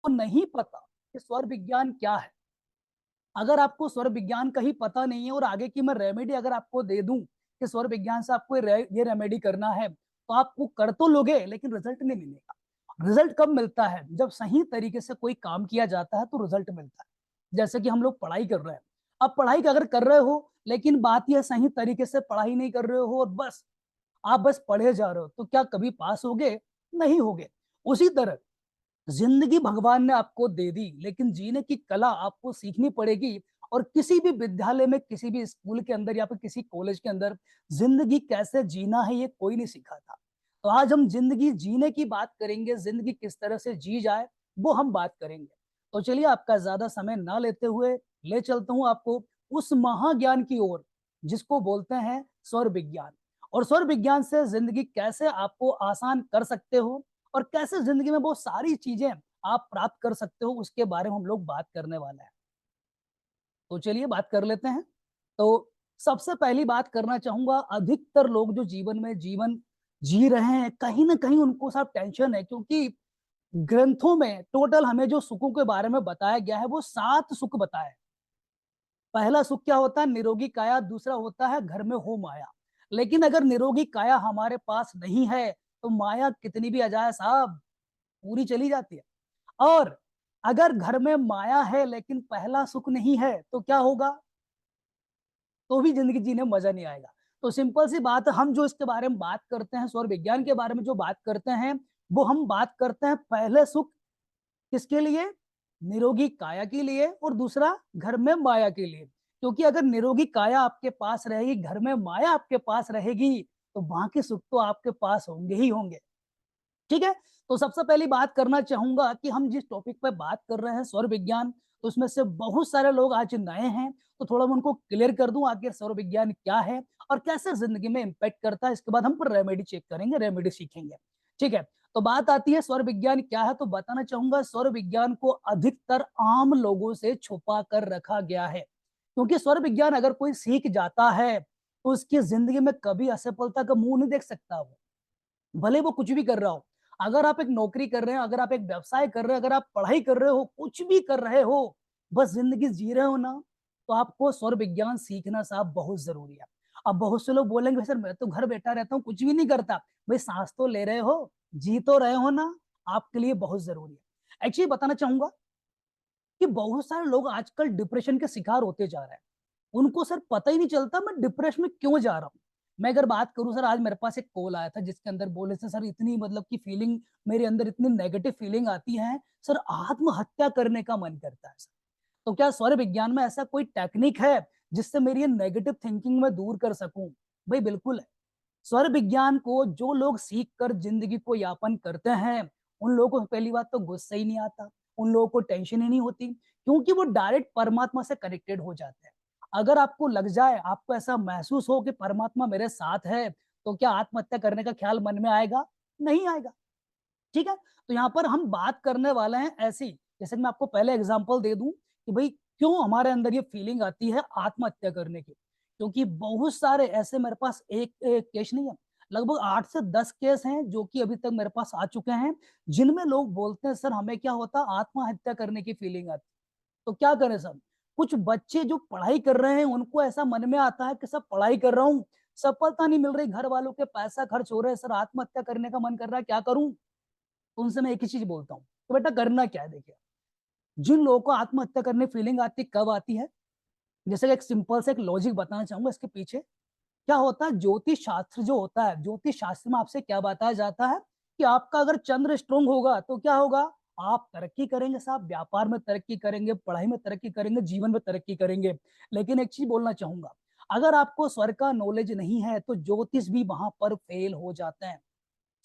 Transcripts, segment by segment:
नहीं पता कि स्वर विज्ञान क्या है, अगर आपको स्वर विज्ञान का ही पता नहीं है और आगे की मैं रेमेडी अगर आपको दे दूं कि स्वर विज्ञान से आपको ये रेमेडी करना है, तो आप वो कर तो लोगे लेकिन रिजल्ट नहीं मिलेगा। रिजल्ट कब मिलता है? जब सही तरीके से कोई काम किया जाता है तो रिजल्ट मिलता है। जैसे कि हम लोग पढ़ाई कर रहे हैं, अब पढ़ाई अगर कर रहे हो लेकिन बात यह सही तरीके से पढ़ाई नहीं कर रहे हो और बस आप बस पढ़े जा रहे हो, तो क्या कभी पास होगे? नहीं होगे। उसी तरह जिंदगी भगवान ने आपको दे दी, लेकिन जीने की कला आपको सीखनी पड़ेगी। और किसी भी विद्यालय में, किसी भी स्कूल के अंदर या फिर किसी कॉलेज के अंदर जिंदगी कैसे जीना है ये कोई नहीं सिखा था। तो आज हम जिंदगी जीने की बात करेंगे, जिंदगी किस तरह से जी जाए वो हम बात करेंगे। तो चलिए आपका ज्यादा समय ना लेते हुए ले चलता हूं आपको उस महाज्ञान की ओर जिसको बोलते हैं स्वर विज्ञान। और स्वर विज्ञान से जिंदगी कैसे आपको आसान कर सकते हो और कैसे जिंदगी में बहुत सारी चीजें आप प्राप्त कर सकते हो, उसके बारे में हम लोग बात करने वाले हैं। तो चलिए बात कर लेते हैं। तो सबसे पहली बात करना चाहूंगा, अधिकतर लोग जो जीवन में जीवन जी रहे हैं कहीं ना कहीं उनको सब टेंशन है, क्योंकि ग्रंथों में टोटल हमें जो सुखों के बारे में बताया गया है वो 7 सुख बताए। पहला सुख क्या होता है? निरोगी काया। दूसरा होता है घर में हो माया। लेकिन अगर निरोगी काया हमारे पास नहीं है तो माया कितनी भी आ जाए साहब, पूरी चली जाती है। और अगर घर में माया है लेकिन पहला सुख नहीं है तो क्या होगा? तो भी जिंदगी जीने में मजा नहीं आएगा। तो सिंपल सी बात है, हम जो इसके बारे में बात करते हैं, सौर विज्ञान के बारे में जो बात करते हैं, वो हम बात करते हैं पहले सुख किसके लिए? निरोगी काया के लिए, और दूसरा घर में माया के लिए। क्योंकि अगर निरोगी काया आपके पास रहेगी, घर में माया आपके पास रहेगी, तो वहां के सुख तो आपके पास होंगे ही होंगे। ठीक है। तो सबसे पहली बात करना चाहूंगा कि हम जिस टॉपिक पे बात कर रहे हैं सौर विज्ञान, तो उसमें से बहुत सारे लोग आज नए हैं, तो थोड़ा मैं उनको क्लियर कर दूं आखिर सौर विज्ञान क्या है और कैसे जिंदगी में इम्पैक्ट करता है। इसके बाद हम पर रेमेडी चेक करेंगे, रेमेडी सीखेंगे। ठीक है। तो बात आती है सौर विज्ञान क्या है, तो बताना चाहूंगा सौर विज्ञान को अधिकतर आम लोगों से छुपा कर रखा गया है। क्योंकि सौर विज्ञान अगर कोई सीख जाता है तो उसकी जिंदगी में कभी असफलता का मुंह नहीं देख सकता वो, भले वो कुछ भी कर रहा हो। अगर आप एक नौकरी कर रहे हैं, अगर आप एक व्यवसाय कर रहे हैं, अगर आप पढ़ाई कर रहे हो, कुछ भी कर रहे हो, बस जिंदगी जी रहे हो ना, तो आपको सौर विज्ञान सीखना साहब बहुत जरूरी है। अब बहुत से लोग बोलेंगे सर मैं तो घर बैठा रहता हूँ, कुछ भी नहीं करता। भाई सांस तो ले रहे हो, जी तो रहे हो ना, आपके लिए बहुत जरूरी है। एक्चुअली बताना चाहूंगा कि बहुत सारे लोग आजकल डिप्रेशन के शिकार होते जा रहे हैं। उनको सर पता ही नहीं चलता मैं डिप्रेशन में क्यों जा रहा हूँ। मैं अगर बात करूं सर, आज मेरे पास एक कॉल आया था जिसके अंदर बोले थे सर इतनी मतलब की फीलिंग, मेरे अंदर इतनी नेगेटिव फीलिंग आती है सर, आत्महत्या करने का मन करता है सर। तो क्या सौर विज्ञान में ऐसा कोई टेक्निक है जिससे मेरी ये नेगेटिव थिंकिंग में दूर कर सकूं? भाई बिल्कुल है। स्वर विज्ञान को जो लोग सीख कर जिंदगी को यापन करते हैं, उन लोगों को पहली बात तो गुस्सा ही नहीं आता, उन लोगों को टेंशन ही नहीं होती, क्योंकि वो डायरेक्ट परमात्मा से कनेक्टेड हो जाते हैं। अगर आपको लग जाए, आपको ऐसा महसूस हो कि परमात्मा मेरे साथ है, तो क्या आत्महत्या करने का ख्याल मन में आएगा? नहीं आएगा। ठीक है। तो यहाँ पर हम बात करने वाले हैं ऐसी, जैसे कि मैं आपको पहले एग्जांपल दे दूं कि भाई क्यों हमारे अंदर ये फीलिंग आती है आत्महत्या करने की। क्योंकि बहुत सारे ऐसे, मेरे पास एक केस नहीं है, लगभग 8 से 10 केस हैं जो कि अभी तक मेरे पास आ चुके हैं, जिनमें लोग बोलते हैं सर हमें क्या होता, आत्महत्या करने की फीलिंग आती। तो क्या करें सर? कुछ बच्चे जो पढ़ाई कर रहे हैं उनको ऐसा मन में आता है कि सब पढ़ाई कर रहा हूँ, सफलता नहीं मिल रही, घर वालों के पैसा खर्च हो रहे हैं, सर आत्महत्या करने का मन कर रहा है, क्या करूं? तो उनसे मैं एक ही चीज बोलता हूँ, तो बेटा करना क्या है, देखिए जिन लोगों को आत्महत्या करने फीलिंग आती कब आती है, जैसे एक सिंपल से एक लॉजिक बताना चाहूंगा इसके पीछे। क्या होता है, ज्योतिष शास्त्र जो होता है, ज्योतिष शास्त्र में आपसे क्या बताया जाता है कि आपका अगर चंद्र स्ट्रोंग होगा तो क्या होगा, आप तरक्की करेंगे साहब, व्यापार में तरक्की करेंगे, पढ़ाई में तरक्की करेंगे, जीवन में तरक्की करेंगे। लेकिन एक चीज बोलना चाहूंगा, अगर आपको स्वर का नॉलेज नहीं है तो ज्योतिष भी वहां पर फेल हो जाते हैं।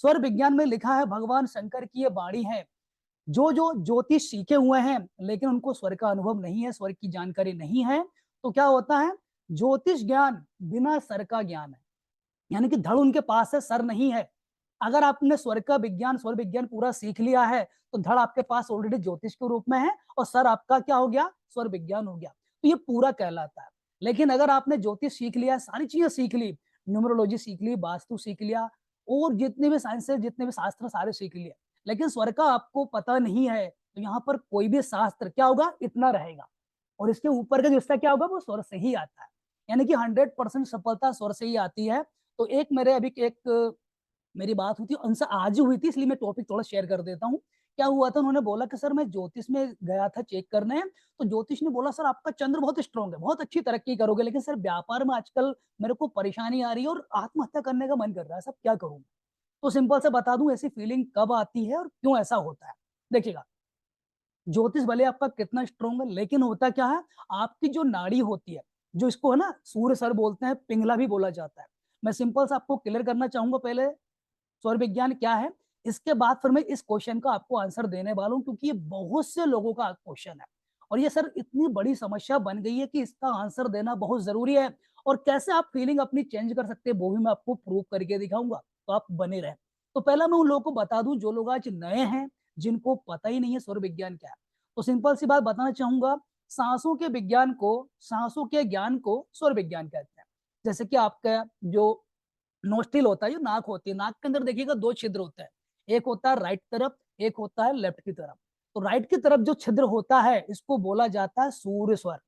स्वर विज्ञान में लिखा है, भगवान शंकर की ये वाणी है, जो जो ज्योतिष सीखे हुए हैं लेकिन उनको स्वर का अनुभव नहीं है, स्वर की जानकारी नहीं है, तो क्या होता है, ज्योतिष ज्ञान बिना सर का ज्ञान है। यानी कि धड़ उनके पास है, सर नहीं है। अगर आपने स्वर का विज्ञान, स्वर विज्ञान पूरा सीख लिया है, तो धड़ आपके पास ऑलरेडी ज्योतिष के रूप में है और सर आपका क्या हो गया, स्वर विज्ञान हो गया। तो ये पूरा कहलाता है। लेकिन अगर आपने ज्योतिष सीख लिया, सारी चीजें सीख ली, न्यूमरोलॉजी सीख ली, वास्तु सीख लिया, और जितने भी साइंस है, जितने भी शास्त्र सारे सीख लिए, लेकिन स्वर का आपको पता नहीं है, तो यहाँ पर कोई भी शास्त्र क्या होगा, इतना रहेगा, और इसके ऊपर का जो हिस्सा क्या होगा वो स्वर से ही आता है, यानी कि 100% सफलता स्वर से ही आती है। तो एक मेरे अभी एक मेरी बात हुई थी उनसे, आज ही हुई थी, इसलिए मैं टॉपिक थोड़ा शेयर कर देता हूँ। क्या हुआ था, उन्होंने बोला कि सर मैं ज्योतिष में गया था चेक करने, तो ज्योतिष ने बोला सर आपका चंद्र बहुत स्ट्रांग है, बहुत अच्छी तरक्की करोगे, लेकिन सर व्यापार में आजकल मेरे को परेशानी आ रही है और आत्महत्या करने का मन कर रहा है, सब क्या करूं। तो सिंपल से बता दूं ऐसी फीलिंग कब आती है और क्यों ऐसा होता है। देखिएगा, ज्योतिष भले आपका कितना स्ट्रांग है, लेकिन होता क्या है, आपकी जो नाड़ी होती है, जो इसको है ना सूर्य सर बोलते हैं, पिंगला भी बोला जाता है। मैं सिंपल से आपको क्लियर करना चाहूंगा पहले स्वर विज्ञान क्या है, इसके बाद फिर मैं इस क्वेश्चन का आपको आंसर देने वाला हूं, क्योंकि ये बहुत से लोगों का क्वेश्चन है और ये सर इतनी बड़ी समस्या बन गई है कि इसका आंसर देना बहुत जरूरी है। और कैसे आप फीलिंग अपनी चेंज कर सकते हैं वो भी मैं आपको प्रूव करके दिखाऊंगा, तो आप बने रहे। तो पहला मैं उन लोगों को बता दूं जो लोग आज नए हैं, जिनको पता ही नहीं है स्वर विज्ञान क्या है। तो सिंपल सी बात बताना चाहूंगा, सांसों के विज्ञान को, सांसों के ज्ञान को स्वर विज्ञान कहते हैं। जैसे कि आपका जो नोस्ट्रिल होता है, जो नाक होती है, नाक के अंदर देखिएगा दो छिद्र होते हैं, एक होता है राइट तरफ, एक होता है लेफ्ट की तरफ। तो राइट की तरफ जो छिद्र होता है इसको बोला जाता है सूर्य स्वर,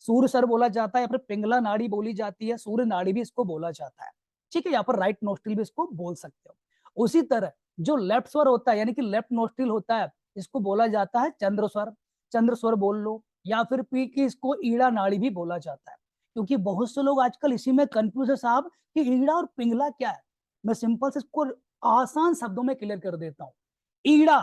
सूर्य स्वर बोला जाता है, या फिर पिंगला नाड़ी बोली जाती है, सूर्य नाड़ी भी इसको बोला जाता है। ठीक है, यहाँ पर राइट नोस्ट्रिल भी इसको बोल सकते हो। उसी तरह जो लेफ्ट स्वर होता है, यानी कि लेफ्ट नोस्ट्रिल होता है, इसको बोला जाता है चंद्र स्वर, चंद्र स्वर बोल लो, या फिर पी की इसको ईड़ा नाड़ी भी बोला जाता है। क्योंकि बहुत से लोग आजकल इसी में कंफ्यूज है साहब कि ईड़ा और पिंगला क्या है। मैं सिंपल से इसको आसान शब्दों में क्लियर कर देता हूँ। ईड़ा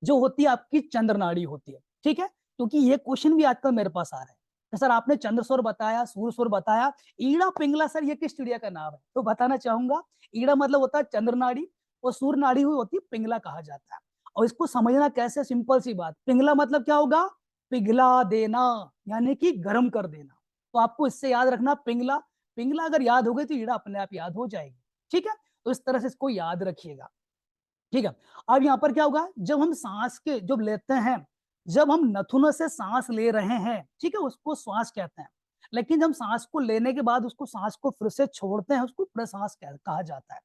जो होती है आपकी चंद्र नाड़ी होती है, ठीक है, क्योंकि ये क्वेश्चन भी आजकल मेरे पास आ रहा है कि सर आपने चंद्र स्वर बताया, सूर्य स्वर बताया, ईड़ा पिंगला सर ये किस चिड़िया का नाम है। तो बताना चाहूंगा, ईड़ा मतलब होता है चंद्र नाड़ी, और सूर्य नाड़ी हुई होती है पिंगला कहा जाता है। और इसको समझना कैसे, सिंपल सी बात, पिंगला मतलब क्या होगा, पिघला देना, यानी कि गर्म कर देना। तो आपको इससे याद रखना पिंगला, पिंगला अगर याद हो गई तो ईड़ा अपने आप याद हो जाएगी। ठीक है, तो इस तरह से इसको याद रखिएगा। ठीक है, अब यहाँ पर क्या होगा, जब हम सांस के जब लेते हैं, जब हम नथुनों से सांस ले रहे हैं, ठीक है, उसको श्वास कहते हैं। लेकिन जब सांस को लेने के बाद उसको सांस को फिर से छोड़ते हैं, उसको प्रश्वास कहा जाता है।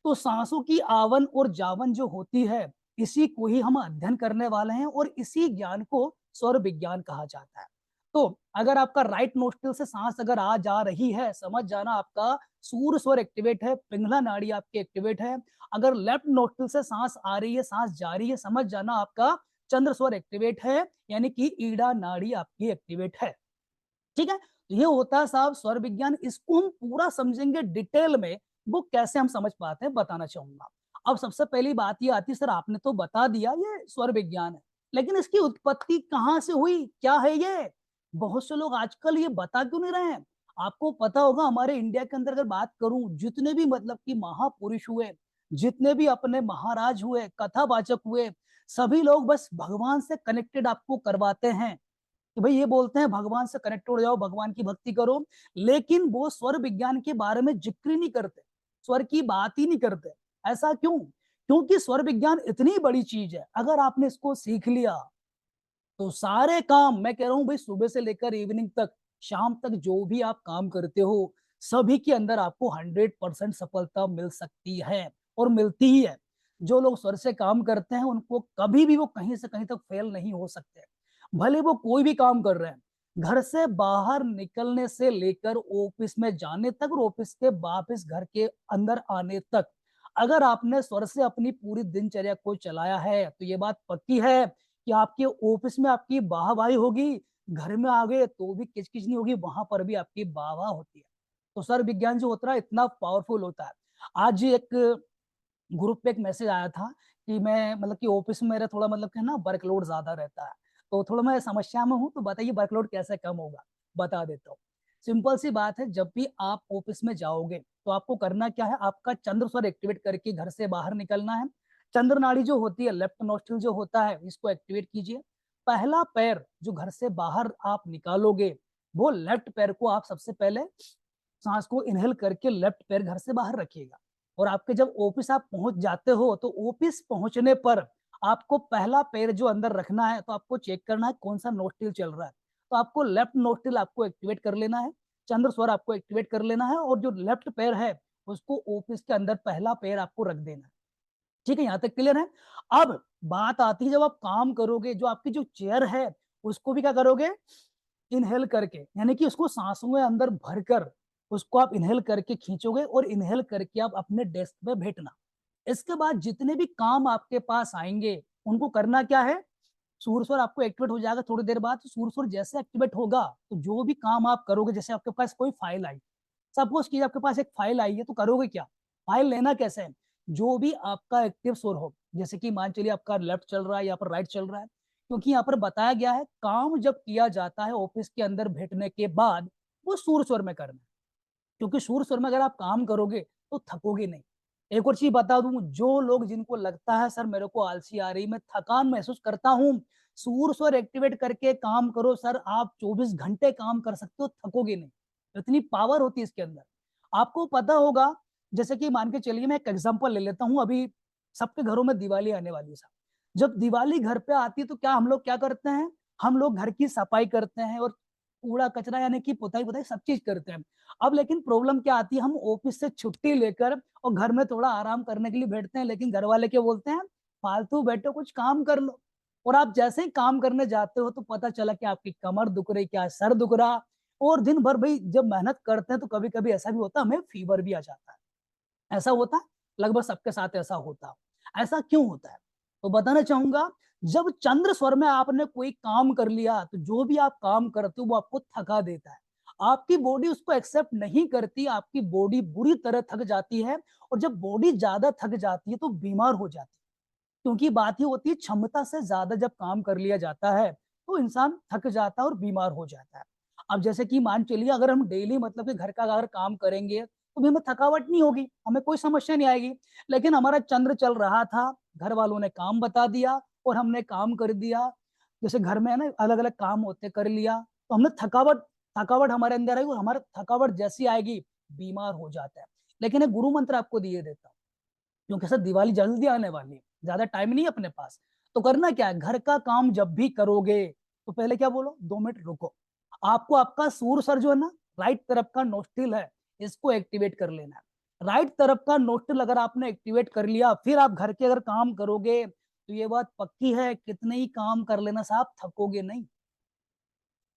तो सांसों की आवन और जावन जो होती है, इसी को ही हम अध्ययन करने वाले हैं, और इसी ज्ञान को स्वर विज्ञान कहा जाता है। तो अगर आपका राइट नोस्ट्रिल से सांस अगर आ जा रही है, समझ जाना आपका सूर्य स्वर एक्टिवेट है, पिंगला नाड़ी आपकी एक्टिवेट है। अगर लेफ्ट नोस्ट्रिल से सांस आ रही है, सांस जा रही है, समझ जाना आपका चंद्र स्वर एक्टिवेट है, यानी कि ईड़ा नाड़ी आपकी एक्टिवेट है। ठीक है, ये होता है साहब स्वर विज्ञान। इसको हम पूरा समझेंगे डिटेल में, वो कैसे हम समझ पाते हैं बताना चाहूंगा। अब सबसे पहली बात ये आती है, सर आपने तो बता दिया ये स्वर विज्ञान है, लेकिन इसकी उत्पत्ति कहाँ से हुई, क्या है ये, बहुत से लोग आजकल ये बता क्यों नहीं रहे हैं। आपको पता होगा हमारे इंडिया के अंदर अगर बात करूं, जितने भी मतलब कि महापुरुष हुए, जितने भी अपने महाराज हुए, कथावाचक हुए, सभी लोग बस भगवान से कनेक्टेड आपको करवाते हैं कि भाई ये बोलते हैं भगवान से कनेक्ट हो जाओ, भगवान की भक्ति करो, लेकिन वो स्वर विज्ञान के बारे में जिक्र ही नहीं करते, स्वर की बात ही नहीं करते। ऐसा क्यों, क्योंकि स्वर विज्ञान इतनी बड़ी चीज है, अगर आपने इसको सीख लिया तो सारे काम, मैं कह रहा हूं भाई सुबह से लेकर इवनिंग तक, शाम तक जो भी आप काम करते हो, सभी के अंदर आपको 100% सफलता मिल सकती है, और मिलती ही है। जो लोग स्वर से काम करते हैं उनको कभी भी वो कहीं से कहीं तक फेल नहीं हो सकते, भले वो कोई भी काम कर रहे हैं, घर से बाहर निकलने से लेकर ऑफिस में जाने तक, और ऑफिस के वापस घर के अंदर आने तक। अगर आपने स्वर से अपनी पूरी दिनचर्या को चलाया है तो ये बात पक्की है कि आपके ऑफिस में आपकी वाहवाही होगी, घर में आ गए तो भी किचकिच नहीं होगी, वहां पर भी आपकी वाहवाह होती है। तो सर विज्ञान जो होता है इतना पावरफुल होता है। आज एक ग्रुप पे एक मैसेज आया था कि मैं मतलब कि ऑफिस में मेरा थोड़ा मतलब कि ना वर्कलोड ज्यादा रहता है, तो थोड़ा मैं समस्या में हूँ, तो बताइए वर्कलोड कैसे कम होगा। बता देता हूँ, सिंपल सी बात है, जब भी आप ऑफिस में जाओगे तो आपको करना क्या है, आपका चंद्र स्वर एक्टिवेट करके घर से बाहर निकलना है। चंद्र नाड़ी जो होती है, लेफ्ट नोस्ट्रिल जो होता है, इसको एक्टिवेट कीजिए। पहला पैर जो घर से बाहर आप निकालोगे, वो लेफ्ट पैर को आप सबसे पहले सांस को इनहेल करके लेफ्ट पैर घर से बाहर रखिएगा। और आपके जब ऑफिस आप पहुंच जाते हो, तो ऑफिस पहुंचने पर आपको पहला पैर जो अंदर रखना है, तो आपको चेक करना है कौन सा नोस्ट्रिल चल रहा है। तो आपको लेफ्ट नोस्ट्रिल आपको एक्टिवेट कर लेना है, चंद्र स्वर आपको एक्टिवेट कर लेना है, और जो लेफ्ट पैर है उसको ऑफिस के अंदर पहला पैर आपको रख देना है। ठीक है, यहाँ तक क्लियर है। अब बात आती है जब आप काम करोगे, जो आपकी जो चेयर है उसको भी क्या करोगे, इनहेल करके, यानी कि उसको सांसों में अंदर भरकर उसको आप इनहेल करके खींचोगे और इनहेल करके आप अपने डेस्क पे बैठना। इसके बाद जितने भी काम आपके पास आएंगे उनको करना क्या है, सूर स्वर आपको एक्टिवेट हो जाएगा थोड़ी देर बाद। सूर स्वर जैसे एक्टिवेट होगा तो जो भी काम आप करोगे, जैसे आपके पास कोई फाइल आई, सपोज कि आपके पास एक फाइल आई है, तो करोगे क्या, फाइल लेना कैसे है, जो भी आपका एक्टिव स्वर हो, जैसे कि मान चलिए आपका लेफ्ट चल रहा है या पर राइट चल रहा है, क्योंकि यहाँ पर बताया गया है काम जब किया जाता है ऑफिस के अंदर बैठने के बाद, वो सूर स्वर में करना है। क्योंकि सूर स्वर में अगर आप काम करोगे तो थकोगे नहीं। एक और चीज बता दूं, जो लोग जिनको लगता है सर मेरे को आलसी आ रही, मैं थकान महसूस करता हूँ, सूर स्वर एक्टिवेट करके काम करो सर, आप 24 घंटे काम कर सकते हो, थकोगे नहीं। इतनी पावर होती है इसके अंदर। आपको पता होगा, जैसे कि मान के चलिए मैं एक एग्जांपल ले लेता हूँ, अभी सबके घरों में दिवाली आने वाली है साहब। जब दिवाली घर पे आती है तो क्या हम लोग क्या करते हैं, हम लोग घर की सफाई करते हैं और कूड़ा कचरा यानी कि पुताई पुताई सब चीज करते हैं। अब लेकिन प्रॉब्लम क्या आती है, हम ऑफिस से छुट्टी लेकर और घर में थोड़ा आराम करने के लिए बैठते हैं, लेकिन घर वाले क्या बोलते हैं, फालतू बैठो कुछ काम कर लो। और आप जैसे ही काम करने जाते हो तो पता चला कि आपकी कमर दुख रही, क्या सर दुख रहा। और दिन भर भाई जब मेहनत करते हैं तो कभी कभी ऐसा भी होता है हमें फीवर भी आ जाता है। ऐसा होता है, लगभग सबके साथ ऐसा होता है। ऐसा क्यों होता है, तो बताना चाहूंगा। जब चंद्र स्वर में आपने कोई काम कर लिया तो जो भी आप काम करते हो वो आपको थका देता है। आपकी बॉडी उसको एक्सेप्ट नहीं करती, आपकी बॉडी बुरी तरह थक जाती है। और जब बॉडी ज्यादा थक जाती है तो बीमार हो जाती है। क्योंकि बात ये होती है, क्षमता से ज्यादा जब काम कर लिया जाता है तो इंसान थक जाता है और बीमार हो जाता है। अब जैसे कि मान चलिए अगर हम डेली मतलब कि घर का अगर काम करेंगे तो भी हमें थकावट नहीं होगी, हमें कोई समस्या नहीं आएगी। लेकिन हमारा चंद्र चल रहा था, घर वालों ने काम बता दिया और हमने काम कर दिया, जैसे घर में है ना अलग अलग काम होते कर लिया, तो हमने थकावट थकावट हमारे अंदर आई और हमारा थकावट जैसी आएगी बीमार हो जाता है। लेकिन एक गुरु मंत्र आपको दिए देता हूँ, क्योंकि सर दिवाली जल्दी आने वाली है, ज्यादा टाइम नहीं है अपने पास। तो करना क्या है, घर का काम जब भी करोगे तो पहले क्या बोलो, 2 मिनट रुको। आपको आपका सूर सर जो है ना, राइट तरफ का नोस्टिल है, इसको एक्टिवेट कर लेना है। राइट तरफ का नोस्टिल अगर आपने एक्टिवेट कर लिया, फिर आप घर के अगर काम करोगे तो ये बात पक्की है, कितने ही काम कर लेना साहब, थकोगे नहीं।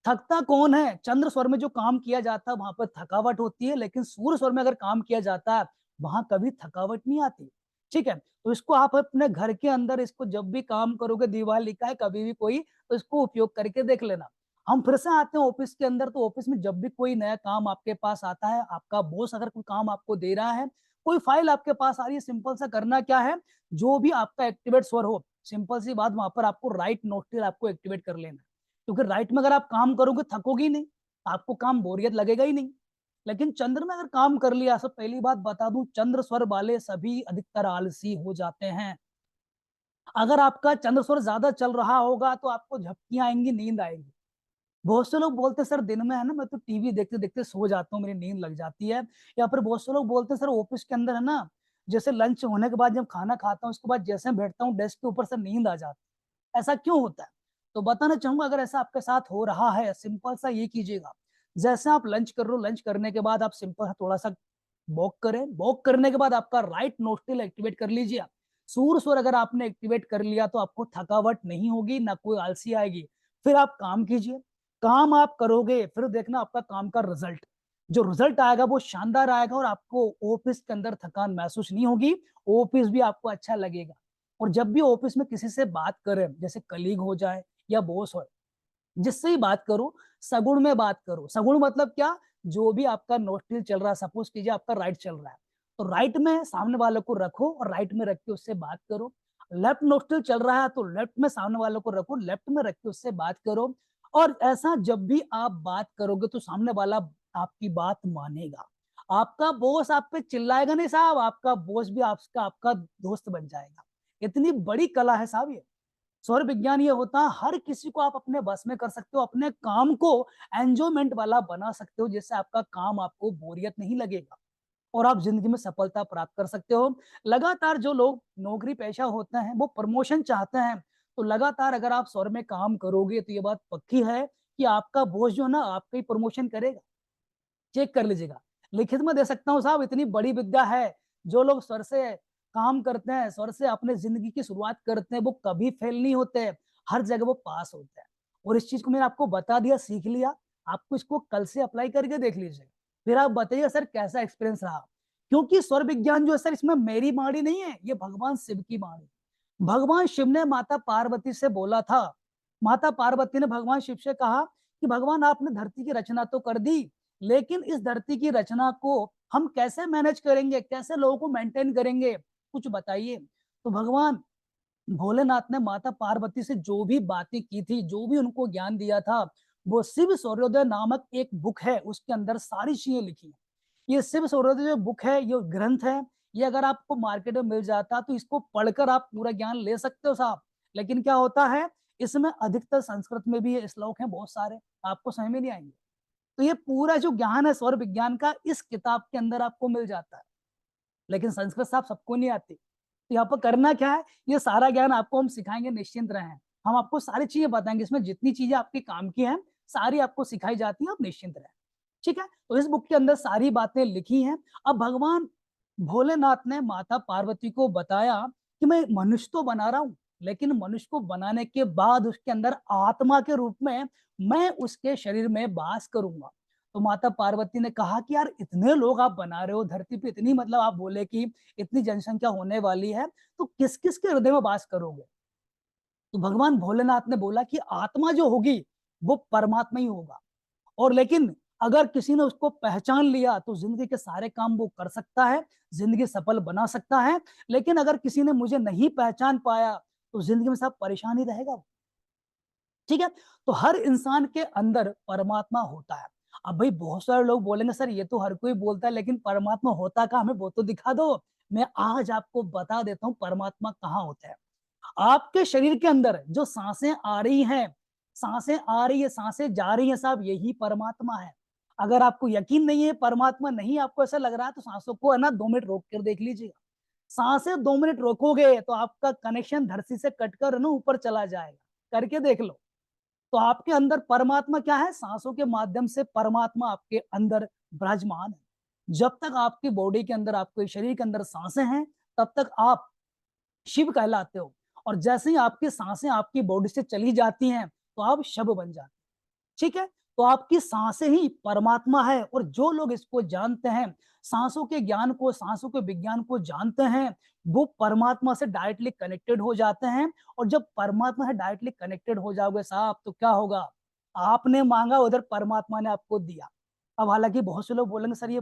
थकता कौन है, चंद्र स्वर में जो काम किया जाता है वहां पर थकावट होती है, लेकिन सूर्य स्वर में अगर काम किया जाता है वहां कभी थकावट नहीं आती। ठीक है, तो इसको आप अपने घर के अंदर इसको जब भी काम करोगे, दिवाली का है कभी भी कोई, तो इसको उपयोग करके देख लेना। हम फिर से आते हैं ऑफिस के अंदर, तो ऑफिस में जब भी कोई नया काम आपके पास आता है, आपका बॉस अगर कोई काम आपको दे रहा है, कोई फाइल आपके पास आ रही है, सिंपल सा करना क्या है, जो भी आपका एक्टिवेट स्वर हो, सिंपल सी बात, वहां पर आपको राइट नोस्ट्रिल आपको एक्टिवेट कर लेना है। क्योंकि राइट में अगर आप काम करोगे थकोगे ही नहीं, आपको काम बोरियत लगेगा ही नहीं। लेकिन चंद्र में अगर काम कर लिया, सब पहली बात बता दूं, चंद्र स्वर वाले सभी अधिकतर आलसी हो जाते हैं। अगर आपका चंद्र स्वर ज्यादा चल रहा होगा तो आपको झपकियां आएंगी, नींद आएगी। बहुत से लोग बोलते हैं सर दिन में है ना मैं तो टीवी देखते देखते सो जाता हूँ, मेरी नींद लग जाती है। या फिर बहुत से लोग बोलते हैं सर ऑफिस के अंदर है ना, जैसे लंच होने के बाद जब खाना खाता हूँ उसके बाद जैसे मैं बैठता हूँ डेस्क के ऊपर से नींद आ जाती है। ऐसा क्यों होता है, तो बताना चाहूंगा, अगर ऐसा आपके साथ हो रहा है, सिंपल सा ये कीजिएगा। जैसे आप लंच कर रहे हो, लंच करने के बाद आप सिंपल सा थोड़ा सा वॉक करें, वॉक करने के बाद आपका राइट नोस्ट्रिल एक्टिवेट कर लीजिए। सूर स्वर अगर आपने एक्टिवेट कर लिया तो आपको थकावट नहीं होगी, ना कोई आलसी आएगी। फिर आप काम कीजिए, काम आप करोगे फिर देखना आपका काम का रिजल्ट, जो रिजल्ट आएगा वो शानदार आएगा और आपको ऑफिस के अंदर थकान महसूस नहीं होगी, ऑफिस भी आपको अच्छा लगेगा। और जब भी ऑफिस में किसी से बात करें, जैसे कलीग हो जाए या बॉस हो, जिससे ही बात करो, सगुण में बात करो। सगुण मतलब क्या, जो भी आपका नोस्ट्रिल चल रहा है, सपोज कीजिए आपका राइट चल रहा है, तो राइट में सामने वाले को रखो और राइट में रख के उससे बात करो। लेफ्ट नोस्ट्रिल चल रहा है तो लेफ्ट में सामने वाले को रखो, लेफ्ट में रख के उससे बात करो। और ऐसा जब भी आप बात करोगे तो सामने वाला आपकी बात मानेगा। आपका बॉस आप पे चिल्लाएगा नहीं साहब, आपका बॉस भी आपका आपका दोस्त बन जाएगा। इतनी बड़ी कला है साहब ये। स्वर विज्ञान ये होता है, हर किसी को आप अपने बस में कर सकते हो, अपने काम को एंजॉयमेंट वाला बना सकते हो, जिससे आपका काम आपको बोरियत नहीं लगेगा और आप जिंदगी में सफलता प्राप्त कर सकते हो। लगातार जो लोग नौकरी पेशा होते हैं वो प्रमोशन चाहते हैं, तो लगातार अगर आप स्वर में काम करोगे तो ये बात पक्की है कि आपका बॉस जो है ना आपका ही प्रमोशन करेगा। चेक कर लीजिएगा, लिखित में दे सकता हूँ साहब, इतनी बड़ी विद्या है। जो लोग स्वर से काम करते हैं, स्वर से अपने जिंदगी की शुरुआत करते हैं, वो कभी फेल नहीं होते, हर जगह वो पास होते हैं। और इस चीज को मैंने आपको बता दिया, सीख लिया, आपको इसको कल से अप्लाई करके देख लीजिए, फिर आप बताइएगा सर कैसा एक्सपीरियंस रहा। क्योंकि स्वर विज्ञान जो है सर, इसमें मेरी बाणी नहीं है, ये भगवान शिव की बाणी। भगवान शिव ने माता पार्वती से बोला था, माता पार्वती ने भगवान शिव से कहा कि भगवान आपने धरती की रचना तो कर दी, लेकिन इस धरती की रचना को हम कैसे मैनेज करेंगे, कैसे लोगों को मेंटेन करेंगे, कुछ बताइए। तो भगवान भोलेनाथ ने माता पार्वती से जो भी बातें की थी, जो भी उनको ज्ञान दिया था, वो शिव सूर्योदय नामक एक बुक है, उसके अंदर सारी चीजें लिखी है। ये शिव सूर्योदय जो बुक है, ये ग्रंथ है, ये अगर आपको मार्केट में मिल जाता तो इसको पढ़कर आप पूरा ज्ञान ले सकते हो साहब। लेकिन क्या होता है, इसमें अधिकतर संस्कृत में भी श्लोक हैं बहुत सारे, आपको समझ में नहीं आएंगे। तो ये पूरा जो ज्ञान है स्वर विज्ञान का, इस किताब के अंदर आपको मिल जाता है। लेकिन संस्कृत साहब सबको नहीं आती, तो यहाँ पर करना क्या है, ये सारा ज्ञान आपको हम सिखाएंगे, निश्चिंत रहें। हम आपको सारी चीजें बताएंगे, इसमें जितनी चीजें आपके काम की हैं सारी आपको सिखाई जाती है, आप निश्चिंत रहें। ठीक है, तो इस बुक के अंदर सारी बातें लिखी हैं। अब भगवान भोलेनाथ ने माता पार्वती को बताया कि मैं मनुष्य तो बना रहा हूं, लेकिन मनुष्य को बनाने के बाद उसके अंदर आत्मा के रूप में मैं उसके शरीर में वास करूंगा। तो माता पार्वती ने कहा कि यार इतने लोग आप बना रहे हो धरती पे, इतनी मतलब आप बोले कि इतनी जनसंख्या होने वाली है, तो किस किस के हृदय में वास करोगे। तो भगवान भोलेनाथ ने बोला कि आत्मा जो होगी वो परमात्मा ही होगा, और लेकिन अगर किसी ने उसको पहचान लिया तो जिंदगी के सारे काम वो कर सकता है, जिंदगी सफल बना सकता है। लेकिन अगर किसी ने मुझे नहीं पहचान पाया तो जिंदगी में सब परेशानी रहेगा। ठीक है, तो हर इंसान के अंदर परमात्मा होता है। अब भाई बहुत सारे लोग बोलेंगे सर ये तो हर कोई बोलता है, लेकिन परमात्मा होता कहाँ, हमें वो तो दिखा दो। मैं आज आपको बता देता हूँ परमात्मा कहाँ होता है। आपके शरीर के अंदर जो सांसें आ रही हैं, सांसें आ रही है, सांसें जा रही है साहब, यही परमात्मा है। अगर आपको यकीन नहीं है परमात्मा नहीं, आपको ऐसा लग रहा है, तो सांसों को है ना 2 मिनट रोक कर देख लीजिएगा। सांसें 2 मिनट रोकोगे तो आपका कनेक्शन धरती से कटकर ना ऊपर चला जाएगा, करके देख लो। तो आपके अंदर परमात्मा क्या है, सांसों के माध्यम से परमात्मा आपके अंदर विराजमान है। जब तक आपकी बॉडी के अंदर, आपके शरीर के अंदर सांसें हैं, तब तक आप शिव कहलाते हो। और जैसे ही आपकी सांसें आपकी बॉडी से चली जाती हैं तो आप शव बन जाते हैं। ठीक है, तो आपकी सांसें ही परमात्मा है। और जो लोग इसको जानते हैं, सांसों के ज्ञान को, सांसों के विज्ञान को जानते हैं, वो परमात्मा से डायरेक्टली कनेक्टेड हो जाते हैं। और जब परमात्मा से डायरेक्टली कनेक्टेड हो जाओगे साहब, तो क्या होगा, आपने मांगा उधर परमात्मा ने आपको दिया। अब हालांकि बहुत से लोग बोलेंगे सर ये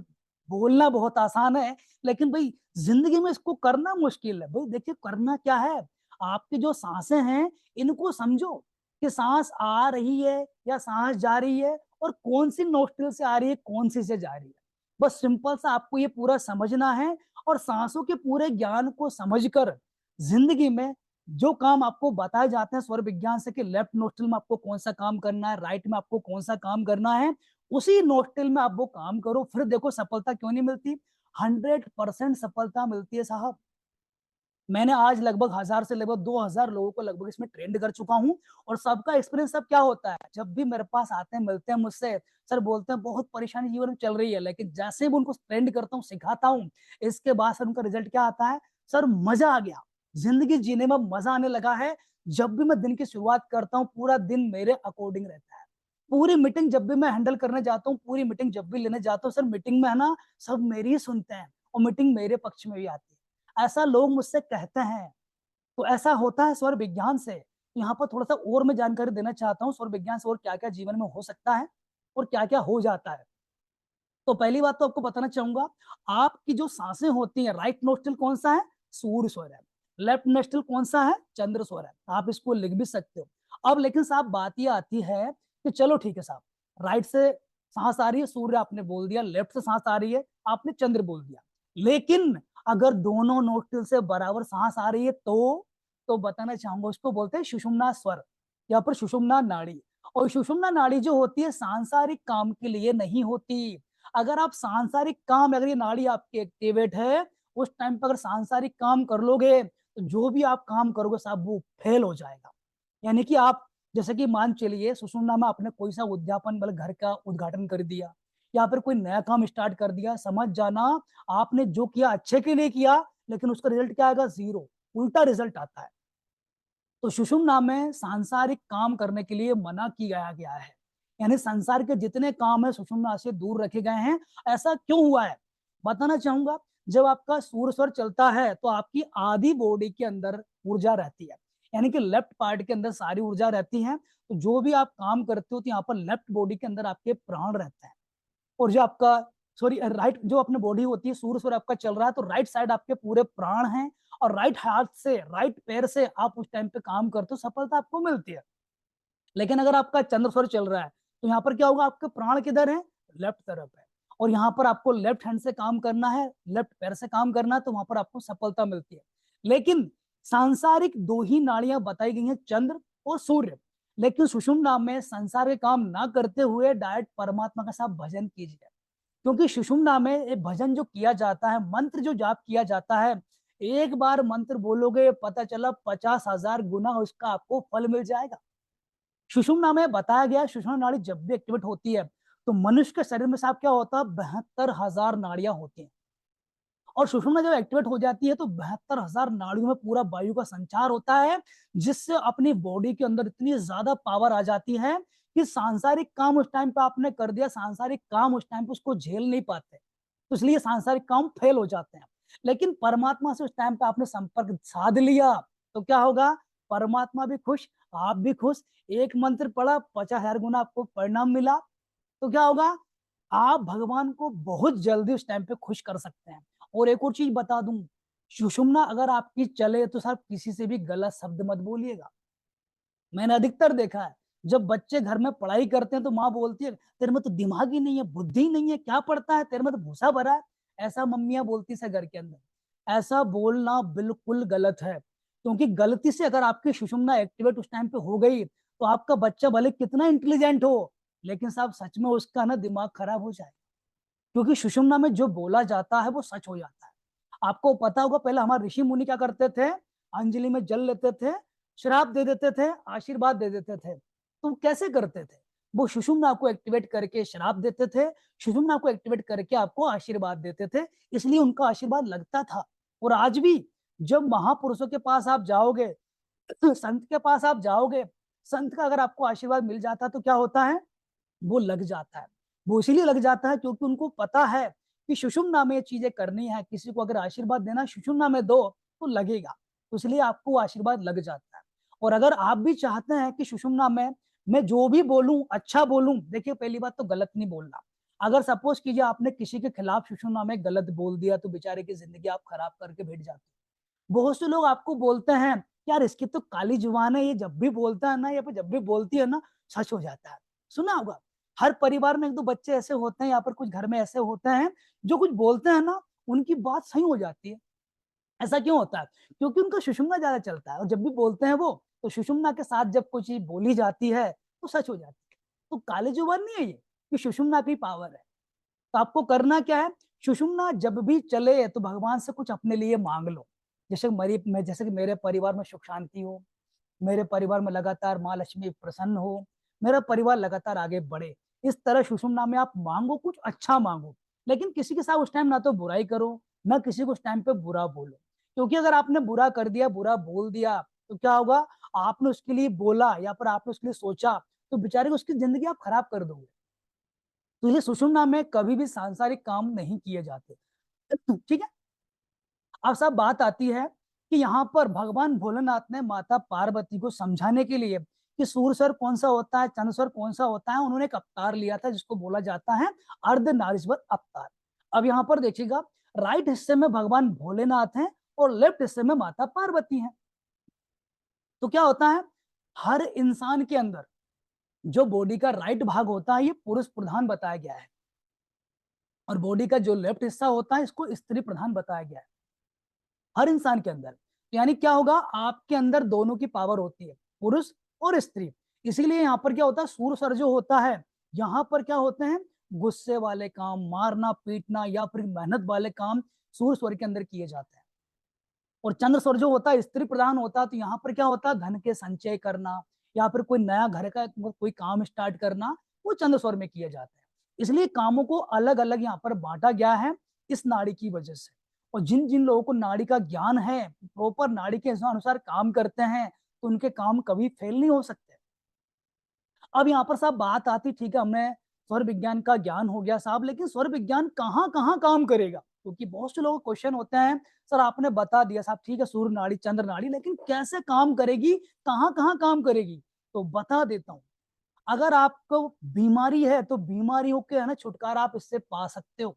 बोलना बहुत आसान है, लेकिन भाई जिंदगी में इसको करना मुश्किल है। भाई देखिए करना क्या है, आपकी जो सांसें हैं इनको समझो कि सांस आ रही है या सांस जा रही है, और कौन सी नोस्ट्रिल से आ रही है, कौन सी से जा रही है। बस सिंपल सा आपको ये पूरा समझना है। और सांसों के पूरे ज्ञान को समझकर जिंदगी में जो काम आपको बताए जाते हैं स्वर विज्ञान से, कि लेफ्ट नोस्ट्रिल में आपको कौन सा काम करना है, राइट में आपको कौन सा काम करना है, उसी नोस्ट्रिल में आप वो काम करो, फिर देखो सफलता क्यों नहीं मिलती, 100% सफलता मिलती है साहब। मैंने आज लगभग 1000 से लगभग 2000 लोगों को लगभग इसमें ट्रेंड कर चुका हूं। और सबका एक्सपीरियंस सब क्या होता है, जब भी मेरे पास आते हैं, मिलते हैं मुझसे, सर बोलते हैं बहुत परेशानी जीवन में चल रही है, लेकिन जैसे भी उनको ट्रेंड करता हूँ, सिखाता हूँ, इसके बाद सर उनका रिजल्ट क्या आता है, सर मजा आ गया, जिंदगी जीने में मजा आने लगा है। जब भी मैं दिन की शुरुआत करता हूँ, पूरा दिन मेरे अकॉर्डिंग रहता है। पूरी मीटिंग जब भी मैं हैंडल करने जाता हूँ, पूरी मीटिंग जब भी लेने जाता हूँ, सर मीटिंग में है ना सब मेरी ही सुनते हैं, और मीटिंग मेरे पक्ष में भी आती है, ऐसा लोग मुझसे कहते हैं। तो ऐसा होता है स्वर विज्ञान से। यहाँ पर थोड़ा सा और मैं जानकारी देना चाहता हूँ स्वर विज्ञान से और क्या क्या जीवन में हो सकता है और क्या क्या हो जाता है। तो पहली बात तो आपको बताना चाहूंगा, आपकी जो सांसें होती हैं, राइट नोस्ट्रिल कौन सा है, सूर्य स्वर है। लेफ्ट नोस्ट्रिल कौन सा है, चंद्र स्वर है। आप इसको लिख भी सकते हो। अब लेकिन साहब बात ये आती है कि चलो ठीक है साहब, राइट से सांस आ रही है, सूर्य आपने बोल दिया, लेफ्ट से सांस आ रही है, आपने चंद्र बोल दिया। लेकिन अगर दोनों नोस्ट्रिल से बराबर सांस आ रही है तो बताना चाहूंगा, उसको बोलते हैं सुषुम्ना स्वर या फिर सुषुम्ना नाड़ी। और सुषुम्ना नाड़ी जो होती है सांसारिक काम के लिए नहीं होती। अगर आप सांसारिक काम, अगर ये नाड़ी आपकी एक्टिवेट है, उस टाइम पर अगर सांसारिक काम कर लोगे तो जो भी आप काम करोगे साहब वो फेल हो जाएगा। यानी कि आप जैसे कि मान चलिए सुषुम्ना में आपने कोई सा उद्यापन मतलब घर का उद्घाटन कर दिया या फिर कोई नया काम स्टार्ट कर दिया, समझ जाना आपने जो किया अच्छे के लिए किया, लेकिन उसका रिजल्ट क्या आएगा, 0, उल्टा रिजल्ट आता है। तो सुषुम्ना में सांसारिक काम करने के लिए मना किया गया है, यानी संसार के जितने काम है सुषुम्ना से दूर रखे गए हैं। ऐसा क्यों हुआ है बताना चाहूंगा। जब आपका सूर्य स्वर चलता है तो आपकी आधी बॉडी के अंदर ऊर्जा रहती है, यानी कि लेफ्ट पार्ट के अंदर सारी ऊर्जा रहती है। तो जो भी आप काम करते हो तो यहाँ पर लेफ्ट बॉडी के अंदर आपके प्राण रहते हैं। और जो आपका सॉरी राइट जो अपनी बॉडी होती है, सूर्य स्वर आपका चल रहा है तो राइट साइड आपके पूरे प्राण हैं, और राइट हाथ से राइट पैर से आप उस टाइम पे काम करते हो, सफलता आपको मिलती है। लेकिन अगर आपका चंद्र स्वर चल रहा है तो यहाँ पर क्या होगा, आपके प्राण किधर है, लेफ्ट तरफ है, और यहाँ पर आपको लेफ्ट हैंड से काम करना है, लेफ्ट पैर से काम करना है, तो वहां पर आपको सफलता मिलती है। लेकिन सांसारिक दो ही नाड़ियां बताई गई हैं, चंद्र और सूर्य। लेकिन सुषुम्ना में संसार के काम ना करते हुए डायरेक्ट परमात्मा का साथ भजन कीजिए, क्योंकि सुषुम्ना में एक भजन जो किया जाता है, मंत्र जो जाप किया जाता है, एक बार मंत्र बोलोगे पता चला 50,000 गुना उसका आपको फल मिल जाएगा। सुषुम्ना में बताया गया, सुषुम्ना नाड़ी जब भी एक्टिवेट होती है तो मनुष्य के शरीर में साहब क्या होता है, 72,000 नाड़ियां होती हैं। और सुषुम्ना जब एक्टिवेट हो जाती है तो 72,000 नाड़ियों में पूरा वायु का संचार होता है, जिससे अपनी बॉडी के अंदर इतनी ज्यादा पावर आ जाती है कि सांसारिक काम उस टाइम पे आपने कर दिया, सांसारिक काम उस टाइम पे उसको झेल नहीं पाते, तो इसलिए सांसारिक काम फेल हो जाते हैं। लेकिन परमात्मा से उस टाइम पे आपने संपर्क साध लिया तो क्या होगा, परमात्मा भी खुश, आप भी खुश। एक मंत्र पढ़ा, 50,000 गुना आपको परिणाम मिला, तो क्या होगा, आप भगवान को बहुत जल्दी उस टाइम पे खुश कर सकते हैं। और एक और चीज बता दूं, सुषुम्ना अगर आपकी चले तो साहब किसी से भी गलत शब्द मत बोलिएगा। मैंने अधिकतर देखा है, जब बच्चे घर में पढ़ाई करते हैं तो माँ बोलती है तेरे में तो दिमाग ही नहीं है, बुद्धि ही नहीं है, क्या पढ़ता है, तेरे में तो भूसा भरा है। ऐसा मम्मियां बोलती है घर के अंदर। ऐसा बोलना बिल्कुल गलत है, क्योंकि गलती से अगर आपकी सुषुम्ना एक्टिवेट उस टाइम पे हो गई तो आपका बच्चा भले कितना इंटेलिजेंट हो, लेकिन साहब सच में उसका ना दिमाग खराब हो जाए, क्योंकि सुषुम्ना में जो बोला जाता है वो सच हो जाता है। आपको पता होगा पहले हमारे ऋषि मुनि क्या करते थे, अंजलि में जल लेते थे, श्राप दे देते थे, आशीर्वाद दे देते थे। तो कैसे करते थे, वो सुषुम्ना को एक्टिवेट करके श्राप देते थे, सुषुम्ना को एक्टिवेट करके आपको आशीर्वाद देते थे, इसलिए उनका आशीर्वाद लगता था। और आज भी जब महापुरुषों के पास आप जाओगे, संत के पास आप जाओगे, संत का अगर आपको आशीर्वाद मिल जाता है तो क्या होता है, वो लग जाता है। वो इसीलिए लग जाता है क्योंकि उनको पता है कि सुषुम्ना में ये चीजें करनी है, किसी को अगर आशीर्वाद देना सुषुम्ना में दो तो लगेगा, तो इसलिए आपको आशीर्वाद लग जाता है। और अगर आप भी चाहते हैं कि सुषुम्ना में मैं जो भी बोलूं अच्छा बोलूं, देखिए पहली बात तो गलत नहीं बोलना। अगर सपोज कीजिए आपने किसी के खिलाफ सुषुम्ना में गलत बोल दिया तो बेचारे की जिंदगी आप खराब करके बैठ जाते हो। बहुत से लोग आपको बोलते हैं यार इसकी तो काली जुबान है, ये जब भी बोलता है ना, या फिर जब भी बोलती है ना सच हो जाता है। सुना होगा, हर परिवार में एक दो बच्चे ऐसे होते हैं, या पर कुछ घर में ऐसे होते हैं जो कुछ बोलते हैं ना उनकी बात सही हो जाती है। ऐसा क्यों होता है, क्योंकि उनका सुषुम्ना ज्यादा चलता है, और जब भी बोलते हैं वो तो सुषुम्ना के साथ जब कोई चीज बोली जाती है तो सच हो जाती है। तो काले जुबान नहीं है ये सुषुम्ना की पावर है। तो आपको करना क्या है, सुषुम्ना जब भी चले तो भगवान से कुछ अपने लिए मांग लो। जैसे कि मेरे परिवार में सुख शांति हो, मेरे परिवार में लगातार माँ लक्ष्मी प्रसन्न हो, मेरा परिवार लगातार आगे बढ़े, इस तरह सुषुम्ना में आप मांगो, कुछ अच्छा मांगो। लेकिन किसी के साथ उस टाइम ना तो बुराई करो, ना किसी को उस टाइम पे बुरा बोलो, क्योंकि अगर आपने बुरा कर दिया, बुरा बोल दिया, तो क्या होगा, आपने उसके लिए बोला या फिर आपने उसके लिए सोचा, तो बेचारे को उसकी जिंदगी आप खराब कर दोगे। तो ये सुषुम्ना में कभी भी सांसारिक काम नहीं किए जाते। ठीक है। अब सब बात आती है कि यहाँ पर भगवान भोलेनाथ ने माता पार्वती को समझाने के लिए कि सूर्य कौन सा होता है, चंद्र कौन सा होता है, उन्होंने एक अवतार लिया था जिसको बोला जाता है अर्धनारीश्वर अवतार। अब यहाँ पर देखिएगा, राइट हिस्से में भगवान भोलेनाथ हैं और लेफ्ट हिस्से में माता पार्वती हैं। तो क्या होता है, हर इंसान के अंदर जो बॉडी का राइट भाग होता है ये पुरुष प्रधान बताया गया है, और बॉडी का जो लेफ्ट हिस्सा होता है इसको स्त्री प्रधान बताया गया है हर इंसान के अंदर। यानी क्या होगा, आपके अंदर दोनों की पावर होती है, पुरुष और स्त्री। इसीलिए यहाँ पर क्या होता है, सूर्य सर जो होता है, यहाँ पर क्या होते हैं, गुस्से वाले काम, मारना पीटना या फिर मेहनत वाले काम सूर्य स्वर के अंदर किए जाते हैं। और चंद्र स्वर जो होता है स्त्री प्रधान होता है, तो यहाँ पर क्या होता है, धन के संचय करना या फिर कोई नया घर का कोई काम स्टार्ट करना, वो चंद्र स्वर में किए जाते हैं। इसलिए कामों को अलग अलग यहाँ पर बांटा गया है इस नाड़ी की वजह से। और जिन जिन लोगों को नाड़ी का ज्ञान है, प्रॉपर नाड़ी के अनुसार काम करते हैं, तो उनके काम कभी फेल नहीं हो सकते। अब यहाँ पर साहब बात आती, ठीक है हमें स्वर विज्ञान का ज्ञान हो गया साहब, लेकिन स्वर विज्ञान कहाँ कहाँ काम करेगा? क्योंकि बहुत से लोगों को क्वेश्चन होते हैं, सर आपने बता दिया साहब, ठीक है सूर्य नाड़ी, चंद्र नाड़ी, लेकिन कैसे काम करेगी, कहाँ कहाँ काम करेगी? तो बता देता हूँ। अगर आपको बीमारी है तो बीमारियों के है ना छुटकारा आप इससे पा सकते हो।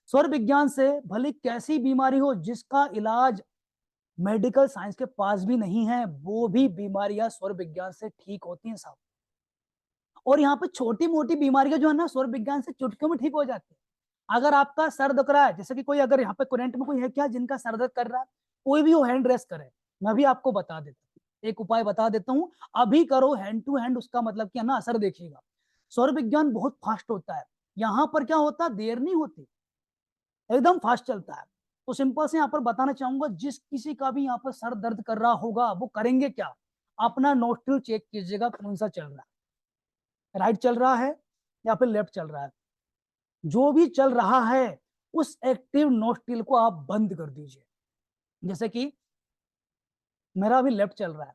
स्वर विज्ञान से भले कैसी बीमारी हो जिसका इलाज मेडिकल साइंस के पास भी नहीं है, वो भी बीमारियां स्वर विज्ञान से ठीक होती हैं साहब। और यहाँ पे छोटी मोटी बीमारियां जो है ना स्वर विज्ञान से चुटकियों में ठीक हो जाती है। अगर आपका सर दुख रहा है, जैसे कि कोई अगर यहाँ पे करंट में कोई है क्या जिनका सर दर्द कर रहा है, कोई भी वो हैंड रेस करे, मैं भी आपको बता देता हूँ, एक उपाय बता देता हूँ, अभी करो हैंड टू हैंड, उसका मतलब क्या ना असर देखिएगा। स्वर विज्ञान बहुत फास्ट होता है, यहाँ पर क्या होता है, देर नहीं होती, एकदम फास्ट चलता है। तो सिंपल से यहाँ पर बताना चाहूंगा, जिस किसी का भी यहाँ पर सर दर्द कर रहा होगा वो करेंगे क्या, अपना नोस्ट्रिल चेक कीजिएगा कौन सा चल रहा है, राइट चल रहा है या फिर लेफ्ट चल रहा है। जो भी चल रहा है उस एक्टिव नोस्ट्रिल को आप बंद कर दीजिए। जैसे कि मेरा अभी लेफ्ट चल रहा है,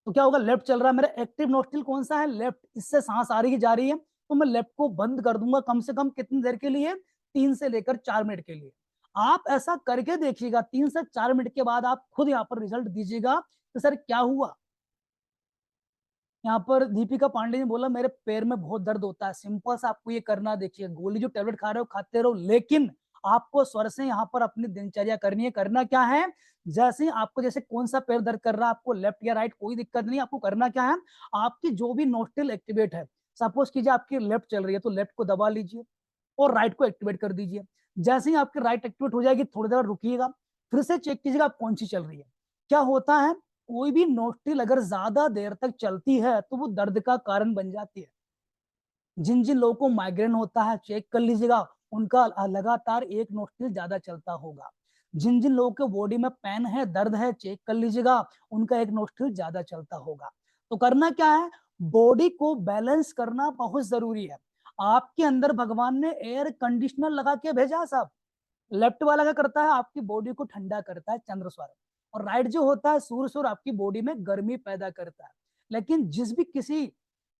तो क्या होगा, लेफ्ट चल रहा है, मेरा एक्टिव नोस्ट्रिल कौन सा है, लेफ्ट, इससे सांस आ रही है जा रही है, तो मैं लेफ्ट को बंद कर दूंगा कम से कम कितनी देर के लिए, 3 से लेकर 4 मिनट के लिए। आप ऐसा करके देखिएगा, 3 से 4 मिनट के बाद आप खुद यहाँ पर रिजल्ट दीजिएगा तो सर क्या हुआ। यहाँ पर दीपिका पांडे ने बोला मेरे पैर में बहुत दर्द होता है, सिंपल सा आपको ये करना, देखिए गोली जो टेबलेट खा रहे हो खाते रहो, लेकिन आपको स्वर से यहाँ पर अपनी दिनचर्या करनी है। करना क्या है, जैसे ही आपको, जैसे कौन सा पैर दर्द कर रहा है आपको, लेफ्ट या राइट, कोई दिक्कत नहीं, आपको करना क्या है, आपकी जो भी नोस्ट्रिल एक्टिवेट है, सपोज कीजिए आपकी लेफ्ट चल रही है तो लेफ्ट को दबा लीजिए और राइट को एक्टिवेट कर दीजिए। जैसे ही आपकी राइट एक्टिवेट हो जाएगी थोड़ी देर रुकिएगा, फिर से चेक कीजिएगा आप कौन सी चल रही है। क्या होता है, कोई भी नोस्ट्रिल अगर ज्यादा देर तक चलती है तो वो दर्द का कारण बन जाती है। जिन जिन लोगों को माइग्रेन होता है चेक कर लीजिएगा, उनका लगातार एक नोस्ट्रिल ज्यादा चलता होगा। जिन जिन लोगों के बॉडी में पेन है, दर्द है, चेक कर लीजिएगा, उनका एक नोस्ट्रिल ज्यादा चलता होगा। तो करना क्या है, बॉडी को बैलेंस करना बहुत जरूरी है। आपके अंदर भगवान ने एयर कंडीशनर लगा के भेजा साहब। लेफ्ट वाला क्या करता है, आपकी बॉडी को ठंडा करता है, चंद्र स्वर, और राइट जो होता है सूर्य स्वर, आपकी बॉडी में गर्मी पैदा करता है। लेकिन जिस भी किसी,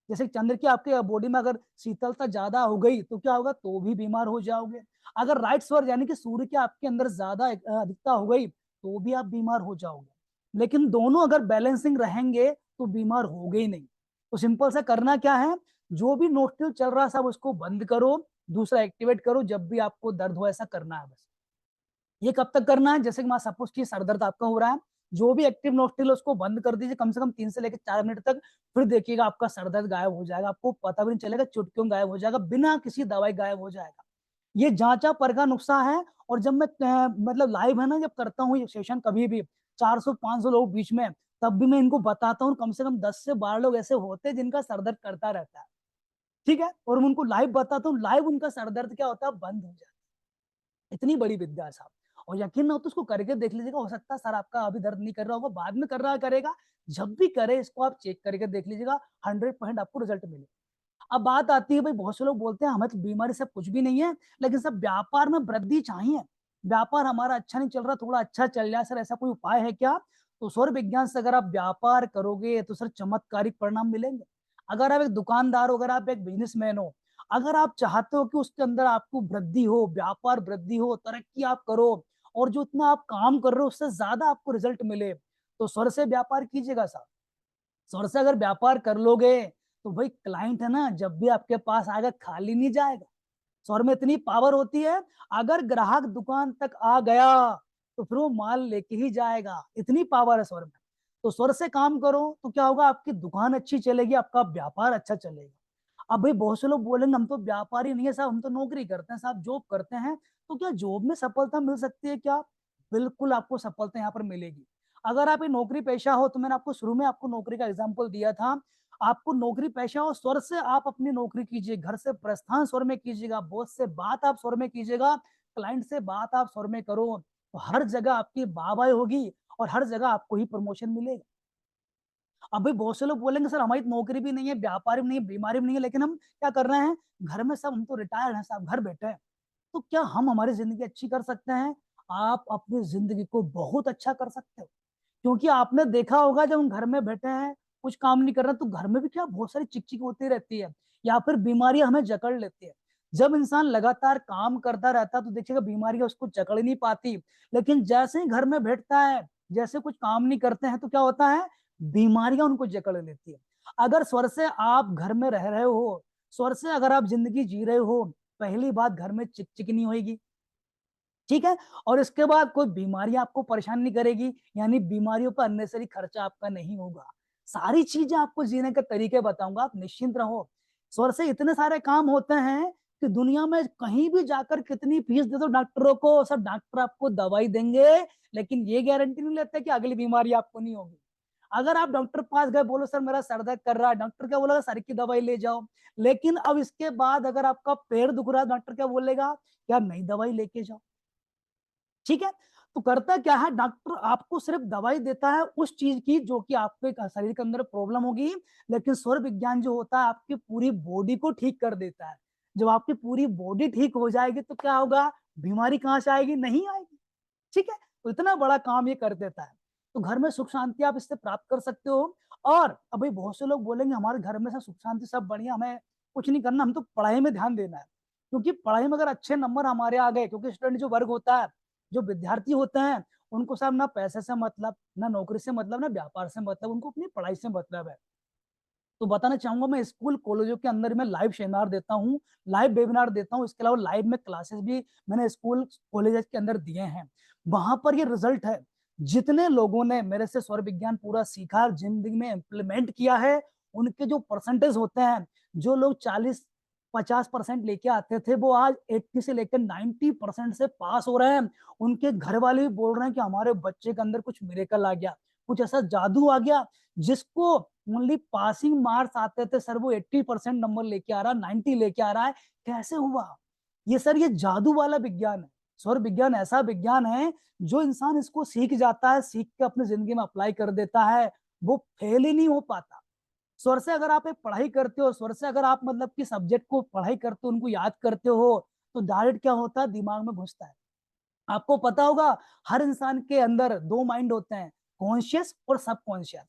जैसे चंद्र की आपके बॉडी में अगर शीतलता ज्यादा हो गई तो क्या होगा, तो भी बीमार हो जाओगे। अगर राइट स्वर यानी कि सूर्य के आपके अंदर ज्यादा अधिकता हो गई तो भी आप बीमार हो जाओगे। लेकिन दोनों अगर बैलेंसिंग रहेंगे तो बीमार होगे ही नहीं। तो सिंपल सा करना क्या है, जो भी नोस्ट्रिल चल रहा है सब उसको बंद करो, दूसरा एक्टिवेट करो, जब भी आपको दर्द हो ऐसा करना है बस। ये कब तक करना है, जैसे कि मान सपोज की सर दर्द आपका हो रहा है, जो भी एक्टिव नोस्ट्रिल उसको बंद कर दीजिए कम से कम 3 से लेकर 4 मिनट तक, फिर देखिएगा आपका सर दर्द गायब हो जाएगा, आपको पता भी नहीं चलेगा, चुटकियों गायब हो जाएगा, बिना किसी दवाई गायब हो जाएगा। ये जांचा परखा नुस्खा है। और जब मैं मतलब लाइव है ना जब करता हूँ ये सेशन कभी भी 400-500 लोग बीच में, तब भी मैं इनको बताता हूँ, कम से कम 10 से 12 लोग ऐसे होते हैं जिनका सर दर्द करता रहता है, ठीक है, और मैं उनको लाइव बताता हूँ, लाइव उनका सर दर्द क्या होता है, बंद हो जाता है। इतनी बड़ी विद्या है साहब। और यकीन ना हो तो उसको करके देख लीजिएगा, हो सकता है सर आपका अभी दर्द नहीं कर रहा होगा, बाद में कर रहा करेगा, जब भी करे इसको आप चेक करके देख लीजिएगा, 100% आपको रिजल्ट मिलेगा। अब बात आती है भाई, बहुत से लोग बोलते हैं हमें तो बीमारी सब कुछ भी नहीं है, लेकिन सब व्यापार में वृद्धि चाहिए, व्यापार हमारा अच्छा नहीं चल रहा, थोड़ा अच्छा चल जाए सर, ऐसा कोई उपाय है क्या? तो सौर विज्ञान से अगर आप व्यापार करोगे तो सर चमत्कारिक परिणाम मिलेंगे। अगर आप एक दुकानदार हो, अगर आप एक बिजनेसमैन हो, अगर आप चाहते हो कि उसके अंदर आपको वृद्धि हो, व्यापार वृद्धि हो, तरक्की आप करो, और जो इतना आप काम कर रहे हो उससे ज्यादा आपको रिजल्ट मिले, तो स्वर से व्यापार कीजिएगा साहब। स्वर से अगर व्यापार कर लोगे तो भाई क्लाइंट है ना जब भी आपके पास आएगा खाली नहीं जाएगा। स्वर में इतनी पावर होती है, अगर ग्राहक दुकान तक आ गया तो फिर वो माल लेके ही जाएगा, इतनी पावर है स्वर में। तो स्वर से काम करो तो क्या होगा, आपकी दुकान अच्छी चलेगी, आपका व्यापार अच्छा चलेगा। अब भाई बहुत से लोग बोलेंगे हम तो व्यापारी नहीं है साहब, हम तो नौकरी करते हैं साहब, जॉब करते हैं, तो क्या जॉब में सफलता मिल सकती है क्या? बिल्कुल आपको सफलता यहाँ पर मिलेगी। अगर आप ये नौकरी पेशा हो, तो मैंने आपको शुरू में आपको नौकरी का एग्जाम्पल दिया था, आपको नौकरी पेशा हो, स्वर से आप अपनी नौकरी कीजिए, घर से प्रस्थान स्वर में कीजिएगा, बॉस से बात आप स्वर में कीजिएगा, क्लाइंट से बात आप स्वर में करो, तो हर जगह आपकी वाहवाही होगी और हर जगह आपको ही प्रमोशन मिलेगा। अब भाई बहुत से लोग बोलेंगे सर हमारी नौकरी भी नहीं है, व्यापार भी नहीं है, बीमारी भी नहीं है, लेकिन हम क्या कर रहे हैं, घर में सब, हम तो रिटायर्ड हैं साहब, घर बैठे हैं, तो क्या हम हमारी जिंदगी अच्छी कर सकते हैं? आप अपनी जिंदगी को बहुत अच्छा कर सकते हो। क्योंकि आपने देखा होगा जब हम घर में बैठे हैं, कुछ काम नहीं कर रहे, तो घर में भी क्या बहुत सारी चिकचिक होती रहती है, या फिर बीमारियां हमें जकड़ लेती है। जब इंसान लगातार काम करता रहता है तो देखिएगा बीमारियां उसको जकड़ नहीं पाती। लेकिन जैसे ही घर में बैठता है, जैसे कुछ काम नहीं करते हैं, तो क्या होता है, बीमारियां उनको जकड़ लेती है। अगर स्वर से आप घर में रह रहे हो, स्वर से अगर आप जिंदगी जी रहे हो, पहली बात घर में चिकचिक नहीं होगी, ठीक है। और इसके बाद कोई बीमारी आपको परेशान नहीं करेगी, यानी बीमारियों पर अननेसरी खर्चा आपका नहीं होगा। सारी चीजें आपको जीने के तरीके बताऊंगा, आप निश्चिंत रहो। स्वर से इतने सारे काम होते हैं कि दुनिया में कहीं भी जाकर कितनी फीस दे दो डॉक्टरों को, सब डॉक्टर आपको दवाई देंगे, लेकिन ये गारंटी नहीं लेते कि अगली बीमारी आपको नहीं होगी। अगर आप डॉक्टर पास गए, बोलो सर मेरा सर दर्द कर रहा है, डॉक्टर क्या बोलेगा, सर की दवाई ले जाओ। लेकिन अब इसके बाद अगर आपका पैर दुख रहा है, डॉक्टर क्या बोलेगा, क्या नई दवाई लेके जाओ, ठीक है। तो करता क्या है, डॉक्टर आपको सिर्फ दवाई देता है उस चीज की जो कि आपके शरीर के अंदर प्रॉब्लम होगी, लेकिन स्वर विज्ञान जो होता है आपकी पूरी बॉडी को ठीक कर देता है। जब आपकी पूरी बॉडी ठीक हो जाएगी तो क्या होगा, बीमारी कहां से आएगी, नहीं आएगी, ठीक है। तो इतना बड़ा काम ये कर देता है। तो घर में सुख शांति आप इससे प्राप्त कर सकते हो। और अभी बहुत से लोग बोलेंगे हमारे घर में सब सुख शांति सब बढ़िया, हमें कुछ नहीं करना, हम तो पढ़ाई में ध्यान देना है। क्योंकि पढ़ाई में अगर अच्छे नंबर हमारे आ गए, क्योंकि स्टूडेंट जो वर्ग होता है, जो विद्यार्थी होते हैं, उनको सब ना पैसे से मतलब, ना नौकरी से मतलब, ना व्यापार से मतलब, उनको अपनी पढ़ाई से मतलब है। तो बताना चाहूंगा, मैं स्कूल कॉलेजों के अंदर में लाइव सेमिनार देता हूँ, लाइव वेबिनार देता हूँ, इसके अलावा लाइव में क्लासेस भी मैंने स्कूल कॉलेज के अंदर दिए हैं। वहां पर ये रिजल्ट है, जितने लोगों ने मेरे से स्वर विज्ञान पूरा सीखा, जिंदगी में इम्प्लीमेंट किया है, उनके जो परसेंटेज होते हैं, जो लोग 40-50% लेके आते थे, वो आज 80 से लेकर 90% से पास हो रहे हैं। उनके घर वाले भी बोल रहे हैं कि हमारे बच्चे के अंदर कुछ मिरेकल आ गया, कुछ ऐसा जादू आ गया। जिसको ओनली पासिंग मार्क्स आते थे सर, वो 80% नंबर लेके आ रहा, 90 लेके आ रहा है। कैसे हुआ ये सर, ये जादू वाला विज्ञान है। स्वर विज्ञान ऐसा विज्ञान है, जो इंसान इसको सीख जाता है, सीख के अपनी जिंदगी में अप्लाई कर देता है, वो फेल ही नहीं हो पाता। स्वर से अगर आप एक पढ़ाई करते हो, स्वर से अगर आप मतलब कि सब्जेक्ट को पढ़ाई करते हो, उनको याद करते हो, तो डायरेक्ट क्या होता है, दिमाग में घुसता है। आपको पता होगा हर इंसान के अंदर दो माइंड होते हैं, कॉन्शियस और सबकॉन्शियस।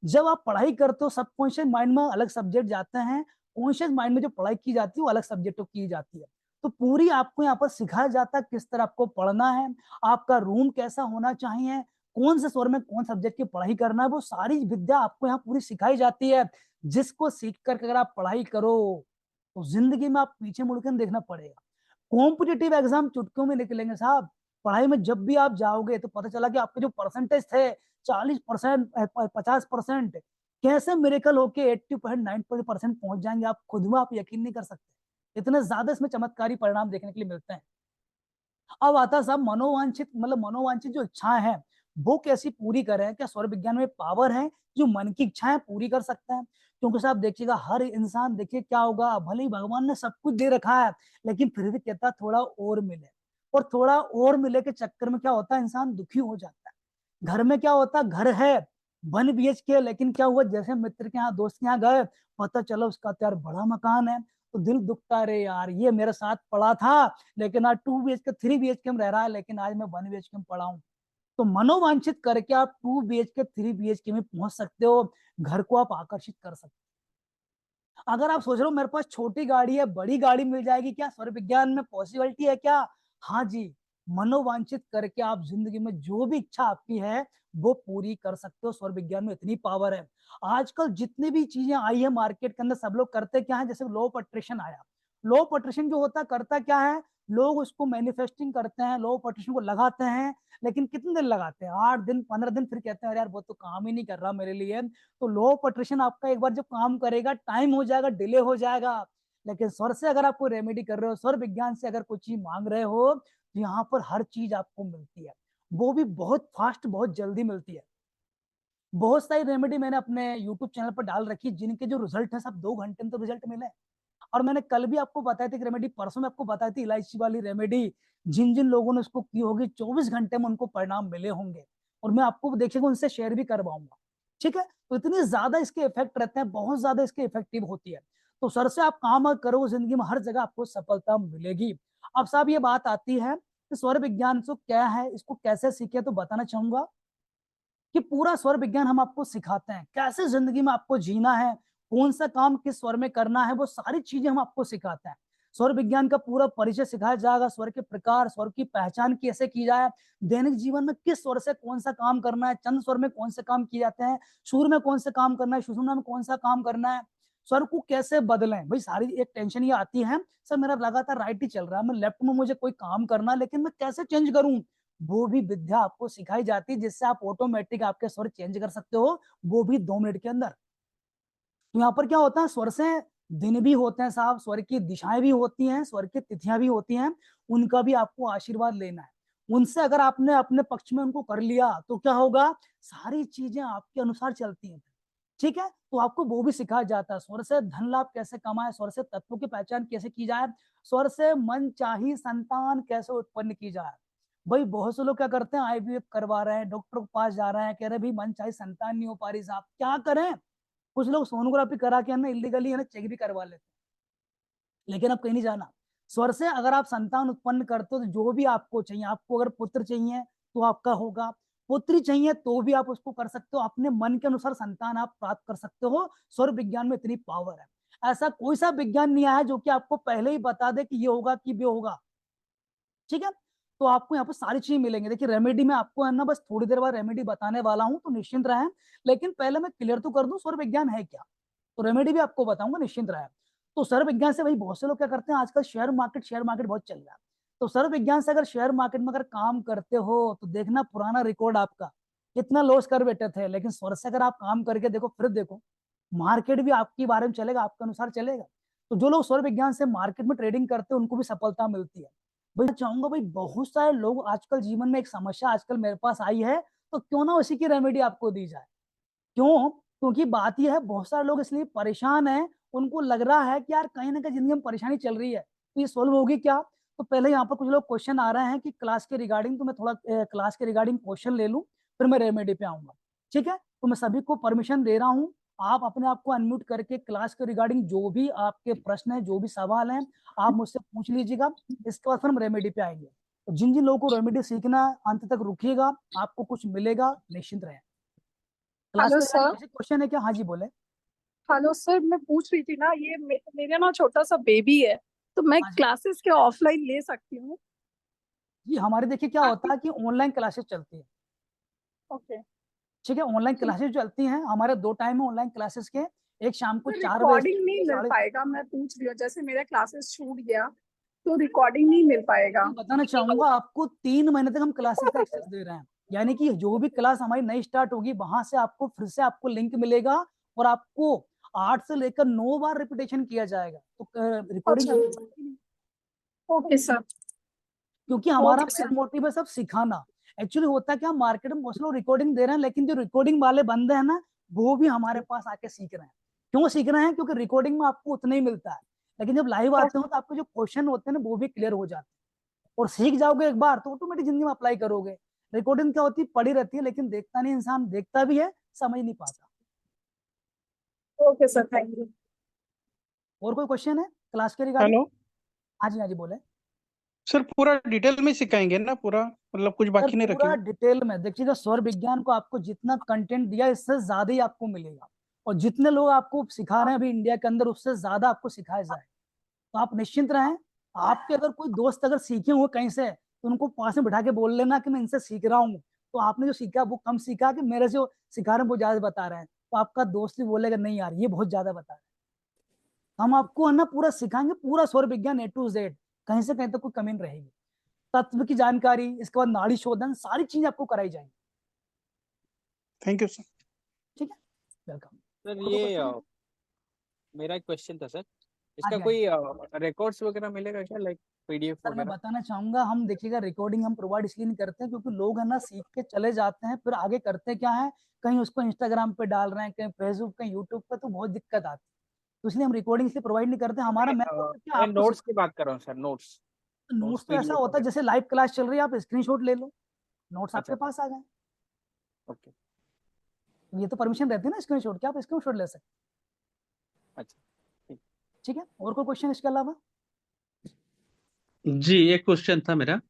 जब आप पढ़ाई करते हो, सबकॉन्शियस माइंड में अलग सब्जेक्ट जाते हैं, कॉन्शियस माइंड में जो पढ़ाई की जाती है वो अलग सब्जेक्ट की जाती है। तो पूरी आपको यहाँ पर सिखाया जाता है किस तरह आपको पढ़ना है, आपका रूम कैसा होना चाहिए, कौन से स्वर में कौन सब्जेक्ट की पढ़ाई करना है, वो सारी विद्या आपको यहाँ पूरी सिखाई जाती है। जिसको सीख कर अगर आप पढ़ाई करो, तो जिंदगी में आप पीछे मुड़कर देखना पड़ेगा। कॉम्पिटेटिव एग्जाम चुटकियों में निकलेंगे साहब। पढ़ाई में जब भी आप जाओगे तो पता चला कि आपके जो परसेंटेज थे 40%, 50%, कैसे मिरेकल होके 80%, 90% पहुंच जाएंगे, आप खुद में आप यकीन नहीं कर सकते। इतने ज्यादा इसमें चमत्कारी परिणाम देखने के लिए मिलते हैं। अब आता साहब मनोवांछित, मतलब मनोवांछित जो इच्छाएं हैं, वो कैसी पूरी करें, क्या स्वर विज्ञान में पावर है जो मन की इच्छाएं पूरी कर सकता है। क्योंकि साहब देखिएगा हर इंसान, देखिए क्या होगा, भले ही भगवान ने सब कुछ दे रखा है, लेकिन फिर भी कहता थोड़ा और मिले, और थोड़ा और मिले के चक्कर में क्या होता है, इंसान दुखी हो जाता है। घर में क्या होता है, घर है 1 BHK, लेकिन क्या हुआ, जैसे मित्र के यहाँ दोस्त के यहाँ गए, पता चला उसका तो यार बड़ा मकान है, तो दिल दुखता, रे यार ये मेरे साथ पड़ा था, लेकिन आज 2 BHK 3 BHK में रह रहा है, लेकिन आज मैं 1 BHK में पड़ा हूँ। तो मनोवांछित करके आप 2 BHK 3 BHK में पहुंच सकते हो, घर को आप आकर्षित कर सकते हो। अगर आप सोच रहे हो मेरे पास छोटी गाड़ी है, बड़ी गाड़ी मिल जाएगी क्या, स्वर विज्ञान में पॉसिबिलिटी है क्या, हाँ जी। मनोवांछित करके आप जिंदगी में जो भी इच्छा आपकी है वो पूरी कर सकते हो, स्वर विज्ञान में इतनी पावर है। आजकल जितनी भी चीजें आई है मार्केट के अंदर, सब लोग करते क्या है, जैसे लॉ ऑफ अट्रैक्शन आया, लॉ ऑफ अट्रैक्शन जो होता करता क्या है, लोग उसको मैन्युफेस्टिंग करते हैं, लॉ ऑफ अट्रैक्शन को लगाते हैं, लेकिन कितने दिन लगाते हैं, 8 दिन 15 दिन, फिर कहते हैं अरे यार वो तो काम ही नहीं कर रहा मेरे लिए। तो लॉ ऑफ अट्रैक्शन आपका एक बार जब काम करेगा, टाइम हो जाएगा, डिले हो जाएगा। लेकिन स्वर से अगर आप कोई रेमेडी कर रहे हो, स्वर विज्ञान से अगर कोई चीज मांग रहे हो, तो यहाँ पर हर चीज आपको मिलती है, वो भी बहुत फास्ट, बहुत जल्दी मिलती है। बहुत सारी रेमेडी मैंने अपने यूट्यूब चैनल पर डाल रखी, जिनके जो रिजल्ट है सब 2 घंटे में तो रिजल्ट मिले। और मैंने कल भी आपको बताई थी रेमेडी, परसों में आपको बताई थी इलायची वाली रेमेडी, जिन जिन लोगों ने उसको की होगी 24 घंटे में उनको परिणाम मिले होंगे। और मैं आपको देखिएगा उनसे शेयर भी करवाऊंगा, ठीक है। तो इतनी ज्यादा इसके इफेक्ट रहते हैं, बहुत ज्यादा इसके इफेक्टिव होती है। तो सर से आप काम करो, जिंदगी में हर जगह आपको सफलता मिलेगी। अब साहब ये बात आती है कि स्वर विज्ञान तो क्या है, इसको कैसे सीखे, तो बताना चाहूंगा कि पूरा स्वर विज्ञान हम आपको सिखाते हैं, कैसे जिंदगी में आपको जीना है, कौन सा काम किस स्वर में करना है, वो सारी चीजें हम आपको सिखाते हैं। स्वर विज्ञान का पूरा परिचय सिखाया जाएगा, स्वर के प्रकार, स्वर की पहचान कैसे की जाए, दैनिक जीवन में किस स्वर से कौन सा काम करना है, चंद स्वर में कौन से काम किए जाते हैं, सुर में कौन से काम करना है, सुषुम्ना में कौन सा काम करना है, स्वर को कैसे बदलें। भाई सारी एक टेंशन ये आती है, सर मेरा लगातार राइट ही चल रहा है, मैं लेफ्ट में मुझे कोई काम करना है, लेकिन मैं कैसे चेंज करूं। वो भी विद्या आपको सिखाई जाती है, जिससे आप ऑटोमेटिक आपके स्वर चेंज कर सकते हो, वो भी 2 मिनट के अंदर। तो यहाँ पर क्या होता है, स्वर से दिन भी होते हैं साहब, स्वर की दिशाएं भी होती हैं, स्वर की तिथियां भी होती हैं, उनका भी आपको आशीर्वाद लेना है। उनसे अगर आपने अपने पक्ष में उनको कर लिया तो क्या होगा, सारी चीजें आपके अनुसार चलती हैं। ठीक है, तो आपको वो भी सिखाया जाता है, स्वर से धन लाभ कैसे कमाए, स्वर से तत्वों की पहचान कैसे की जाए, स्वर से मन चाही संतान कैसे उत्पन्न की जाए। भाई बहुत से लोग क्या करते हैं, आईवीएफ करवा रहे हैं, डॉक्टर के पास जा रहे हैं, कह रहे भाई मन चाही संतान नहीं हो पा रही साहब, क्या करें। कुछ लोग सोनोग्राफी करा के है ना इलीगली है ना चेक भी करवा लेते हैं, लेकिन अब कहीं नहीं जाना। स्वर से अगर आप संतान उत्पन्न करते हो तो जो भी आपको चाहिए, आपको अगर पुत्र चाहिए तो आपका होगा, पुत्री चाहिए तो भी आप उसको कर सकते हो, अपने मन के अनुसार संतान आप प्राप्त कर सकते हो। स्वर विज्ञान में इतनी पावर है, ऐसा कोई सा विज्ञान नहीं आया जो कि आपको पहले ही बता दे कि ये होगा कि वो होगा। ठीक है, तो आपको यहाँ पर सारी चीजें मिलेंगी। देखिए रेमेडी में आपको है ना बस थोड़ी देर बाद रेमेडी बताने वाला हूँ, तो निश्चिंत रहें। लेकिन पहले मैं क्लियर तो कर दूं स्वर विज्ञान है क्या, तो रेमेडी भी आपको बताऊंगा, निश्चिंत रहें। तो स्वर विज्ञान से भाई बहुत से लोग क्या करते हैं, आजकल शेयर मार्केट बहुत चल रहा है। तो स्वर विज्ञान से अगर शेयर मार्केट में अगर काम करते हो तो देखना पुराना रिकॉर्ड आपका कितना लॉस कर बैठे थे, लेकिन स्वर से अगर आप काम करके देखो, फिर देखो मार्केट भी आपके बारे में चलेगा, आपके अनुसार चलेगा। तो जो लोग स्वर विज्ञान से मार्केट में ट्रेडिंग करते हैं उनको भी सफलता मिलती है। भाई चाहूंगा भाई, बहुत सारे लोग आजकल जीवन में एक समस्या आजकल मेरे पास आई है, तो क्यों ना उसी की रेमेडी आपको दी जाए। क्यों, क्योंकि बात यह है बहुत सारे लोग इसलिए परेशान हैं, उनको लग रहा है कि यार कहीं ना कहीं जिंदगी में परेशानी चल रही है, तो ये सोल्व होगी क्या। तो पहले यहाँ पर कुछ लोग क्वेश्चन आ रहे हैं कि क्लास के रिगार्डिंग, तो मैं थोड़ा क्लास के रिगार्डिंग क्वेश्चन ले लूँ, फिर मैं रेमेडी पे आऊंगा। ठीक है, तो मैं सभी को परमिशन दे रहा हूँ, आप अपने आप को अनम्यूट करके क्लास के रिगार्डिंग जो भी आपके प्रश्न है, जो भी सवाल हैं, आप मुझसे पूछ लीजिएगा। इसके बाद फिर हम रेमेडी पे आएंगे। तो जिन जिन लोगों को रेमेडी सीखना है अंत तक रुकिएगा, आपको कुछ मिलेगा, निश्चिंत रहें। क्लास हेलो के रिगार्डिंग सर। किसी क्वेश्चन है क्या? हाँ जी बोले। हेलो सर, मैं पूछ रही थी ना, ये मेरे ना छोटा सा बेबी है, तो मैं हाँ जी क्लासेस के ऑफलाइन ले सकती हूँ? जी, हमारे देखिए क्या होता आपकी। है कि ऑनलाइन क्लासेस चलती है। ओके। ठीक है, ऑनलाइन क्लासेस चलती हैं, हमारे 2 टाइम है ऑनलाइन क्लासेस के। एक शाम को सर 4 बजे से रिकॉर्डिंग नहीं मिल साढ़े, पाएगा? मैं पूछ रही हूँ, जैसे मेरा क्लासेस छूट गया तो रिकॉर्डिंग नहीं मिल पाएगा? मैं बताना चाहूंगा आपको 3 महीने तक हम क्लासेस का एक्सेस दे रहे हैं। यानी कि जो भी क्लास हमारी नई स्टार्ट होगी वहां से आपको फिर से आपको लिंक मिलेगा, और आपको 8 से लेकर 9 बार रिपीटेशन किया जाएगा, तो रिकॉर्डिंग अच्छा। कभी होगी नहीं। Okay sir. क्योंकि हमारा ओके मेन सर। मोटिव है सब सिखाना। एक्चुअली होता है क्या, मार्केट में बहुत लोग रिकॉर्डिंग दे रहे हैं, लेकिन जो रिकॉर्डिंग वाले बंदे हैं ना, वो भी हमारे पास आके सीख रहे हैं। क्यों सीख रहे हैं, क्योंकि रिकॉर्डिंग में आपको उतना ही मिलता है, लेकिन जब लाइव आते हो तो आपके जो क्वेश्चन होते हैं ना वो भी क्लियर हो जाते हैं, और सीख जाओगे एक बार तो ऑटोमेटिक जिंदगी में अप्लाई करोगे। रिकॉर्डिंग क्या होती है, पड़ी रहती है, लेकिन देखता नहीं इंसान, देखता भी है समझ नहीं पाता। Okay sir, thank you. और कोई क्वेश्चन है क्लास के रिगार्डिंग? हेलो हाँ जी बोले। सर, पूरा डिटेल में सिखाएंगे ना पूरा, मतलब कुछ सर बाकी नहीं पूरा रखेंगे? डिटेल में देखिएगा, स्वर विज्ञान को आपको जितना कंटेंट दिया इससे ज्यादा ही आपको मिलेगा, और जितने लोग आपको सिखा रहे हैं अभी इंडिया के अंदर उससे ज्यादा आपको सिखाया जाए। तो आप निश्चिंत रहें। आपके अगर कोई दोस्त अगर सीखे हुए कहीं से, तो उनको पास में बैठा के बोल लेना कि मैं इनसे सीख रहा हूँ, तो आपने जो सीखा वो कम सीखा कि मेरे से जो सिखा रहे हैं वो ज्यादा बता रहे हैं, तो आपका दोस्त भी बोलेगा नहीं यार ये बहुत ज्यादा बता रहे हैं। हम आपको है ना पूरा सिखाएंगे, पूरा स्वर विज्ञान A to Z, कहीं से कहीं तक कोई कमी नहीं रहेगी। तत्व की जानकारी, इसके बाद नाड़ी शोधन, सारी चीजें आपको कराई जाएंगी। Thank you sir. ठीक है, वेलकम। सर और कोई ये क्वेश्चन है? मेरा एक क्वेश्चन था सर, हाँ इसका जी हाँ जी। कोई रिकॉर्ड्स वगैरह मिलेगा क्या, लाइक पीडीएफ सर मैं वगैरह? बताना चाहूंगा, हम देखिएगा रिकॉर्डिंग हम प्रोवाइड इसलिए नहीं करते हैं क्योंकि लोग है ना सीख के चले जाते हैं, फिर आगे करते क्या है, कहीं उसको इंस्टाग्राम पे डाल रहे हैं, कहीं फेसबुक, कहीं यूट्यूब पे, तो बहुत दिक्कत आती है। तो इसलिए हम रिकॉर्डिंग इसलिए प्रोवाइड नहीं करते। हमारा मेन मोटिव क्या, मैं आपको नोट्स की सिखाना। बात कर रहा हूँ सर, नोट्स। नोट्स नोट्स तो ऐसा पीडीएफ होता है वगैरह। जैसे लाइव क्लास चल रही है, आप स्क्रीनशॉट ले लो, नोट्स अच्छा आपके अच्छा। पास आ गए। ओके। ये तो परमिशन रहती है ना स्क्रीनशॉट की, आप स्क्रीनशॉट ले सकते अच्छा ठीक। हैं। ठीक है, और कोई क्वेश्चन इसके अलावा? जी, एक क्वेश्चन था मेरा।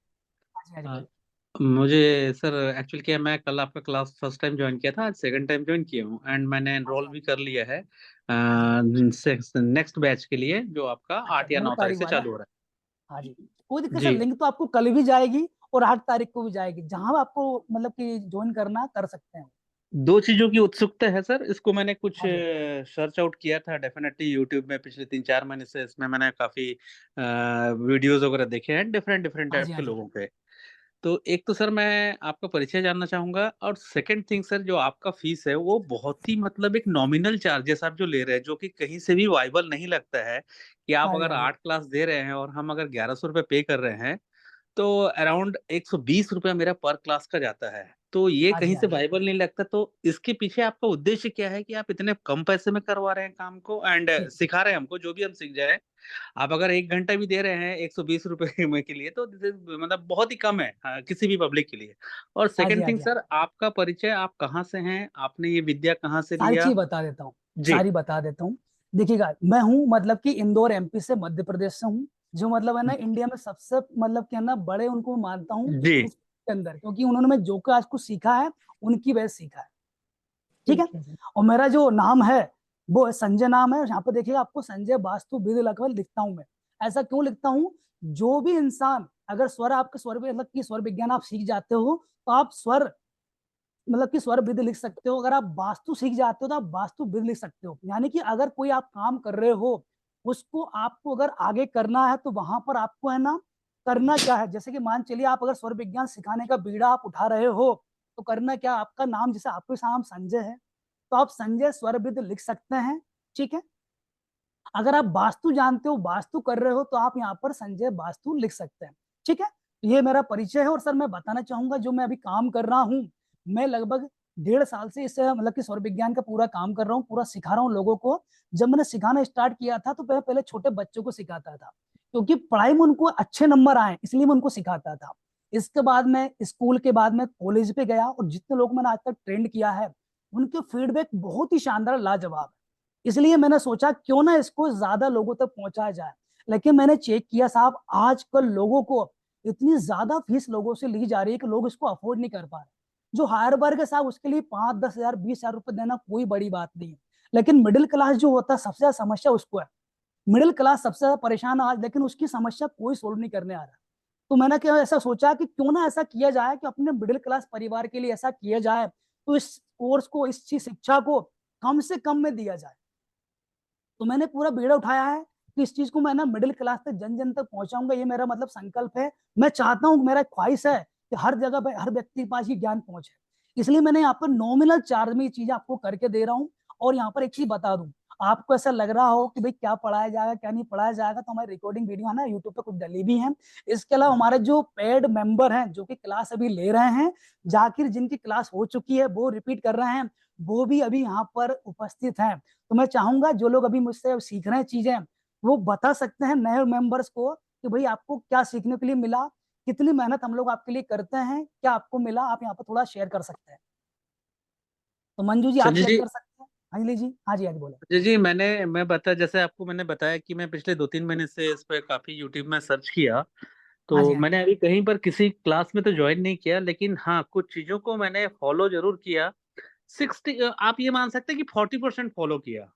हाँ जी हाँ, बोलिए। मुझे सर एक्चुअली क्या है, मैं कल आपका क्लास फर्स्ट टाइम ज्वाइन किया था, आज सेकंड टाइम ज्वाइन किया हूँ एंड मैंने एनरोल अच्छा भी कर लिया है हाँ जी नेक्स्ट बैच के लिए, जो आपका अच्छा 8 या 9 9 तारीख तारीख से वाला। चालू हो रहा हाँ जी कोई दिक्कत है सर, जी। लिंक तो आपको कल भी जाएगी और 8 तारीख को भी जाएगी, जहां आपको मतलब कि ज्वाइन करना कर सकते हैं। दो चीजों की उत्सुकता है सर, इसको मैंने कुछ हाँ जी सर्च आउट किया था डेफिनेटली यूट्यूब में पिछले 3-4 महीने से, इसमें मैंने काफी वीडियोस वगैरह देखे हैं डिफरेंट डिफरेंट हाँ टाइप जी के हाँ जी लोगों के। तो एक तो सर मैं आपका परिचय जानना चाहूंगा, और सेकंड थिंग सर, जो आपका फीस है वो बहुत ही मतलब एक नॉमिनल चार्जेस आप जो ले रहे हैं, जो कि कहीं से भी वाइबल नहीं लगता है कि आप हाँ जी अगर हाँ जी 8 क्लास दे रहे हैं और हम अगर 1100 रुपये पे कर रहे हैं, तो अराउंड 120 रुपया मेरा पर क्लास का जाता है। तो ये हाँ जी कहीं हाँ से जी वाइबल नहीं लगता, तो इसके पीछे आपका उद्देश्य क्या है कि आप इतने कम पैसे में करवा रहे हैं काम को एंड ठीक सिखा रहे हैं हमको जो भी हम सीख जाए। आप अगर 1 घंटा भी दे रहे हैं 120 रुपए में के लिए, तो this is मतलब बहुत ही कम है किसी भी पब्लिक के लिए। और हाँ जी सेकंड हाँ थिंग जी सर, आपका परिचय, आप कहाँ से हैं, आपने ये विद्या कहाँ से सारी लिया? चीज बता देता हूँ, जी सारी बता देता हूँ। देखिएगा मैं हूँ मतलब कि इंदौर एमपी से, मध्य प्रदेश से हूँ, जो मतलब है ना इंडिया में सबसे मतलब कि है ना बड़े उनको मानता हूँ जी इसके अंदर, क्योंकि उन्होंने मैं जो आज कुछ सीखा है उनकी वजह से सीखा है। ठीक है। ठीक है सर। और मेरा जो नाम है वो है संजय नाम है, यहाँ पे देखिएगा आपको संजय वास्तु विद लखवल लिखता हूँ मैं। ऐसा क्यों लिखता हूँ? जो भी इंसान अगर स्वर आपके स्वर मतलब की स्वर विज्ञान आप सीख जाते हो तो आप स्वर मतलब कि स्वर विद लिख सकते हो, अगर आप वास्तु सीख जाते हो तो आप वास्तु विद लिख सकते हो। यानी कि अगर कोई आप काम कर रहे हो उसको आपको अगर आगे करना है तो वहां पर आपको है ना करना क्या है, जैसे कि मान चलिए आप अगर स्वर विज्ञान सिखाने का बीड़ा आप उठा रहे हो तो करना क्या, आपका नाम जैसे आपका नाम संजय है तो आप संजय स्वर विद लिख सकते हैं। ठीक है। अगर आप वास्तु जानते हो, वास्तु कर रहे हो, तो आप यहाँ पर संजय वास्तु लिख सकते हैं। ठीक है। ये मेरा परिचय है। और सर मैं बताना चाहूंगा जो मैं अभी काम कर रहा हूँ, मैं लगभग 1.5 साल से इससे मतलब कि सौर विज्ञान का पूरा काम कर रहा हूँ, पूरा सिखा रहा हूँ लोगों को। जब मैंने सिखाना स्टार्ट किया था तो पहले पहले छोटे बच्चों को सिखाता था, क्योंकि पढ़ाई में उनको अच्छे नंबर आए इसलिए मैं उनको सिखाता था। इसके बाद मैं स्कूल के बाद में कॉलेज पे गया और जितने लोग मैंने आज तक ट्रेंड किया है उनके फीडबैक बहुत ही शानदार लाजवाब, इसलिए मैंने सोचा क्यों ना इसको ज्यादा लोगों तक पहुंचाया जाए। लेकिन मैंने चेक किया साहब, आजकल लोगों को इतनी ज्यादा फीस लोगों से ली जा रही है कि लोग इसको अफोर्ड नहीं कर पा रहे। जो हायर वर्ग है साहब उसके लिए 5-10 हजार 20 हजार रुपए देना कोई बड़ी बात नहीं है, लेकिन मिडिल क्लास जो होता है सबसे ज्यादा समस्या उसको है। मिडिल क्लास सबसे ज्यादा परेशान है आज, लेकिन उसकी समस्या कोई सोल्व नहीं करने आ रहा। तो मैंने क्या ऐसा सोचा कि क्यों ना ऐसा किया जाए कि अपने मिडिल क्लास परिवार के लिए ऐसा किया जाए, तो इस कोर्स को, इस शिक्षा को कम से कम में दिया जाए। तो मैंने पूरा बीड़ा उठाया है कि इस चीज को मैं ना मिडिल क्लास तक, जन जन तक पहुंचाऊंगा। ये मेरा मतलब संकल्प है। मैं चाहता हूँ, मेरा ख्वाहिश है कि हर जगह पे हर व्यक्ति के पास ये ज्ञान पहुंचे। इसलिए मैंने यहाँ पर नॉमिनल चार्ज में ये चीज आपको करके दे रहा हूँ। और यहाँ पर एक चीज बता दूं, आपको ऐसा लग रहा हो कि भाई क्या पढ़ाया जाएगा क्या नहीं पढ़ाया जाएगा, तो हमारी रिकॉर्डिंग वीडियो है ना यूट्यूब पे कुछ डली भी है। इसके अलावा हमारे जो पेड मेंबर हैं जो कि क्लास अभी ले रहे हैं, जाकिर जिनकी क्लास हो चुकी है वो रिपीट कर रहे हैं, वो भी अभी यहाँ पर उपस्थित हैं। तो मैं चाहूंगा जो लोग अभी मुझसे सीख रहे हैं चीजें, वो बता सकते हैं नए मेंबर्स को कि भाई आपको क्या सीखने के लिए मिला, कितनी मेहनत हम लोग आपके लिए करते हैं, क्या आपको मिला। आप यहाँ पर थोड़ा शेयर कर सकते हैं। तो मंजू जी आप संजय शेयर जी। कर सकते हैं। अंजलि जी हाँ जी हाँ जी बोले। जी जी, मैं बता जैसे आपको मैंने बताया कि मैं पिछले 2-3 महीने से इस पे काफी यूट्यूब में सर्च किया। हाँ जी तो हाँ जी मैंने अभी कहीं पर किसी क्लास में तो ज्वाइन नहीं किया, लेकिन हाँ कुछ चीजों को मैंने फॉलो जरूर किया। 60, आप ये मान सकते हैं कि 40% फॉलो किया।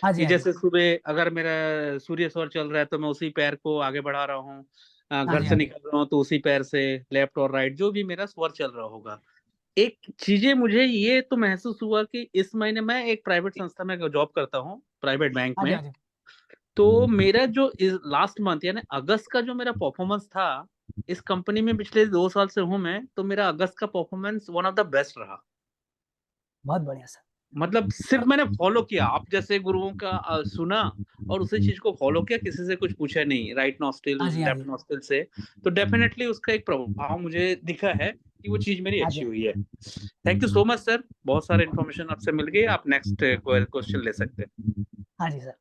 हाँ जी कि हाँ जी जैसे सुबह अगर मेरा सूर्य स्वर चल रहा है तो मैं उसी पैर को आगे बढ़ा रहा हूँ, हाँ घर जी से हाँ जी निकल रहा हूँ तो उसी पैर से, लेफ्ट और राइट जो भी मेरा स्वर चल रहा होगा। एक चीजें मुझे ये तो महसूस हुआ कि इस महीने मैं एक प्राइवेट संस्था में जॉब करता हूँ, प्राइवेट बैंक हाँ जी में। हाँ जी तो मेरा जो इस लास्ट मंथ यानी अगस्त का जो मेरा परफॉर्मेंस था इस कंपनी में, पिछले 2 साल से हूं मैं, तो मेरा अगस्त का performance one of the best रहा। बहुत बढ़िया सर। मतलब सिर्फ मैंने फॉलो किया, आप जैसे गुरुओं का सुना और उसी चीज को फॉलो किया, किसी से कुछ पूछा नहीं, राइट नॉस्टिल हाँ जी हाँ जी लेफ्ट नॉस्टिल से। तो डेफिनेटली उसका एक प्रभाव मुझे दिखा है कि वो चीज मेरी हाँ जी अच्छी हुई है। Thank you so much sir, बहुत सारे इन्फॉर्मेशन आपसे मिल गई। आप नेक्स्ट क्वेश्चन ले सकते हैं। हाँ जी सर।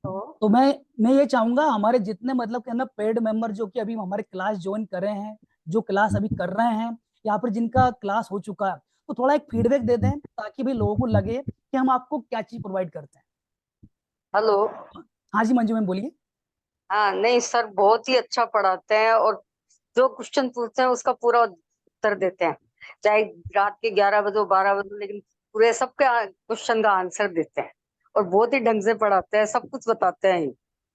तो मैं ये चाहूंगा हमारे जितने मतलब कि ना पेड मेंबर जो कि अभी हमारे क्लास ज्वाइन कर रहे हैं, जो क्लास अभी कर रहे हैं, यहाँ पर जिनका क्लास हो चुका है, तो थोड़ा एक फीडबैक दे दें ताकि भाई लोगों को लगे कि हम आपको क्या चीज प्रोवाइड करते हैं। हेलो। हाँ जी मंजू मैम बोलिए। हाँ नहीं सर, बहुत ही अच्छा पढ़ाते हैं और जो क्वेश्चन पूछते हैं उसका पूरा उत्तर देते हैं, चाहे रात के 11 बजे 12 बजे, लेकिन पूरे सबके क्वेश्चन का आंसर देते हैं और बहुत ही ढंग से पढ़ाते हैं, सब कुछ बताते हैं।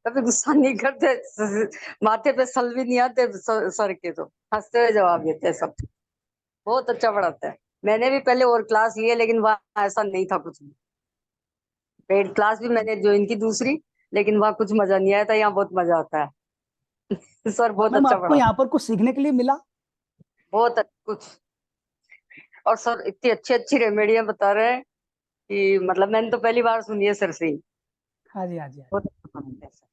कभी गुस्सा नहीं करते, माथे पे सल भी नहीं आते सर के, तो हंसते हुए जवाब देते हैं सब। बहुत अच्छा पढ़ाते हैं। मैंने भी पहले और क्लास लिए, लेकिन वहाँ ऐसा नहीं था कुछ भी। पेड क्लास भी मैंने ज्वाइन की दूसरी, लेकिन वहाँ कुछ मजा नहीं आया था। यहाँ बहुत मजा आता है। सर और बहुत मैम अच्छा आपको पढ़ा, यहाँ पर कुछ सीखने के लिए मिला? बहुत कुछ। और सर इतनी अच्छी अच्छी रेमेडियां बता रहे हैं कि मतलब मैंने तो पहली बार सुनी है सर से ही। हाँ जी, हाँ जी, हाँ जी। बहुत अच्छा पढ़ाते हैं सर।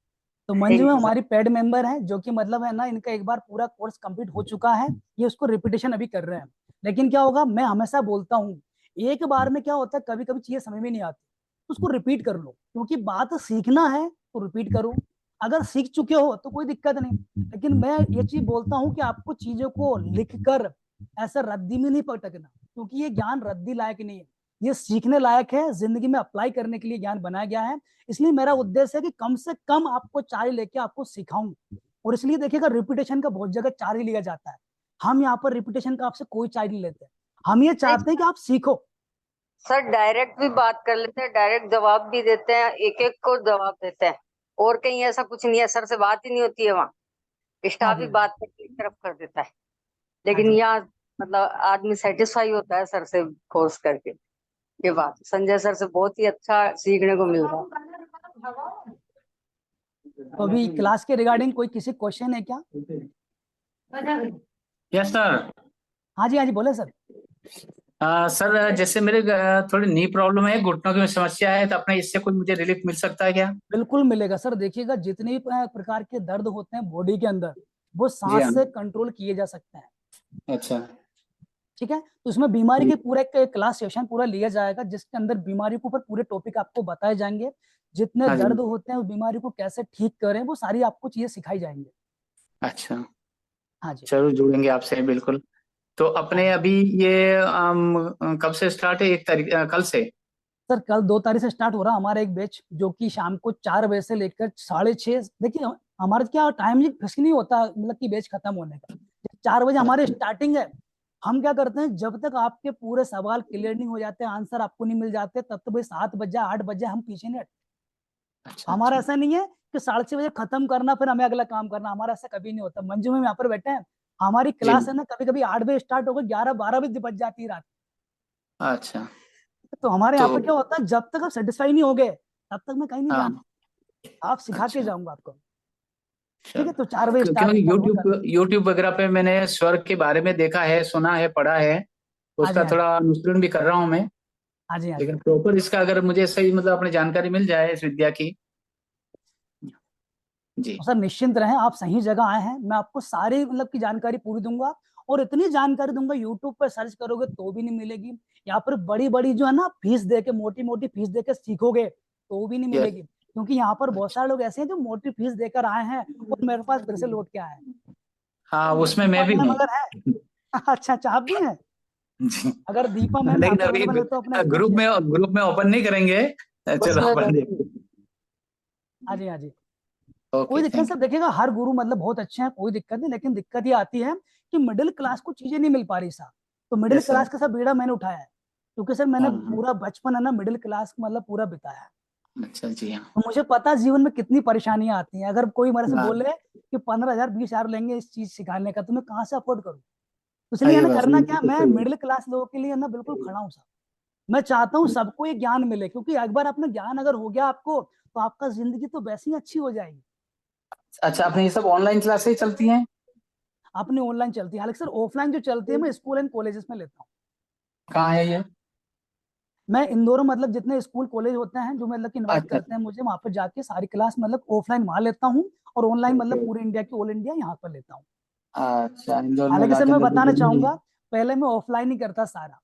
तो मंजू थैंक में यू सर। हमारी पेड मेंबर हैं, जो कि मतलब है ना, इनका एक बार पूरा कोर्स कंप्लीट हो चुका है, ये उसको रिपीटेशन अभी कर रहे हैं। लेकिन क्या होगा, मैं हमेशा बोलता हूँ, एक बार में क्या होता है, कभी कभी चीजें समझ में नहीं आती, तो उसको रिपीट कर लो, क्योंकि बात सीखना है तो रिपीट करो। अगर सीख चुके हो तो कोई दिक्कत नहीं। लेकिन मैं ये चीज बोलता हूँ कि आपको चीजों को लिख कर ऐसा रद्दी में नहीं पटकना, क्योंकि ये ज्ञान रद्दी लायक नहीं है, ये सीखने लायक है, जिंदगी में अप्लाई करने के लिए ज्ञान बनाया गया है। इसलिए मेरा उद्देश्य है कि कम से कम आपको चार्ज लेके आपको सिखाऊं। और इसलिए देखिएगा, रिपीटेशन का बहुत जगह चार्ज लिया जाता है। हम यहाँ पर रिपीटेशन का आपसे कोई चार्ज नहीं लेते। हम ये चाहते हैं कि आप सीखो। सर डायरेक्ट भी बात कर लेते हैं, डायरेक्ट जवाब भी देते हैं, एक एक को जवाब देते हैं। और कहीं ऐसा कुछ नहीं है, सर से बात ही नहीं होती है वहाँ, हाँ स्टाफ जी, ही हाँ बात करके एक तरफ कर देता है। जी, हाँ लेकिन जी। यहाँ मतलब आदमी सेटिस्फाई होता है सर से कोर्स करके। ये बात संजय सर से बहुत ही अच्छा सीखने को मिल रहा है। तो अभी क्लास के रिगार्डिंग कोई किसी क्वेश्चन है क्या? Yes sir. हाँ जी, हाँ जी, बोले सर। सर जैसे मेरे थोड़ी नी प्रॉब्लम है, घुटनों की समस्या है, तो अपने इससे कोई मुझे रिलीफ मिल सकता है क्या? बिल्कुल मिलेगा सर। देखिएगा, जितने भी प्रकार के दर्द होते हैं बॉडी के अंदर, वो जी हाँ। सांस से कंट्रोल किए जा सकते हैं। अच्छा। ठीक है, तो उसमें बीमारी जी। के पूरा एक क्लास सेशन पूरा लिया जाएगा, जिसके अंदर बीमारी के ऊपर पूरे टॉपिक आपको बताए जाएंगे। जितने हाँ दर्द जी। होते हैं उस बीमारी को कैसे ठीक करें, वो सारी आपको चीजें सिखाई जाएंगी। अच्छा, हाँ जी, जरूर जुड़ेंगे आपसे बिल्कुल। तो हाँ अपने जी। अभी ये कब से स्टार्ट है? 1 तारीख कल से? सर कल 2 तारीख से स्टार्ट हो रहा है हमारा एक बैच, जो कि शाम को 4 बजे से लेकर 6:30। देखिए, हमारा क्या टाइम फिक्स नहीं होता, मतलब कि बैच खत्म होने का। 4 बजे हमारे स्टार्टिंग है। हम क्या करते हैं, जब तक आपके पूरे सवाल क्लियर नहीं हो जाते, आंसर आपको नहीं मिल जाते, तब तक भाई 7 बजे 8 बजे हम पीछे नहीं हटते। अच्छा हमारा अच्छा। ऐसा नहीं है कि 6:30 बजे खत्म करना फिर हमें अगला काम करना, हमारा ऐसा कभी नहीं होता। मंजू में यहाँ पर बैठे हैं, हमारी जी। क्लास है ना, कभी कभी 8 बजे स्टार्ट होकर 11 12 बजे बज जाती है रात। अच्छा। तो हमारे यहाँ तो पर क्या होता है, जब तक आप सेटिस्फाई नहीं हो गए, तब तक मैं कहीं नहीं हाँ। जाना। आप सिखा के अच्छा। जाऊंगा आपको। ठीक है, चलो। तो 4 बजे स्टार्ट क्योंकि लगभग यूट्यूब करते हैं। यूट्यूब वगैरह पे मैंने स्वर के बारे में देखा है, सुना है, पढ़ा है, तो हाँ जी, उसका हाँ जी, थोड़ा अनुसरण भी कर रहा हूँ मैं। हाँ जी, हाँ जी। लेकिन प्रॉपर इसका अगर मुझे सही मतलब अपनी जानकारी मिल जाए इस विद्या की। जी। तो सर निश्चिंत रहें, आप सही जगह आए हैं। मैं आपको सारी मतलब की जानकारी पूरी दूंगा, और इतनी जानकारी दूंगा यूट्यूब पर सर्च करोगे तो भी नहीं मिलेगी। यहाँ पर बड़ी बड़ी जो है ना, फीस दे के, मोटी मोटी फीस दे के सीखोगे तो भी नहीं यस। मिलेगी, क्योंकि यहाँ पर बहुत सारे लोग ऐसे हैं जो मोटी फीस देकर आए हैं और मेरे पास फिर से लौट के आए हैं। हाँ, उसमें मैं दीपा भी मैम हूँ। अगर है अच्छा अच्छा, आप भी हैं? जी। अगर दीपा मैम यहाँ लेकिन पर अभी अवेलेबल है तो अपना स्क्रीन ग्रुप शेयर में कर। ग्रुप में ओपन नहीं करेंगे। चलो उसमें अपन देखते। हाँ जी, हाँ जी। कोई ओके, दिक्कत थैंक सब देखिएगा, हर गुरु मतलब बहुत अच्छे हैं, कोई दिक्कत नहीं। लेकिन दिक्कत ये आती है कि मिडिल क्लास को चीजें नहीं मिल पा रही साहब। तो you. Middle yes sir. Class का सब बीड़ा मैंने उठाया है, क्योंकि सर मैंने हाँ। पूरा बचपन है ना मिडिल क्लास मतलब पूरा बिताया है। अच्छा। जी हाँ। तो मुझे पता है जीवन में कितनी परेशानियां आती हैं। अगर कोई मेरे से हाँ, बोले कि 15,000 20,000 लेंगे इस चीज सिखाने का, तो मैं कहाँ से अफोर्ड करूँ? तो इसलिए हाँ, है ये ना, बात करना ये क्या, तो मैं सही है। मिडिल क्लास लोगों के लिए ना बिल्कुल खड़ा हूँ साहब। मैं चाहता हूँ सबको ये ज्ञान मिले, क्योंकि एक बार अपना ज्ञान अगर हो गया आपको, तो आपका जिंदगी तो वैसे ही अच्छी हो जाएगी। अच्छा, अपने ये सब ऑनलाइन क्लासेस चलती हैं? अपनी ऑनलाइन चलती है, हालांकि सर ऑफलाइन जो चलती है मैं स्कूल एंड कॉलेजेस में लेता हूँ। कहाँ है ये? मैं इंदौर मतलब जितने स्कूल कॉलेज होते हैं जो मतलब कि इनवाइट अच्छा करते हैं मुझे, वहां पर जाके सारी क्लास मतलब ऑफलाइन वहां लेता हूँ, और ऑनलाइन मतलब पूरे इंडिया की ऑल इंडिया यहाँ पर लेता हूँ। अच्छा, इंदौर में हालांकि सर मैं राजेंद्र बताना विद्यालय में। चाहूंगा, पहले मैं ऑफलाइन ही करता सारा,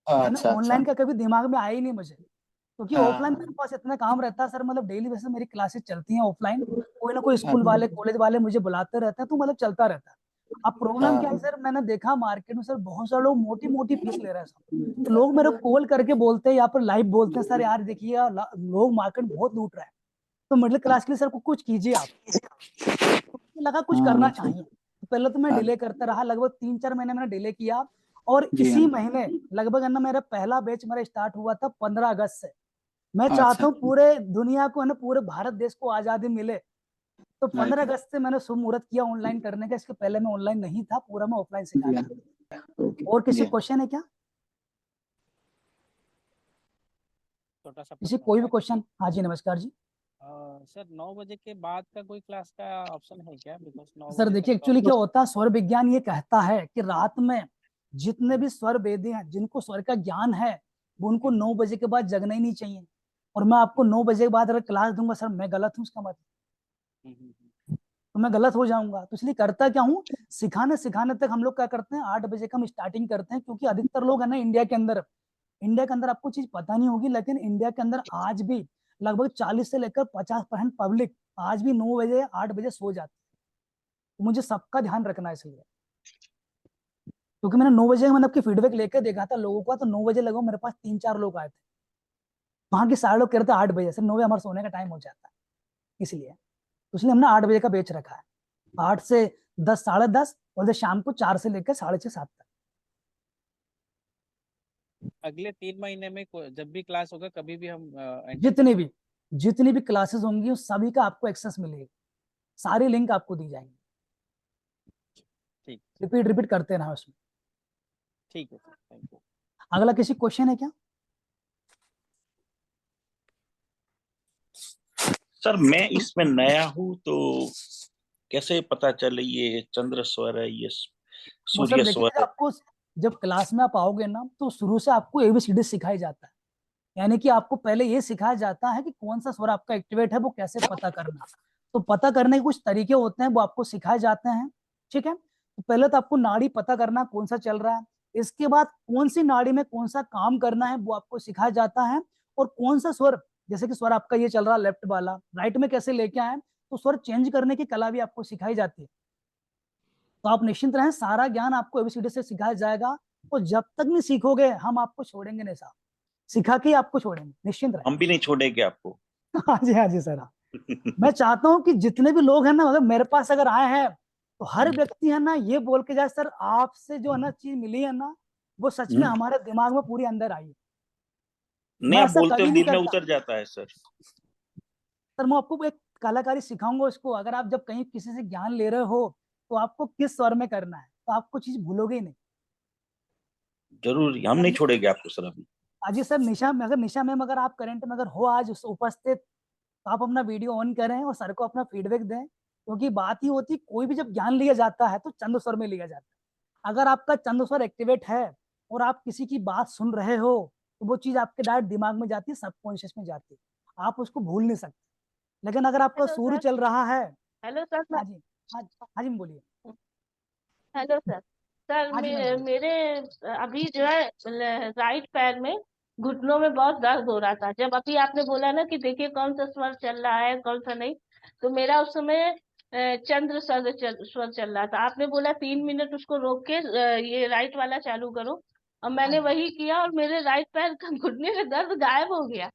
है ना, अच्छा अच्छा। ऑनलाइन का कभी दिमाग में आया ही नहीं मुझे, क्योंकि ऑफलाइन मेरे हाँ पास इतना काम रहता है सर। मतलब डेली बेसिस मेरी क्लासेस चलती हैं ऑफलाइन, कोई ना कोई स्कूल अच्छा। वाले कॉलेज वाले मुझे बुलाते रहते हैं, तो मतलब चलता रहता है। अब प्रॉब्लम क्या है हाँ सर, मैंने देखा मार्केट में सर बहुत सारे लोग मोटी मोटी फीस ले रहे हैं सर। तो लोग मेरे को कॉल करके बोलते हैं, यहाँ पर लाइव बोलते हैं, सर यार देखिए यार, लोग मार्केट में बहुत लूट रहे हैं, तो मिडिल क्लास के लिए सर कुछ कीजिए आप। तो मुझे लगा कुछ करना हाँ। चाहिए। तो पहले तो मैं हाँ। डिले करता रहा, लगभग 3-4 महीने मैंने डिले किया, और जी इसी हाँ। महीने लगभग है ना मेरा पहला बैच मेरा स्टार्ट हुआ था 15 अगस्त से। मैं अच्छा। चाहता हूँ पूरे दुनिया को है ना, पूरे भारत देश को आजादी मिले, तो 15 अच्छा। अगस्त से मैंने शुभ मुहूर्त किया ऑनलाइन करने का। इसके पहले मैं ऑनलाइन नहीं था, पूरा मैं ऑफलाइन सिखा जी रहा हाँ। था। ओके। और जी किसी हाँ। क्वेश्चन है क्या? छोटा सा किसी प्रश्न कोई भी था क्वेश्चन? कि हाँ जी, नमस्कार जी। सर 9 बजे के बाद का कोई क्लास का ऑप्शन है क्या? बिकॉज 9 सर बजे तक देखिए, तो एक्चुअली क्या होता है, स्वर विज्ञान ये कहता है कि रात में जितने भी स्वर वेदी हैं, जिनको स्वर का ज्ञान है, वो उनको 9 बजे के बाद जगना ही नहीं चाहिए। और मैं आपको 9 बजे के बाद अगर क्लास दूंगा सर, मैं गलत हूँ इसका मतलब? तो मैं गलत हो जाऊंगा। तो इसलिए करता क्या हूँ, सिखाने सिखाने तक हम लोग क्या करते हैं, 8 बजे का हम स्टार्टिंग करते हैं, क्योंकि अधिकतर लोग है ना इंडिया के अंदर आपको चीज पता नहीं होगी, लेकिन इंडिया के अंदर आज भी लगभग 40 से लेकर 50% पब्लिक आज भी 9 बजे 8 बजे सो जाती है। तो मुझे सबका ध्यान रखना है इसलिए, क्योंकि मैंने 9 बजे मैंने आपकी फीडबैक लेकर देखा था लोगों का, तो 9 बजे लगभग मेरे पास 3-4 लोग आए थे। वहां के सारे लोग कह रहे थे 8 बजे से, 9 बजे हमारा सोने का टाइम हो जाता है, इसलिए तो इसलिए हमने 8 बजे का बेच रखा है। 8 से 10, 10:30, और फिर शाम को 4 से लेकर 6:30, 7 तक। अगले 3 महीने में जब भी क्लास होगा कभी भी हम एंटर जितनी भी जितनी भी क्लासेस होंगी उस सभी का आपको एक्सेस मिलेगी, सारी लिंक आपको दी जाएंगी। ठीक रिपीट रिपीट करते रहा उसमें। ठीक है सर, थैंक यू। अगला किसी क्वेश्चन है क्या? सर मैं इसमें नया हूँ तो कैसे पता चले ये चंद्र स्वर है, ये वो सर सूर्य देखिए, स्वर है? जब क्लास में आप आओगे ना, तो शुरू से आपको एबीसीडी सिखाई जाता है। यानी कि आपको पहले ये सिखाया जाता है कि कौन सा स्वर आपका एक्टिवेट है, वो कैसे पता करना। तो पता करने के कुछ तरीके होते हैं, वो आपको सिखाए जाते हैं। ठीक है, तो पहले तो आपको नाड़ी पता करना कौन सा चल रहा है, इसके बाद कौन सी नाड़ी में कौन सा काम करना है वो आपको सिखाया जाता है। और कौन सा स्वर, जैसे कि स्वर आपका ये चल रहा है लेफ्ट वाला, राइट में कैसे लेके आए, तो स्वर चेंज करने की कला भी आपको सिखाई जाती है। तो आप निश्चिंत रहें, सारा ज्ञान आपको एबीसीडी से सिखाया जाएगा। और जब तक नहीं सीखोगे हम आपको छोड़ेंगे नहीं साहब, सिखा के ही आपको छोड़ेंगे, निश्चिंत रहें। हम भी नहीं छोड़ेंगे आपको। हाँ जी, हाँ जी सर, हाँ। मैं चाहता हूँ कि जितने भी लोग हैं ना, अगर मेरे पास अगर आए हैं, तो हर व्यक्ति है ना ये बोल के जाए, सर आपसे जो है ना चीज मिली है ना, वो सच में हमारे दिमाग में पूरी अंदर आई है। नहीं, मैं आप ऐसा बोलते हो कभी नहीं दिल में करता उतर जाता है सर। सर। मैं आपको एक कलाकारी सिखाऊंगा उसको, अगर आप जब कहीं किसी से ज्ञान ले रहे हो, तो आपको किस स्वर में करना है, तो आपको चीज भूलोगे ही नहीं। जरूर, हम नहीं छोड़ेंगे आपको सर अभी। अजी सर, निशा मैम अगर आप करंट में अगर हो आज उपस्थित, तो आप अपना वीडियो ऑन करें और सर को अपना फीडबैक दें। क्योंकि बात ही होती, कोई भी जब ज्ञान लिया जाता है तो चंद स्वर में लिया जाता है। अगर आपका चंद स्वर एक्टिवेट है और आप किसी की बात सुन रहे हो, तो वो चीज आपके डायरेक्ट दिमाग में जाती है, सबकॉन्शियस में जाती है, आप उसको भूल नहीं सकते। लेकिन अगर आपका हेलो सूर्य सर। चल रहा है, हेलो सर। हाँ जी, हाँ, हाँ जी बोलिए। Hello sir. सर हाँ जी मैम बोलिए। मेरे अभी जो है राइट पैर में घुटनों में बहुत दर्द हो रहा था। जब अभी आपने बोला ना कि देखिए कौन सा स्वर चल रहा है कौन सा नहीं, तो मेरा उस समय चंद्र स्वर चल रहा था। आपने बोला 3 मिनट उसको रोक के ये राइट वाला चालू करो, और मैंने हाँ जी, वही किया और मेरे राइट पैर का घुटने में दर्द गायब हो गया।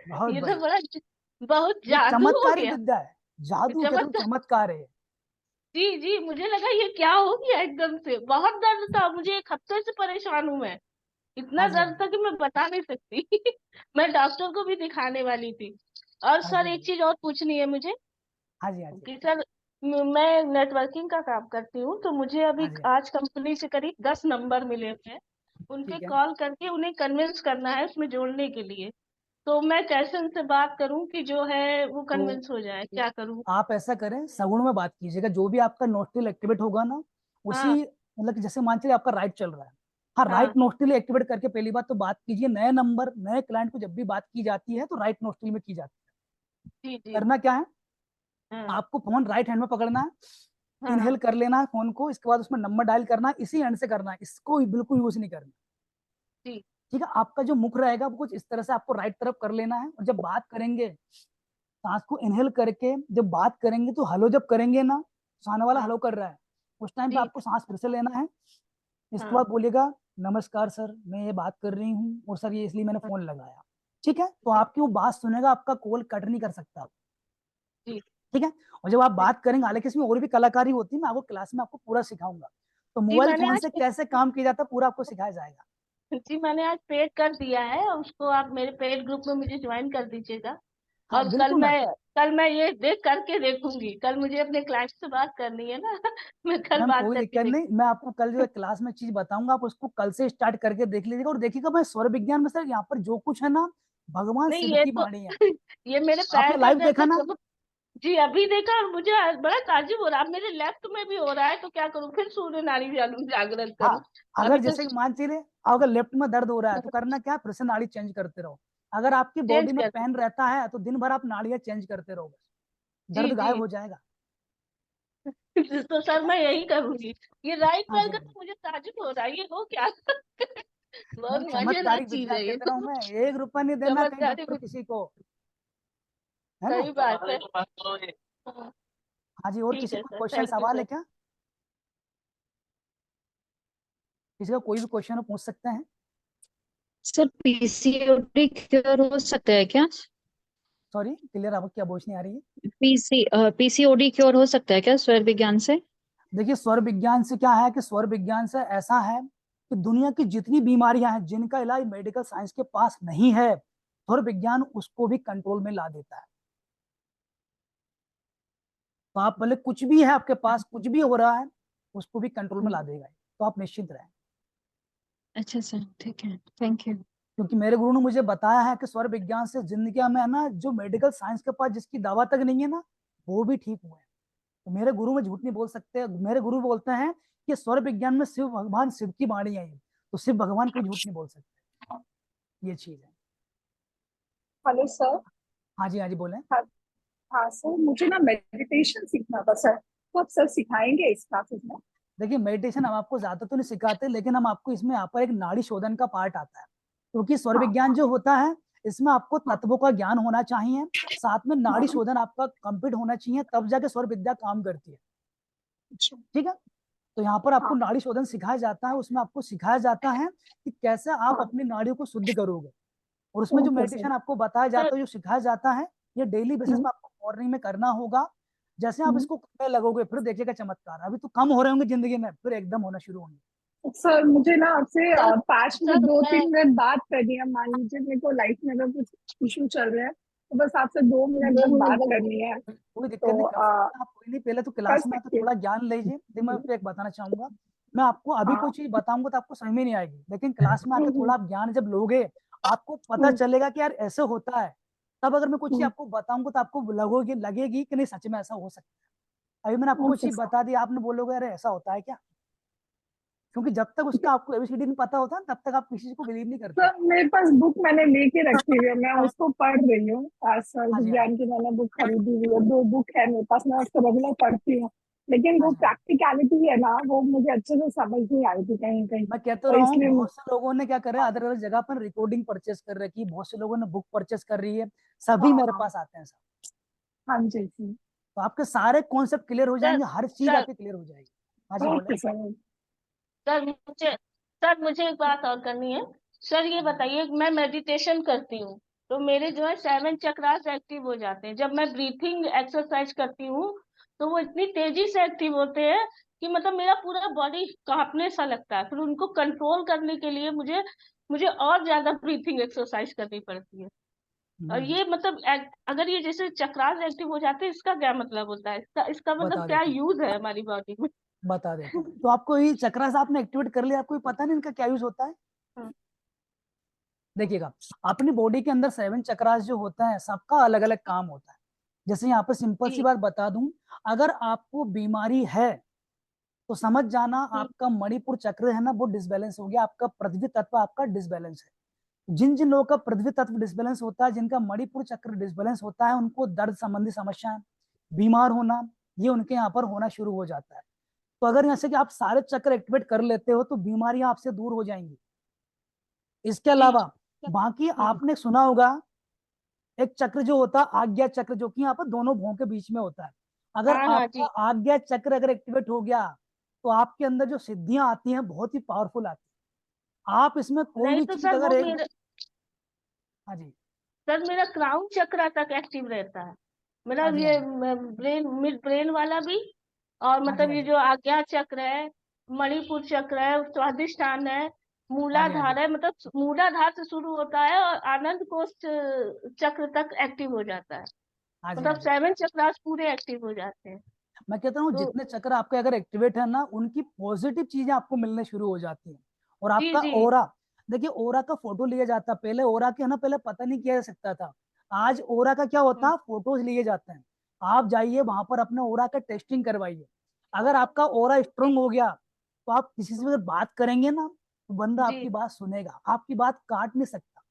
बहुत ये तो बढ़िया। बड़ा बहुत ये जादू हो चमत्कारिक गया। विद्या है, जादू कहते हैं, चमत्कार। चमत्कार है। जी जी, मुझे लगा ये क्या हो गया, एकदम से बहुत दर्द था, मुझे 1 हफ्ते से परेशान हूं मैं। इतना हाँ जी, हाँ दर्द जी, था कि मैं बता नहीं सकती। मैं डॉक्टर को भी दिखाने वाली थी। और हाँ सर जी, एक चीज और पूछनी है मुझे हाँ जी, हाँ जी, कि सर मैं नेटवर्किंग का काम करती हूँ, तो मुझे अभी हाँ जी, आज कंपनी से करीब 10 नंबर मिले हुए हैं। उन पे ठीक है। कॉल करके उन्हें कन्विंस करना है उसमें जोड़ने के लिए। तो मैं कैसे उनसे बात करूं कि जो है वो तो कन्विंस हो जाए, क्या करूं? आप ऐसा करें, सगुण में बात कीजिएगा, जो भी आपका नोस्ट्रिल एक्टिवेट होगा ना, उसी हाँ मतलब कि जैसे मान चलिए आपका राइट चल रहा है, हाँ, हाँ। राइट नोस्ट्रिल एक्टिवेट करके पहली बात तो बात कीजिए। नए नंबर नए क्लाइंट को जब भी बात की जाती है तो राइट नोस्ट्रिल में की जाती जी है। जी। करना क्या है, हाँ आपको फोन राइट हैंड में पकड़ना है, हाँ। इनहेल कर लेना है फोन को, इसके बाद उसमें नंबर डायल करना है, इसी हैंड से करना है, इसको बिल्कुल यूज नहीं करना। जी ठीक है, आपका जो मुख रहेगा वो कुछ इस तरह से आपको राइट तरफ कर लेना है, और जब बात करेंगे सांस को इनहेल करके जब बात करेंगे, तो हलो जब करेंगे ना, सामने वाला हाँ। हलो कर रहा है, उस टाइम पे जी आपको सांस फिर से लेना है। इसके हाँ बाद बोलिएगा, नमस्कार सर, मैं ये बात कर रही हूँ, और सर ये इसलिए मैंने फोन लगाया। ठीक है, तो जी आपकी वो बात सुनेगा, आपका कॉल कट नहीं कर सकता। जी। ठीक है। और जब आप बात करेंगे, हालांकि इसमें और भी कलाकारी होती है, मैं आपको क्लास में आपको पूरा सिखाऊंगा। तो मोबाइल मैंने फोन आज से कैसे काम किया जाता है पूरा आपको सिखाया जाएगा। जी मैंने आज पेड कर दिया है, उसको आप मेरे पेड ग्रुप में मुझे ज्वाइन कर दीजिएगा। हाँ और बिल्कुल मैम। कल मैं ये देख करके देखूंगी, कल मुझे अपने क्लाइंट से बात करनी है ना मैं कल मैम बात कोई करके दिक्कत नहीं, देखूंगी। मैं आपको कल जो है क्लास में चीज बताऊंगा, आप उसको कल से स्टार्ट करके देख लीजिएगा। और देखिएगा मैं स्वर विज्ञान में सर यहाँ पर जो कुछ है ना, भगवान नहीं शिव ये की तो वाणी है। ये मेरे आपने पैर का लाइव दर्द देखा है ना। जब जी अभी देखा, और मुझे आज बड़ा ताज्जुब हो रहा है, अब मेरे लेफ्ट में भी हो रहा है, तो क्या करूं, फिर सूर्य नाड़ी जागरण करूं। हाँ, अगर अभी तो जैसे कि मान चलिए अगर लेफ्ट में दर्द हो रहा है तो करना क्या है, फिर से नाड़ी चेंज करते रहो। अगर आपकी चेंज बॉडी में कर पेन रहता है तो दिन भर आप नाड़ियां चेंज करते रहो, जी दर्द गायब जी हो जाएगा। तो सर मैं यही करूंगी। ये राइट हाँ पैर जी का हाँ तो जी। मुझे ताज्जुब हो रहा है, ये हो क्या बहुत मैम मजेदार चमत्कारिक चीज विद्या है ये कहते तो रहा हूँ मैं, 1 रुपया नहीं देना कहीं चमत्कारी डॉक्टर किसी को, है ना। सही बात है। हाँ, हाँ जी, और ठीक किसी है को सर, क्वेश्चन थैंक यू सवाल है सर। क्या, किसी का कोई भी क्वेश्चन हो पूछ सकते हैं। सर पीसीओडी क्योर हो सकता है क्या? सॉरी क्लियर, आपको क्या पूछ नहीं आ रही है। पीसीओडी क्योर हो सकता है क्या स्वर विज्ञान से? देखिए स्वर विज्ञान से क्या है कि स्वर विज्ञान से ऐसा है कि दुनिया की जितनी बीमारियां हैं जिनका इलाज मेडिकल साइंस के पास नहीं है, स्वर विज्ञान उसको भी कंट्रोल में ला देता है। तो आप भले कुछ भी है आपके पास, कुछ भी हो रहा है, उसको भी कंट्रोल में ला देगा, तो आप निश्चिंत रहें। अच्छा सर, ठीक है, थैंक यू। क्योंकि मेरे गुरु ने मुझे बताया है कि स्वर विज्ञान से जिंदगी में है ना, जो मेडिकल साइंस के पास जिसकी दवा तक नहीं है ना, वो भी ठीक हुए हैं। तो मेरे गुरु में झूठ नहीं बोल सकते, मेरे गुरु बोलते हैं कि स्वर विज्ञान में शिव भगवान शिव की वाणी है ये, तो शिव भगवान कोई झूठ नहीं बोल सकते, ये चीज है। Hello sir. हाँ जी हाँ जी बोले। हाँ हाँ सर, मुझे ना मेडिटेशन सीखना था सर, तो आप सर सिखाएंगे इस क्लासेस में? देखिए मेडिटेशन हम आपको ज्यादा तो नहीं सिखाते, लेकिन हम आपको इसमें यहाँ पर एक नाड़ी शोधन का पार्ट आता है, क्योंकि स्वर हाँ विज्ञान जो होता है इसमें आपको तत्वों का ज्ञान होना चाहिए, साथ में नाड़ी हाँ। शोधन आपका कंप्लीट होना चाहिए, तब जाके स्वर विद्या काम करती है। अच्छा। ठीक है। तो यहाँ पर आपको हाँ नाड़ी शोधन सिखाया जाता है, उसमें आपको सिखाया जाता है कि कैसे आप हाँ। अपनी नाड़ियों को शुद्ध करोगे। और उसमें जो ओके सर। मेडिटेशन आपको बताया सर जाता है, जो सिखाया जाता है, ये डेली बेसिस हम्म, पे आपको मॉर्निंग में करना होगा। जैसे आप हम्म। इसको करने लगोगे फिर देखिएगा चमत्कार, अभी तो कम हो रहे होंगे जिंदगी में, फिर एकदम होना शुरू होंगे। सर मुझे ना आपसे सर 5 मिनट सर दो मैं तीन मिनट बात करनी है। मान लीजिए मेरे को लाइफ में अगर कुछ इशू चल रहे हैं तो बस आपसे 2 मिनट बस बात करनी है, कोई दिक्कत तो नहीं, कर सकते हैं आप, कोई नहीं, पहले तो कर क्लास में आकर सकते थोड़ा ज्ञान लीजिए। देखिए मैं हैं? आपको एक बताना चाहूंगा, मैं आपको अभी कोई हाँ। चीज बताऊंगा तो आपको समझ में नहीं आएगी, लेकिन क्लास में आकर हम्म, थोड़ा आप ज्ञान जब लोगे, आपको पता हम्म, चलेगा कि यार ऐसे होता है। तब अगर मैं कुछ चीज हम्म। आपको बताऊंगा तो आपको लगेगी कि नहीं सच में ऐसा हो सकता है। अभी मैंने आपको कुछ ओके चीज सर। बता दी, आपने बोलोगे अरे ऐसा होता है क्या, क्योंकि जब तक उसका आपको एबीसीडी नहीं पता होता तब तक आप किसी चीज को बिलीव नहीं करते। सर मेरे पास बुक मैंने लेके रखी हुई है, मैं उसको पढ़ रही हूँ। आज सर हाँ जी हाँ जी विज्ञान की मैंने बुक खरीदी हुई है, 2 बुक है मेरे पास, मैं उसको रेगुलर पढ़ती हूँ। लेकिन हाँ वो जी हाँ जी। प्रैक्टिकलिटी है ना, वो मुझे अच्छे से समझ नहीं आई थी कहीं कहीं, मैं कहते और रहा हूँ इसलिए बहुत से लोगों ने क्या करे, अलग अलग जगह पर रिकॉर्डिंग परचेस कर रखी है, बहुत से लोगों ने बुक परचेस कर रही है, सभी हाँ मेरे हाँ। पास आते हैं सब। हाँ जी जी। तो आपके सारे कॉन्सेप्ट क्लियर हो सर जाएंगे, हर चीज सर आपकी क्लियर हो जाएगी। हाँ जी बोले। Okay sir. सर मुझे सर मुझे एक बात और करनी है। सर ये हाँ जी बताइए, मैं मेडिटेशन करती हूँ तो मेरे जो है 7 चक्रास एक्टिव हो जाते हैं, जब मैं ब्रीथिंग एक्सरसाइज करती हूँ तो वो इतनी तेजी से एक्टिव होते हैं कि मतलब मेरा पूरा बॉडी कांपने सा लगता है। फिर उनको कंट्रोल करने के लिए मुझे मुझे और ज्यादा ब्रीथिंग एक्सरसाइज करनी पड़ती है। और हम्म, ये मतलब अगर ये जैसे चक्रास एक्टिव हो जाते हैं, इसका क्या मतलब होता है, इसका इसका मतलब बता क्या देता हूँ, यूज है हमारी बॉडी में? बता देता हूँ। तो आपको ये चक्रास आपने एक्टिवेट कर लिया, आपको ये पता नहीं इनका क्या यूज होता है। देखिएगा अपनी बॉडी के अंदर 7 चक्रास जो होता है सबका अलग अलग काम होता है। जैसे यहाँ पर सिंपल सी जी बात बता दूं, अगर आपको बीमारी है तो समझ जाना हम्म, आपका मणिपुर चक्र है ना वो डिसबैलेंस हो गया, आपका पृथ्वी तत्व आपका डिसबैलेंस है। जिन जिन लोगों का पृथ्वी तत्व डिसबैलेंस होता है, जिनका मणिपुर चक्र डिसबैलेंस होता है, उनको दर्द संबंधी समस्याएं, बीमार होना, ये उनके यहाँ पर होना शुरू हो जाता है। तो अगर जैसे कि आप सारे चक्र एक्टिवेट कर लेते हो तो बीमारियां आपसे दूर हो जाएंगी। इसके जी अलावा बाकी आपने सुना होगा एक चक्र जो होता है आज्ञा चक्र, जो कि यहाँ पर दोनों भौं के बीच में होता है। अगर हाँ हाँ आपका जी। आज्ञा चक्र अगर एक्टिवेट हो गया तो आपके अंदर जो सिद्धियां आती हैं बहुत ही पावरफुल आती है। आप इसमें कोई नहीं भी तो चीज सर अगर वो एक, मेरा हाँ जी, सर मेरा क्राउन चक्र तक एक्टिव रहता है। मतलब हाँ जी, ये हाँ जी, ब्रेन मिड ब्रेन वाला भी, और हाँ जी, मतलब हाँ ये जी, जो आज्ञा चक्र है, मणिपुर चक्र है, स्वादिष्ठान है, हाँ जी, हाँ जी, मूलाधार है, मतलब मूलाधार से शुरू होता है और आनंद कोष्ठ चक्र तक एक्टिव हो जाता है। हाँ जी, हाँ मतलब जी। 7 चक्रास पूरे एक्टिव हो जाते हैं। मैं कहता हूँ तो जितने चक्र आपके अगर एक्टिवेट है ना, उनकी पॉजिटिव चीजें आपको मिलने शुरू हो जाती हैं। और जी आपका जी ओरा, देखिए ओरा का फोटो लिया जाता, पहले ओरा के है ना, पहले पता नहीं किया जा सकता था। आज ओरा का क्या होता है, फोटोज लिए जाते हैं। आप जाइए वहां पर अपने ओरा का टेस्टिंग करवाइए। अगर आपका ओरा स्ट्रांग हो गया, तो आप किसी से अगर बात करेंगे ना, तो बंदा जी आपकी बात सुनेगा, आपकी बात काट नहीं सकता।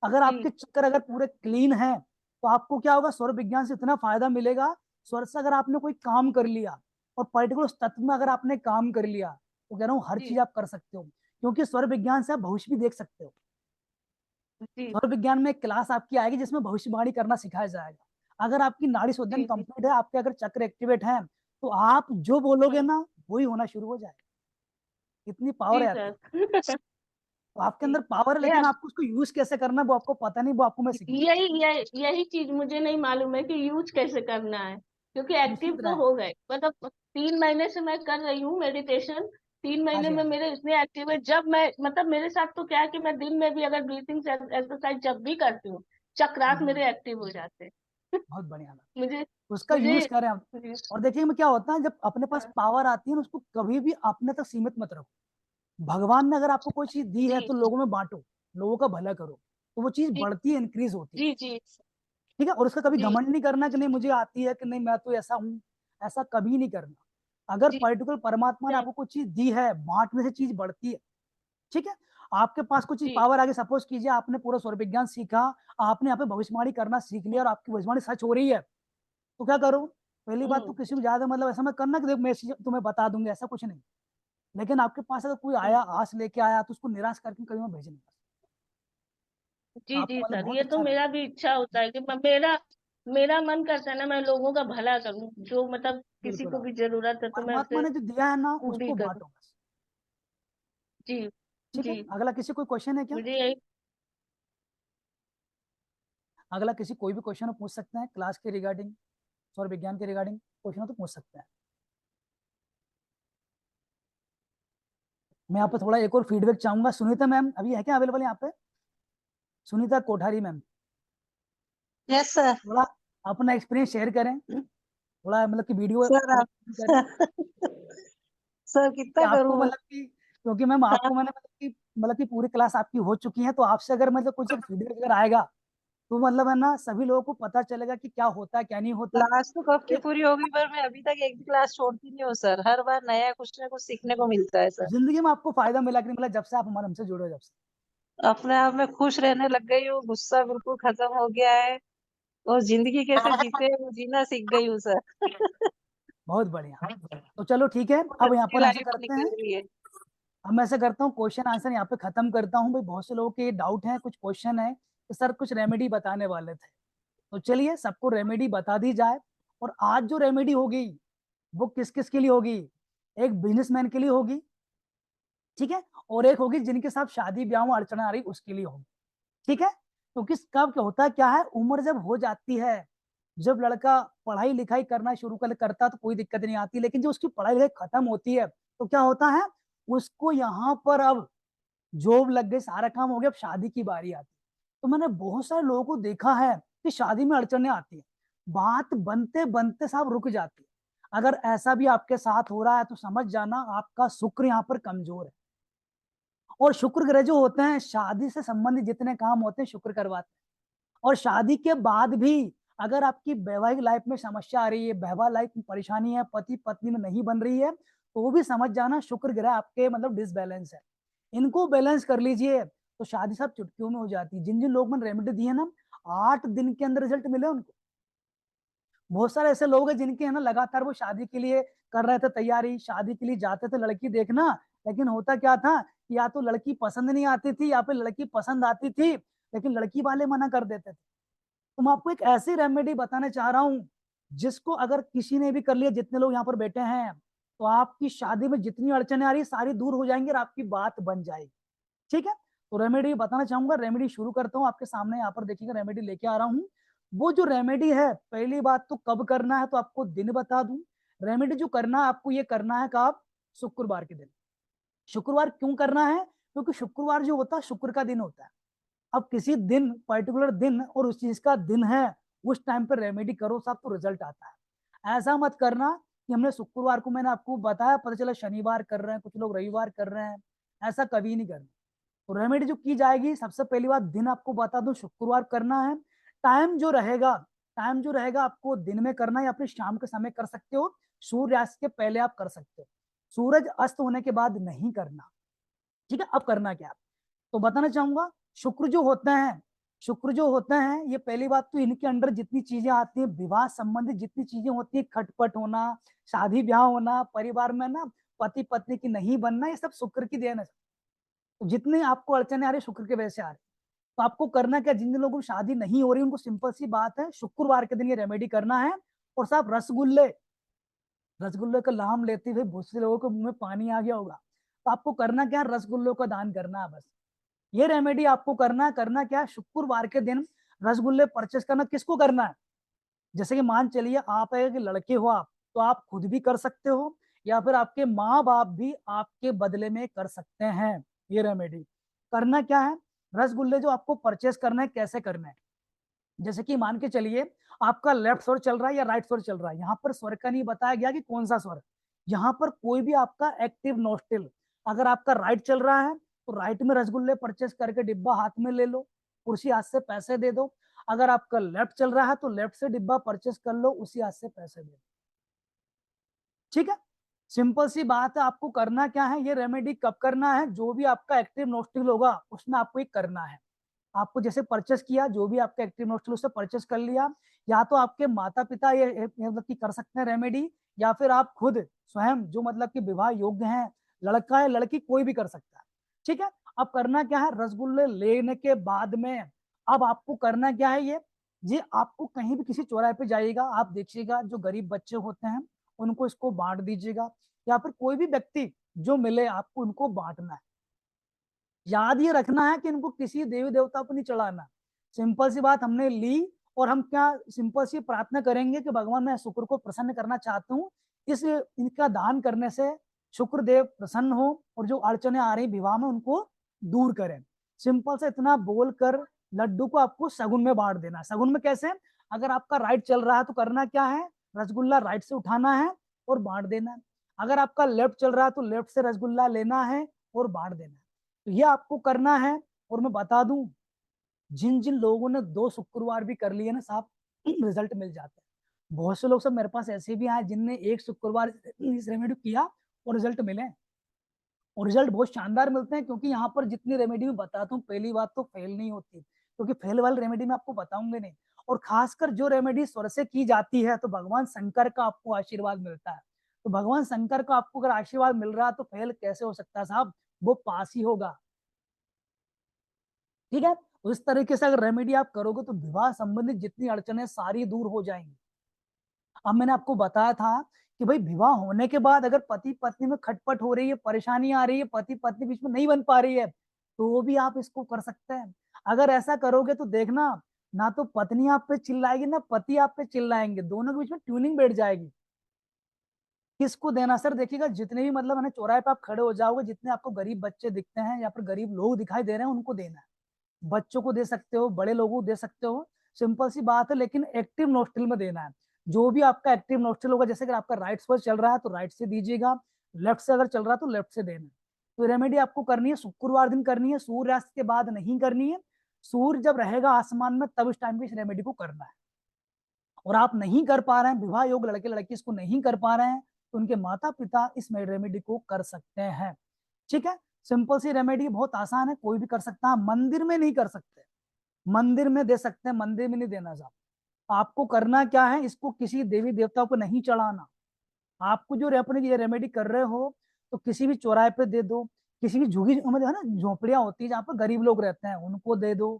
अगर आपके जी चक्कर अगर पूरे क्लीन है, तो आपको क्या होगा, सौर विज्ञान से इतना फायदा मिलेगा। स्वर से अगर आपने कोई काम कर लिया, और पर्टिकुलर तत्व में अगर आपने काम कर लिया, तो कह रहा हूँ हर जी चीज आप कर सकते हो। क्योंकि स्वर विज्ञान से आप भविष्य भी देख सकते हो। जी स्वर विज्ञान में एक क्लास आपकी आएगी जिसमें भविष्यवाणी करना सिखाया जाएगा। अगर आपकी नाड़ी शोधन जी जी कंप्लीट है, आपके अगर चक्र एक्टिवेट है, तो आप जो बोलोगे ना, वही होना शुरू हो जाएगा। इतनी पावर जी है आपके सर। अंदर। तो आपके जी अंदर पावर है, नहीं, लेकिन आपको उसको यूज कैसे करना है वो आपको पता नहीं, वो आपको मैं सिखाऊंगा। यही चीज मुझे नहीं मालूम है कि यूज कैसे करना है, क्योंकि एक्टिव निश्चित तो रहे। हो गए, मतलब 3 महीने से मैं कर रही हूँ मेडिटेशन। तीन हाँ महीने जी, हाँ में जी, मेरे इतने एक्टिव है, जब मैं मतलब मेरे साथ तो क्या है कि मैं दिन में भी अगर ब्रीथिंग एक्सरसाइज जब भी करती हूँ, चक्रास हम्म, मेरे एक्टिव हो जाते हैं। बहुत बढ़िया था। मुझे उसका मुझे यूज करें आप। और देखिए में क्या होता है, जब अपने पास हाँ, पावर आती है ना, उसको कभी भी अपने तक सीमित मत रखो। भगवान ने अगर आपको कोई चीज दी है, जी तो लोगों में बांटो, लोगों का भला करो, तो वो चीज जी बढ़ती है, इंक्रीज होती है। जी जी ठीक है। और उसका कभी जी घमंड नहीं करना कि नहीं मुझे आती है, कि नहीं मैं तो ऐसा हूं। ऐसा कभी नहीं करना। अगर जी पर्टिकुलर परमात्मा ने नहीं आपको कुछ चीज दी है, बांटने से चीज बढ़ती है। ठीक है। आपके पास कुछ चीज जी पावर आगे, सपोज कीजिए आपने पूरा सौर विज्ञान सीखा, आपने यहाँ पे भविष्यवाणी करना सीख लिया, और आपकी भविष्यवाणी सच हो रही है, तो क्या करो। पहली बात तो हम्म किसी को ज्यादा मतलब ऐसा मत करना कि देख मैं तुम्हें बता दूंगा, ऐसा कुछ नहीं। लेकिन आपके पास अगर कोई आया, हम्म, आस लेके आया, तो उसको निराश करके कभी मैं भेजने का। तो जी आपको जी मतलब सर, बहुत ये तो अच्छा मेरा रहेगा। भी इच्छा होता है कि मेरा मेरा मन करता है ना, मैं लोगों का भला करूं, जो मतलब किसी बिल्कुल। को आप भी जरूरत है तो मैं परमात्मा उसे ने जो दिया है ना, पूरी उसको करूं। बांटो बस। जी ठीक है। जी अगला किसी कोई क्वेश्चन है क्या? मुझे यही अगला किसी कोई भी क्वेश्चन हो पूछ सकते हैं, क्लास के रिगार्डिंग, सौर विज्ञान के रिगार्डिंग क्वेश्चन हो तो पूछ सकते हैं। मैं यहाँ पे थोड़ा एक और फीडबैक चाहूंगा। सुनीता मैम अभी है क्या अवेलेबल यहाँ पे? Sunita Kothari ma'am, yes sir. थोड़ा अपना एक्सपीरियंस शेयर करें, थोड़ा मतलब कि वीडियो सर आप करें। सर कि कितना आपको करूँ? मतलब कि, क्योंकि मैम हाँ, आपको मैंने मतलब कि पूरी क्लास आपकी हो चुकी है, तो आपसे अगर मतलब कुछ फीडबैक अगर आएगा, तो मतलब है ना, सभी लोगों को पता चलेगा कि क्या होता है क्या नहीं होता। क्लास तो कब की एक पूरी होगी, पर मैं अभी तक एक भी क्लास छोड़ती नहीं हूँ सर। हर बार नया कुछ ना कुछ सीखने को मिलता है सर। जिंदगी में आपको फायदा मिला कि नहीं मिला, जब से आप हमारे हमसे जुड़े हो, जब से? अपने आप में खुश रहने लग गई हूँ, गुस्सा बिल्कुल खत्म हो गया है, और जिंदगी कैसे जीते हैं वो जीना सीख गई हूँ सर। बहुत बढ़िया। तो चलो ठीक है, अब यहाँ अच्छी पर ऐसे लाइफ करते निकल हैं, रही है। अब मैं ऐसे करता हूँ, क्वेश्चन आंसर यहाँ पे खत्म करता हूँ भाई। बहुत से लोगों के डाउट हैं, कुछ क्वेश्चन है कि सर कुछ रेमेडी बताने वाले थे, तो चलिए सबको रेमेडी बता दी जाए। और आज जो रेमेडी होगी, वो किस किस के लिए होगी? एक बिजनेसमैन के लिए होगी, ठीक है, और एक होगी जिनके साथ शादी ब्याह में अड़चन आ रही, उसके लिए होगी। ठीक है। तो किस कब क्या होता है, क्या है, उम्र जब हो जाती है, जब लड़का पढ़ाई लिखाई करना शुरू करता तो कोई दिक्कत नहीं आती, लेकिन जब उसकी पढ़ाई लिखाई खत्म होती है, तो क्या होता है, उसको यहाँ पर अब जॉब लग गई, सारा काम हो गया, अब शादी की बारी आती है। तो मैंने बहुत सारे लोगों को देखा है कि शादी में अड़चने आती है, बात बनते बनते साहब रुक जाती है। अगर ऐसा भी आपके साथ हो रहा है, तो समझ जाना आपका शुक्र यहाँ पर कमजोर है। और शुक्र ग्रह जो होते हैं, शादी से संबंधित जितने काम होते हैं शुक्र करवाते हैं। और शादी के बाद भी अगर आपकी वैवाहिक लाइफ में समस्या आ रही है, वैवाहिक लाइफ में परेशानी है, पति पत्नी में नहीं बन रही है, तो वो भी समझ जाना शुक्र ग्रह आपके मतलब डिसबैलेंस है। इनको बैलेंस कर लीजिए, तो शादी सब चुटकियों में हो जाती है। जिन जिन लोग मैंने रेमेडी दी है ना, 8 दिन के अंदर रिजल्ट मिले उनको। बहुत सारे ऐसे लोग हैं जिनके है ना, लगातार वो शादी के लिए कर रहे थे तैयारी, शादी के लिए जाते थे लड़की देखना, लेकिन होता क्या था, या तो लड़की पसंद नहीं आती थी, या फिर लड़की पसंद आती थी, लेकिन लड़की वाले मना कर देते थे। तो मैं आपको एक ऐसी रेमेडी बताने चाह रहा हूँ, जिसको अगर किसी ने भी कर लिया, जितने लोग यहाँ पर बैठे हैं, तो आपकी शादी में जितनी अड़चने आ रही है सारी दूर हो जाएंगी, और आपकी बात बन जाएगी। ठीक है। तो रेमेडी बताना चाहूंगा, रेमेडी शुरू करता हूँ आपके सामने, यहाँ पर देखिएगा रेमेडी लेके आ रहा हूँ। वो जो रेमेडी है, पहली बात तो कब करना है तो आपको दिन बता दूं। रेमेडी जो करना है आपको, ये करना है कब? शुक्रवार के दिन। शुक्रवार क्यों करना है? क्योंकि शुक्रवार जो होता है शुक्र का दिन होता है। अब किसी दिन, पर्टिकुलर दिन और उस चीज का दिन है, उस टाइम पे रेमेडी करो साहब तो रिजल्ट आता है। ऐसा मत करना कि हमने शुक्रवार को, मैंने आपको बताया, पता चला शनिवार कर रहे हैं, कुछ लोग रविवार कर रहे हैं, ऐसा कभी नहीं करना। तो रेमेडी जो की जाएगी, सबसे पहली बात दिन आपको बता दो, शुक्रवार करना है। टाइम जो रहेगा आपको दिन में करना है या फिर शाम के समय कर सकते हो, सूर्यास्त के पहले आप कर सकते हो, सूरज अस्त होने के बाद नहीं करना। ठीक है, अब करना क्या? तो बताना चाहूंगा, शुक्र जो होते हैं ये पहली बात तो इनके अंडर जितनी चीजें आती हैं, विवाह संबंधित जितनी चीजें होती है, खटपट होना, शादी ब्याह होना, परिवार में ना पति पत्नी की नहीं बनना, ये सब शुक्र की देन है। तो जितनी आपको अड़चने आ रही शुक्र के वजह से आ रही, तो आपको करना क्या, जिन लोगों की शादी नहीं हो रही उनको सिंपल सी बात है, शुक्रवार के दिन ये रेमेडी करना है। और साहब रसगुल्ले का नाम लेते हुए बहुत से लोगों के मुंह में पानी आ गया होगा। तो आपको करना क्या, रसगुल्लों का दान करना है बस। ये रेमेडी आपको करना क्या, शुक्रवार के दिन रसगुल्ले परचेस करना। किसको करना है? जैसे कि मान चलिए आप एक लड़के हो, आप तो आप खुद भी कर सकते हो, या फिर आपके माँ बाप भी आपके बदले में कर सकते हैं। ये रेमेडी करना क्या है, रसगुल्ले जो आपको परचेस करना है, कैसे करना है? जैसे कि मान के चलिए आपका लेफ्ट स्वर चल रहा है या राइट स्वर चल रहा है, यहाँ पर स्वर का नहीं बताया गया कि कौन सा स्वर। यहाँ पर कोई भी आपका एक्टिव नोस्टिल, अगर आपका राइट चल रहा है तो राइट में रसगुल्ले परचेस करके डिब्बा हाथ में ले लो, कुर्सी हाथ से पैसे दे दो। अगर आपका लेफ्ट चल रहा है तो लेफ्ट से डिब्बा परचेस कर लो, उसी हाथ से पैसे दे दो। ठीक है, सिंपल सी बात है। आपको करना क्या है, ये रेमेडी कब करना है, जो भी आपका एक्टिव नोस्टिल होगा उसमें आपको एक करना है। आपको जैसे परचेस किया, जो भी आपका एक्टिव नोस्टिल उससे परचेस कर लिया, या तो आपके माता पिता ये मतलब कि कर सकते हैं रेमेडी, या फिर आप खुद स्वयं जो मतलब कि विवाह योग्य हैं, लड़का है लड़की कोई भी कर सकता है। ठीक है, अब करना क्या है, रसगुल्ले लेने के बाद में अब आपको करना क्या है, ये आपको कहीं भी किसी चौराहे पे जाइएगा, आप देखिएगा जो गरीब बच्चे होते हैं उनको इसको बांट दीजिएगा, या फिर कोई भी व्यक्ति जो मिले आपको उनको बांटना है। याद ये रखना है कि इनको किसी देवी देवता को नहीं चढ़ाना। सिंपल सी बात हमने ली, और हम क्या सिंपल सी प्रार्थना करेंगे कि भगवान मैं शुक्र को प्रसन्न करना चाहता हूँ, इस इनका दान करने से शुक्रदेव प्रसन्न हो और जो अड़चने आ रही विवाह में उनको दूर करें। सिंपल से इतना बोलकर लड्डू को आपको सगुन में बांट देना। सगुन में कैसे? अगर आपका राइट चल रहा है तो करना क्या है, रसगुल्ला राइट से उठाना है और बांट देना है। अगर आपका लेफ्ट चल रहा है तो लेफ्ट से रसगुल्ला लेना है और बांट देना है। तो ये आपको करना है। और मैं बता दूं, जिन जिन लोगों ने 2 शुक्रवार भी कर लिए ना साहब, रिजल्ट मिल जाता है। बहुत से लोग सब मेरे पास ऐसे भी आए जिनने 1 शुक्रवार इस रेमेडी किया और रिजल्ट मिले, और रिजल्ट बहुत शानदार मिलते हैं। क्योंकि यहाँ पर जितनी रेमेडी में बताता हूँ, पहली बात तो फेल नहीं होती, क्योंकि फेल वाली रेमेडी में आपको बताऊंगे नहीं। और खासकर जो रेमेडी स्वर से की जाती है तो भगवान शंकर का आपको आशीर्वाद मिलता है। तो भगवान शंकर का आपको अगर आशीर्वाद मिल रहा है तो फेल कैसे हो सकता है साहब, वो पास ही होगा। ठीक है, उस तरीके से अगर रेमेडी आप करोगे तो विवाह संबंधित जितनी अड़चने सारी दूर हो जाएंगी। अब मैंने आपको बताया था कि भाई विवाह होने के बाद अगर पति पत्नी में खटपट हो रही है, परेशानी आ रही है, पति पत्नी बीच में नहीं बन पा रही है, तो वो भी आप इसको कर सकते हैं। अगर ऐसा करोगे तो देखना, ना तो पत्नी आप पे चिल्लाएगी ना पति आप पे चिल्लाएंगे, दोनों के बीच में ट्यूनिंग बैठ जाएगी। किसको देना सर? देखिएगा, जितने भी मतलब है चौराहे पे आप खड़े हो जाओगे, जितने आपको गरीब बच्चे दिखते हैं या फिर गरीब लोग दिखाई दे रहे हैं उनको देना है। बच्चों को दे सकते हो, बड़े लोगों को दे सकते हो, सिंपल सी बात है, लेकिन एक्टिव नोस्ट्रिल में देना है। जो भी आपका एक्टिव नोस्ट्रिल होगा, जैसे अगर आपका राइट स्वर चल रहा है तो राइट से दीजिएगा, लेफ्ट से अगर चल रहा है तो लेफ्ट से देना है। तो रेमेडी आपको करनी है, शुक्रवार दिन करनी है, सूर्यास्त के बाद नहीं करनी है। सूर्य जब रहेगा आसमान में तब इस टाइम पे इस रेमेडी को करना है। और आप नहीं कर पा रहे हैं, विवाह योग लड़के लड़की इसको नहीं कर पा रहे हैं, तो उनके माता पिता इस रेमेडी को कर सकते हैं। ठीक है, सिंपल सी रेमेडी, बहुत आसान है, कोई भी कर सकता है। मंदिर में नहीं कर सकते, मंदिर में दे सकते हैं, मंदिर में नहीं देना साहब। आपको करना क्या है, इसको किसी देवी देवता को नहीं चढ़ाना। आपको जो अपने ये रेमेडी कर रहे हो तो किसी भी चौराहे पे दे दो, किसी भी झुगी मतलब है ना झोपड़ियां होती है जहाँ पर गरीब लोग रहते हैं उनको दे दो।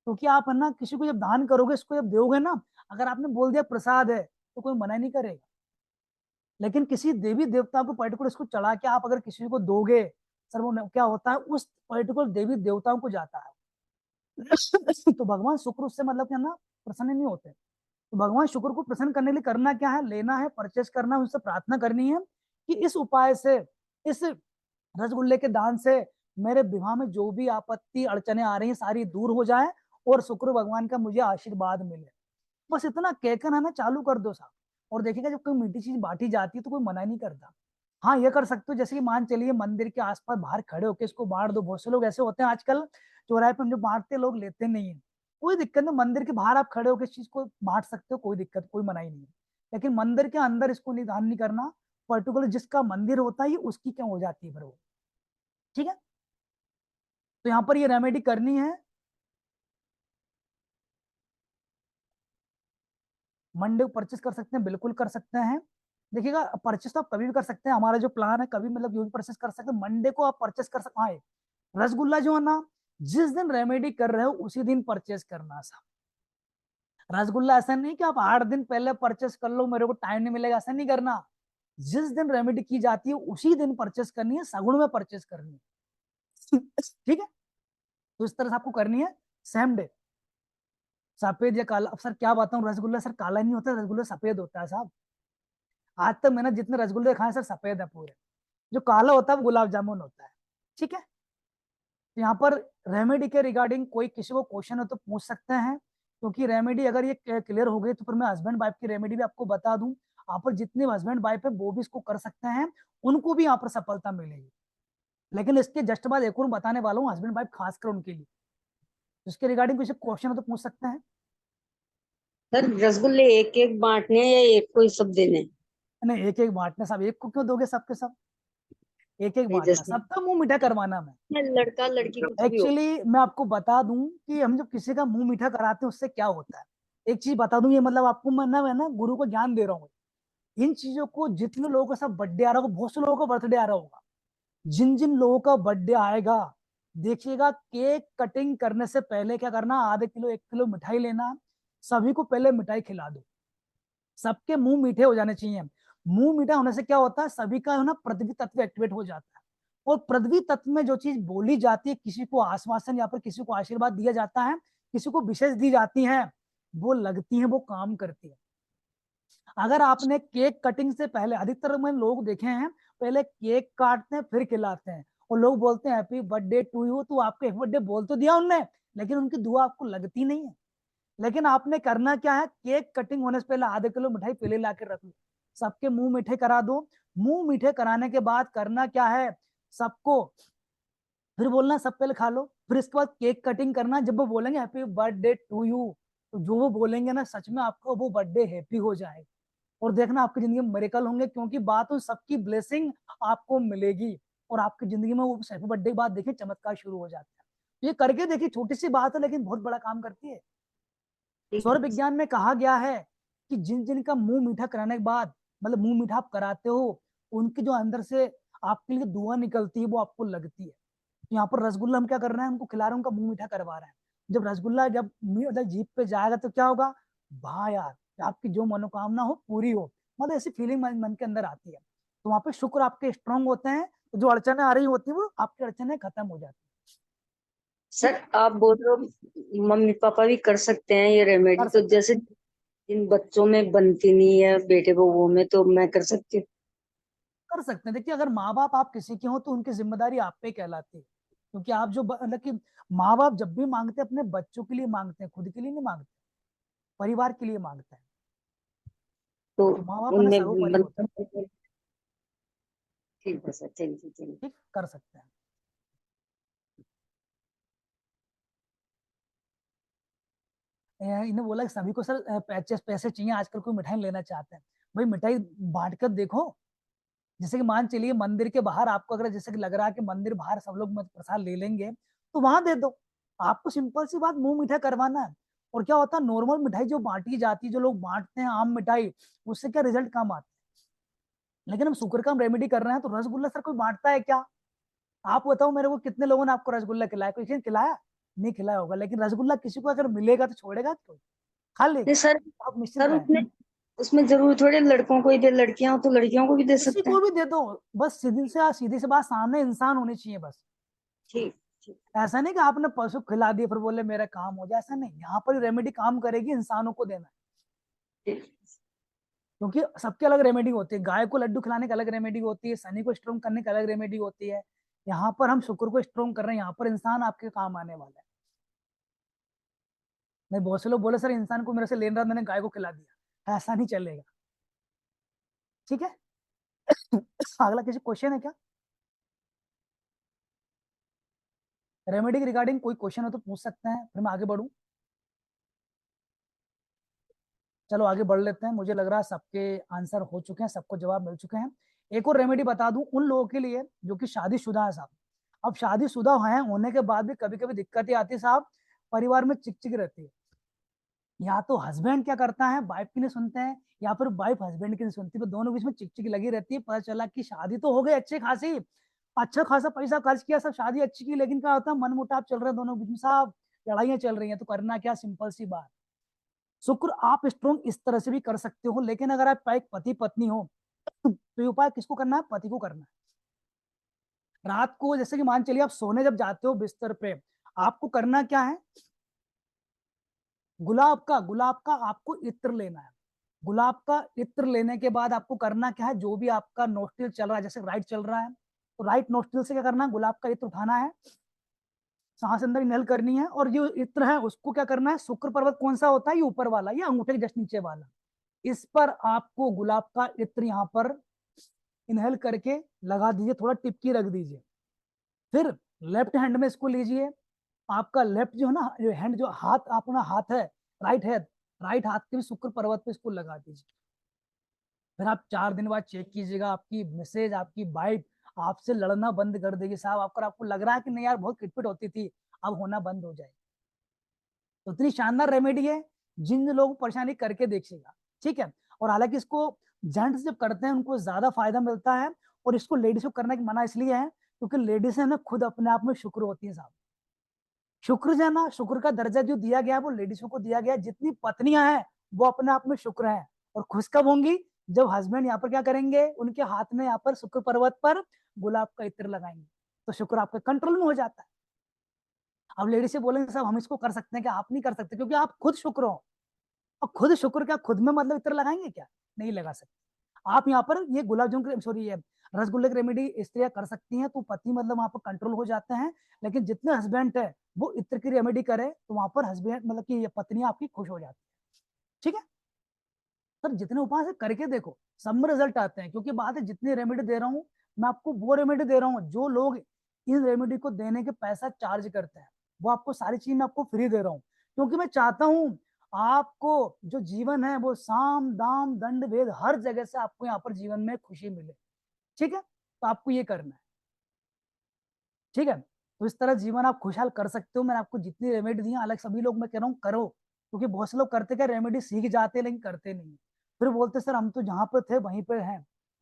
क्योंकि आप है ना किसी को जब दान करोगे, इसको जब दोगे ना, अगर आपने बोल दिया प्रसाद है तो कोई मना नहीं करेगा। लेकिन किसी देवी देवता को पर्टिकुलर इसको चढ़ा के आप अगर किसी को दोगे, सर वो क्या होता है, उस पर्टिकुलर देवी देवताओं को जाता है। तो भगवान शुक्र उससे मतलब क्या ना प्रसन्न नहीं होते। तो भगवान शुक्र को प्रसन्न करने के लिए करना क्या है, लेना है, परचेस करना है, उससे प्रार्थना करनी है कि इस उपाय से, इस रसगुल्ले के दान से मेरे विवाह में जो भी आपत्ति अड़चने आ रही हैं सारी दूर हो जाए और शुक्र भगवान का मुझे आशीर्वाद मिले। बस इतना कहकर है ना चालू कर दो साहब, और देखिएगा जब कोई मीठी चीज बांटी जाती है तो कोई मना नहीं करता। हाँ ये कर सकते हो, जैसे कि मान चलिए मंदिर के आसपास बाहर खड़े होकर इसको बांट दो। बहुत से लोग ऐसे होते हैं आजकल चौराहे पर जो बांटते लोग लेते नहीं है, कोई दिक्कत नहीं, मंदिर के बाहर आप खड़े होकर इस चीज को बांट सकते हो, कोई दिक्कत, कोई मनाही नहीं है। लेकिन मंदिर के अंदर इसको निदान नहीं करना, पर्टिकुलर जिसका मंदिर होता है ये उसकी क्या हो जाती है फिर वो, ठीक है। तो यहाँ पर ये रेमेडी करनी है। मंडे को परचेस कर सकते हैं, बिल्कुल कर सकते हैं। देखिएगा परचेस तो आप कभी भी कर सकते हैं, हमारा जो प्लान है कभी मतलब जो भी परचेस कर सकते हैं, मंडे को आप परचेस कर सकते हैं। रसगुल्ला जो है ना, जिस दिन रेमेडी कर रहे हो उसी दिन परचेस करना साहब। रसगुल्ला ऐसा नहीं कि आप 8 दिन पहले परचेस कर लो, मेरे को टाइम नहीं मिलेगा, ऐसा नहीं करना। जिस दिन रेमेडी की जाती है उसी दिन परचेस करनी है, सगुण में परचेस करनी है ठीक है। तो इस तरह से आपको करनी है सेम डे। सफेद या काला, अब सर क्या बताऊं, रसगुल्ला सर काला नहीं होता, रसगुल्ला सफेद होता है साहब। आज तक मैंने जितने रसगुल्ले खाए सर सफेद है पूरे, जो काला होता है वो गुलाब जामुन होता है, ठीक है। तो यहाँ पर रेमेडी के रिगार्डिंग कोई किसी को क्वेश्चन हो तो पूछ सकते हैं, क्योंकि रेमेडी अगर ये क्लियर हो गई तो फिर मैं हस्बैंड वाइफ की रेमेडी भी आपको बता दूं। यहाँ पर जितने हस्बैंड वाइफ है वो भी इसको कर सकते हैं, उनको भी यहाँ पर सफलता मिलेगी। लेकिन इसके जस्ट बाद एक और बताने वाला हूँ हस्बैंड वाइफ खासकर उनके लिए, इसके रिगार्डिंग कुछ क्वेश्चन हो तो पूछ सकते हैं। सर रसगुल्ले एक एक बांटने हैं या एक को ही सब देने? नहीं एक एक बांटना साहब, एक को क्यों दोगे, सबके सब एक एक बांटना, जैसे सबका मुंह मीठा करवाना। मैं लड़का लड़की कुछ भी हो। एक्चुअली मैं आपको बता दूं कि हम जब किसी का मुंह मीठा कराते हैं उससे क्या होता है, एक चीज बता दूं, ये मतलब आपको मैं ना गुरु को ज्ञान दे रहा हूँ। इन चीजों को जितने लोगों का सब बर्थडे आ रहा होगा, बहुत से लोगों का बर्थडे आ रहा होगा, जिन जिन लोगों का बर्थडे आएगा देखिएगा केक कटिंग करने से पहले क्या करना, आधे किलो 1 किलो मिठाई लेना, सभी को पहले मिठाई खिला दो, सबके मुंह मीठे हो जाने चाहिए। मुंह मीठा होने से क्या होता है, सभी का है ना पृथ्वी तत्व एक्टिवेट हो जाता है, और पृथ्वी तत्व में जो चीज बोली जाती है, किसी को आश्वासन या फिर किसी को आशीर्वाद दिया जाता है, किसी को विशेष दी जाती है, वो लगती है, वो काम करती है। अगर आपने केक कटिंग से पहले, अधिकतर मैंने लोग देखे हैं पहले केक काटते हैं फिर खिलाते हैं, और लोग बोलते हैं हैप्पी बर्थडे टू यू, तो आपको हैप्पी बर्थडे बोल तो दिया उनने, लेकिन उनकी दुआ आपको लगती नहीं है। लेकिन आपने करना क्या है, केक कटिंग होने से पहले आधे किलो मिठाई पहले ला के रख लो, सबके मुंह मीठे करा दो। मुंह मीठे कराने के बाद करना क्या है, सबको फिर बोलना सब पहले खा लो, फिर इसके बाद केक कटिंग करना। जब वो बोलेंगे हैप्पी बर्थडे टू यू, तो जो वो बोलेंगे ना सच में आपको वो बर्थडे हैप्पी हो जाएगा, और देखना आपकी जिंदगी में मिरेकल होंगे, क्योंकि बात उन सबकी ब्लेसिंग आपको मिलेगी, और आपकी जिंदगी में वो हैप्पी बर्थडे के बाद देखिए चमत्कार शुरू हो जाता है। ये करके देखिए, छोटी सी बात है लेकिन बहुत बड़ा काम करती है। सौर विज्ञान में कहा गया है कि जिन जिन का मुंह मीठा कराने के बाद, मतलब मुंह मीठा आप कराते हो, उनकी जो अंदर से आपके लिए दुआ निकलती है वो आपको लगती है। तो यहाँ पर रसगुल्ला हम क्या कर रहे हैं, उनको खिला रहे हैं, उनका मुंह मीठा करवा रहे हैं। जब रसगुल्ला जब मतलब जीभ पे जाएगा तो क्या होगा, वाह यार आपकी जो मनोकामना हो पूरी हो, मतलब ऐसी फीलिंग मन के अंदर आती है। तो वहां पे शुक्र आपके स्ट्रांग होते हैं, तो जो अड़चने आ रही होती है वो आपकी अड़चने खत्म हो जाती है। सर आप बोल रहे हो मम्मी पापा भी कर सकते हैं ये रेमेडी, तो जैसे इन बच्चों में बनती नहीं है, बेटे बहुओं में, तो मैं कर सकती हूँ? कर सकते हैं। देखिए अगर माँ बाप आप किसी के हो तो उनकी जिम्मेदारी आप पे कहलाती है, क्योंकि आप जो मतलब कि माँ बाप जब भी मांगते हैं अपने बच्चों के लिए मांगते हैं, खुद के लिए नहीं मांगते, परिवार के लिए मांगते हैं। तो माँ बाप हमें सर्वोपरि होता है। ठीक है सर, थैंक यू। ठीक, कर सकते हैं। इन्हें बोला कि सभी को सर पैसे चाहिए, आजकल कोई मिठाई लेना चाहते हैं, भाई मिठाई बांट कर देखो। जैसे कि मान चलिए मंदिर के बाहर आपको अगर जैसे कि लग रहा है कि मंदिर बाहर सब लोग प्रसाद ले लेंगे, तो वहां दे दो। आपको सिंपल सी बात मुंह मीठा करवाना है। और क्या होता है, नॉर्मल मिठाई जो बांटी जाती है, जो लोग बांटते हैं आम मिठाई, उससे क्या रिजल्ट कम आता है। लेकिन हम शुक्र का हम रेमेडी कर रहे हैं, तो रसगुल्ला सर कोई बांटता है क्या? आप बताओ मेरे को, कितने लोगों ने आपको रसगुल्ला खिलाया? कोई किसी खिलाया? नहीं खिलाया होगा। लेकिन रसगुल्ला किसी को अगर मिलेगा तो छोड़ेगा कोई? खा लेगा। सर आप निश्चित सर रहें। उसमें जरूर थोड़े लड़कों को ही दे, लड़कियां हो तो लड़कियों को भी दे किसी सकते को हैं? भी दे दो, बस सीधी से बात, सामने इंसान होनी चाहिए बस। ठीक। ऐसा नहीं कि आपने पशु खिला दिया फिर बोले मेरा काम हो जाए, ऐसा नहीं। यहाँ पर रेमेडी काम करेगी, इंसानों को देना है, क्योंकि सबके अलग रेमेडी होती है। गाय को लड्डू खिलाने की अलग रेमेडी होती है, शनि को स्ट्रॉन्ग करने की अलग रेमेडी होती है। यहाँ पर हम शुक्र को स्ट्रॉन्ग कर रहे हैं, यहाँ पर इंसान आपके काम आने वाला है। नहीं, बहुत से लोग बोले सर इंसान को मेरे से लेन रहा, मैंने गाय को खिला दिया, ऐसा नहीं चलेगा। ठीक है। अगला किसी क्वेश्चन है क्या? रेमेडी के रिगार्डिंग कोई क्वेश्चन हो तो पूछ सकते हैं, फिर मैं आगे बढ़ूं। चलो आगे बढ़ लेते हैं, मुझे लग रहा है सबके आंसर हो चुके हैं, सबको जवाब मिल चुके हैं। एक और रेमेडी बता दूं उन लोगों के लिए जो कि शादीशुदा है साहब। अब शादीशुदा हैं होने के बाद भी कभी कभी दिक्कतें आती है साहब, परिवार में चिकचिक रहती है। या तो हस्बैंड क्या करता है, वाइफ की नहीं सुनते हैं, या फिर वाइफ हस्बैंड की नहीं सुनती, तो दोनों बीच में चिकचिक लगी रहती है। पता चला कि शादी तो हो गई अच्छी खासी, अच्छा खासा पैसा खर्च किया, सब शादी अच्छी की, लेकिन क्या होता है मन मुटाव चल रहे हैं दोनों बीच में साहब, लड़ाइयां चल रही हैं। तो करना क्या, सिंपल सी बात, शुक्र आप स्ट्रॉन्ग इस तरह से भी कर सकते हो। लेकिन अगर आप एक पति पत्नी हो तो ये उपाय किसको करना है, पति को करना है। रात को जैसे कि मान चलिए आप सोने जब जाते हो बिस्तर पे, आपको करना क्या है, गुलाब का आपको इत्र लेना है। गुलाब का इत्र लेने के बाद आपको करना क्या है, जो भी आपका नोस्ट्रिल चल रहा है, जैसे राइट चल रहा है तो राइट नोस्ट्रिल से क्या करना है, गुलाब का इत्र उठाना है, सांस अंदर इनहेल करनी है, और जो इत्र है उसको क्या करना है, शुक्र पर्वत कौन सा होता है, ये ऊपर वाला, ये अंगूठे के जस्ट नीचे वाला, इस पर आपको गुलाब का इत्र यहाँ पर इनहेल करके लगा दीजिए, थोड़ा टिपकी रख दीजिए। फिर लेफ्ट हैंड में इसको लीजिए, आपका लेफ्ट जो है ना, जो हैंड, जो हाथ अपना हाथ है, राइट है, राइट हाथ के भी शुक्र पर्वत पे इसको लगा दीजिए। फिर आप 4 दिन बाद चेक कीजिएगा, आपकी मिसेज, आपकी वाइफ आपसे लड़ना बंद कर देगी साहब। आपको लग रहा है कि नहीं यार बहुत किटपिट होती थी, अब होना बंद हो जाए। तो इतनी शानदार रेमेडी है, जिन लोगों को परेशानी करके देखिएगा। ठीक है। और हालांकि इसको जेंट्स जब करते हैं उनको ज्यादा फायदा मिलता है, और इसको लेडीज को करने की मना इसलिए है क्योंकि लेडीज है ना खुद अपने आप में शुक्र होती है साहब। शुक्र जो है ना, शुक्र का दर्जा जो दिया गया है वो लेडीजों को दिया गया है। जितनी पत्नियां हैं वो अपने आप में शुक्र हैं, और खुश कब होंगी, जब हस्बैंड यहाँ पर क्या करेंगे, उनके हाथ में यहाँ पर शुक्र पर्वत पर गुलाब का इत्र लगाएंगे, तो शुक्र आपके कंट्रोल में हो जाता है। अब लेडीज से बोलेंगे साहब हम इसको कर सकते हैं क्या, आप नहीं कर सकते, क्योंकि आप खुद शुक्र हो। और खुद शुक्र क्या खुद में मतलब इत्र लगाएंगे क्या, नहीं लगा सकते। आप यहाँ पर ये गुलाब जामुन, सॉरी ये रसगुल्ले की रेमेडी स्त्रियां कर सकती हैं, तो पति मतलब वहां पर कंट्रोल हो जाते हैं। लेकिन जितने हस्बैंड है वो इत्र की रेमेडी करे तो वहां पर हस्बैंड मतलब कि ये पत्नी आपकी खुश हो जाती है। ठीक है सर, जितने उपाय से करके देखो, सब में रिजल्ट आते हैं। क्योंकि बात है जितनी रेमेडी दे रहा हूँ मैं आपको, वो रेमेडी दे रहा हूँ जो लोग इन रेमेडी को देने के पैसा चार्ज करते हैं, वो आपको सारी चीज मैं आपको फ्री दे रहा हूँ। क्योंकि मैं चाहता हूँ आपको जो जीवन है वो साम दाम दंड भेद हर जगह से आपको यहाँ पर जीवन में खुशी मिले। ठीक है, तो आपको ये करना है। ठीक है, तो इस तरह जीवन आप खुशहाल कर सकते हो। मैंने आपको जितनी रेमेडी दी है, अलग सभी लोग मैं कह रहा हूँ करो, क्योंकि बहुत से लोग करते क्या, रेमेडी सीख जाते लेकिन करते नहीं, फिर बोलते सर हम तो जहाँ पे थे वहीं पे हैं।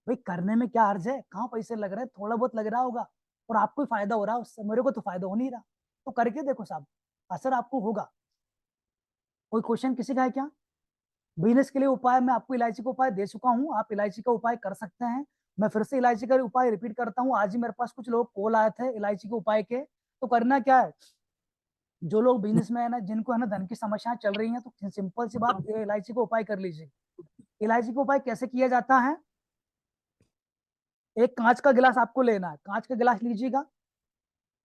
भाई करने में क्या अर्ज है, कहाँ पैसे लग रहे हैं, थोड़ा बहुत लग रहा होगा और आपको फायदा हो रहा है उससे, मेरे को तो फायदा हो नहीं रहा। तो करके देखो साहब, असर आपको होगा। कोई क्वेश्चन किसी का है क्या? बिजनेस के लिए उपाय मैं आपको इलायची का उपाय दे चुका हूँ, आप इलायची का उपाय कर सकते हैं। मैं फिर से इलायची का उपाय रिपीट करता हूँ। आज ही मेरे पास कुछ लोग कॉल आए थे इलायची के उपाय के। तो करना क्या है, जो लोग बिजनेस में है ना, जिनको है ना धन की समस्याएं चल रही हैं, तो सिंपल सी बात, इलायची का उपाय कर लीजिए। इलायची का उपाय कैसे किया जाता है, एक कांच का गिलास आपको लेना है, कांच का गिलास लीजिएगा।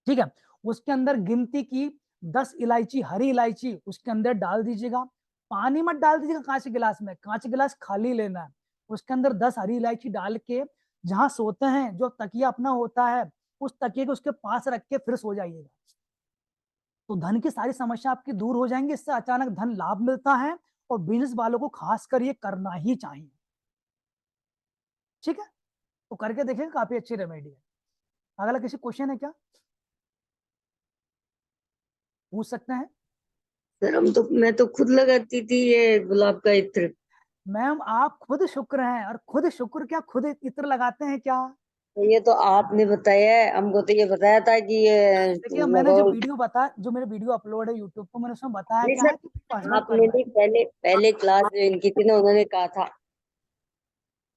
ठीक है, उसके अंदर गिनती की 10 इलायची, हरी इलायची उसके अंदर डाल दीजिएगा। पानी मत डाल दीजिएगा कांच के गिलास में, कांच गिलास खाली लेना है। उसके अंदर 10 हरी इलायची डाल के जहां सोते हैं, जो तकिया अपना होता है, उस तकिए को उसके पास रख के फिर सो जाइएगा। तो धन की सारी समस्या आपकी दूर हो जाएंगी। इससे अचानक धन लाभ मिलता है, और बिजनेस वालों को खासकर ये करना ही चाहिए। ठीक है, तो करके देखिएगा, काफी अच्छी रेमेडी है। अगला किसी क्वेश्चन है क्या, पूछ सकते हैं। सर मैं तो खुद लगाती थी ये गुलाब का इत्र। मैम आप खुद शुक्र हैं, और खुद शुक्र क्या खुद इत्र लगाते हैं क्या? ये तो आपने बताया है, हमको तो ये बताया था कि ये देखिए मैंने जो वीडियो बताया, जो मेरे वीडियो अपलोड है यूट्यूब पर, मैंने उसमें बताया नहीं क्या है सर, कि हस्बैंड आपने करना है। नहीं पहले क्लास ज्वाइन की थी ना, उन्होंने कहा था,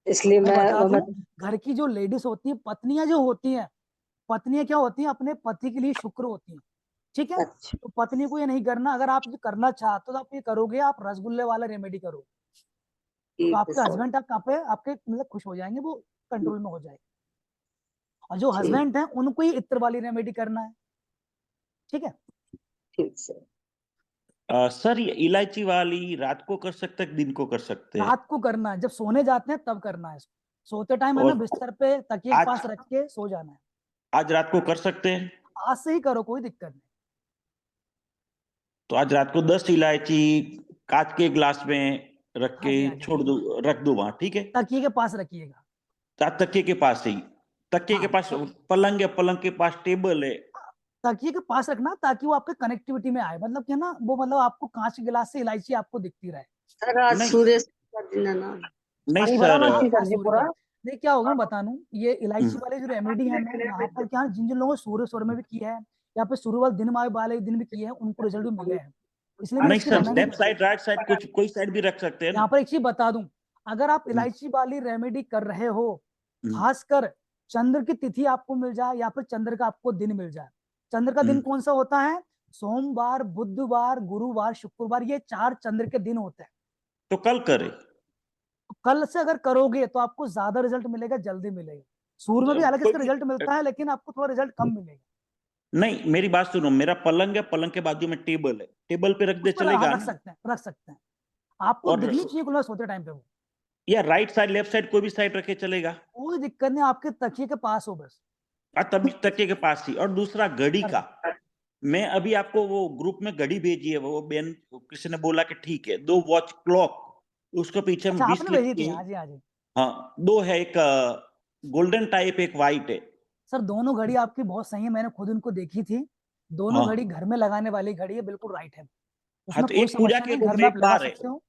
इसलिए मैं बता दूं, मैं घर की जो लेडीज होती है, पत्नियां जो होती हैं, पत्नियां क्या होती हैं, अपने पति के लिए शुक्र होती हैं, ठीक है। अच्छा तो पत्नी को ये नहीं करना। अगर आप ये करना चाहते हो तो आप ये करोगे, आप रसगुल्ले वाला रेमेडी करो, तो ठीक है आपके सर, हस्बैंड आपके मतलब खुश हो जाएंगे, वो कंट्रोल में हो जाएगा। और जो ठीक हस्बैंड है उनको ही इत्र वाली रेमेडी करना है, ठीक है। ठीक सर। सर ये इलायची वाली रात को कर सकते हैं, दिन को कर सकते हैं? रात को करना है, जब सोने जाते हैं तब करना है इसको। सोते टाइम है ना, और बिस्तर पे तकिए के आज पास रख के सो जाना है। आज रात को कर सकते हैं? आज से ही करो, कोई दिक्कत नहीं। तो आज रात को 10 इलायची कांच के ग्लास में रख हाँ के जी, हाँ जी, छोड़ दो, रख दो वहां, ठीक है? तकिए के पास रखिएगा। तकिए के पास ही, तकिए के हाँ, पास पलंग है, पलंग के पास टेबल है। तकिए के पास रखना ताकि वो आपके कनेक्टिविटी में आए, मतलब क्या ना, वो मतलब आपको कांच के गिलास से इलायची आपको दिखती रहे। सर आज नहीं सूर्य का दिन है ना। नहीं हाँ, सर। आज सूर्य का। नहीं, क्या होगा बता दूं, ये इलायची वाले जो रेमेडी है ना, यहाँ पर क्या, जिन जिन लोगों ने सूर्य स्वर में भी किया है या फिर सूर्य वाले दिन भी किए हैं, उनको रिजल्ट भी मिले हैं, इसलिए मैं नहीं इसकी sir, remedy left side right side कुछ कोई साइड भी रख सकते हैं यहाँ ना। पर एक चीज बता दूं, अगर आप इलायची वाली रेमेडी कर रहे हो, खासकर चंद्र की तिथि आपको मिल जाए या फिर चंद्र का आपको दिन मिल जाए। चंद्र का दिन कौन सा होता है? सोमवार, बुधवार, गुरुवार, शुक्रवार, ये 4 चंद्र के दिन होते हैं। तो कल करे। तो कल से अगर करोगे तो आपको ज्यादा रिजल्ट मिलेगा, जल्दी मिलेगा। सूर्य में भी हालांकि इसका रिजल्ट मिलता है, लेकिन आपको थोड़ा रिजल्ट कम मिलेगा। नहीं मेरी बात सुनो, मेरा पलंग है, पलंग के बाजू में टेबल है, टेबल पे रख दे उस पर चलेगा रख ना? सकते हैं, रख सकते हैं। आपको और दिखनी चाहिए कुल सोते टाइम पे वो, या राइट साइड लेफ्ट साइड कोई भी साइड रखे चलेगा? कोई दिक्कत नहीं, आपके तकिए के पास हो बस। तभी तकिए के पास ही। और दूसरा घड़ी का, मैं अभी आपको वो ग्रुप में घड़ी भेजी है, वो बेन किसी ने बोला कि ठीक है, 2 वॉच क्लॉक, उसके पीछे में अच्छा, 20 आपने लिख भेजी के। थी? हाँ जी, हाँ जी। हाँ 2 है, एक गोल्डन टाइप, एक वाइट है। सर दोनों घड़ी आपकी बहुत सही है, मैंने खुद उनको देखी थी। दोनों हाँ घड़ी घर में लगाने वाली घड़ी है, बिल्कुल राइट है, हाँ, उसमें तो कोई एक पूजा समस्या के नहीं, रूम घर में में एक आप लगा बार है। सकते हो,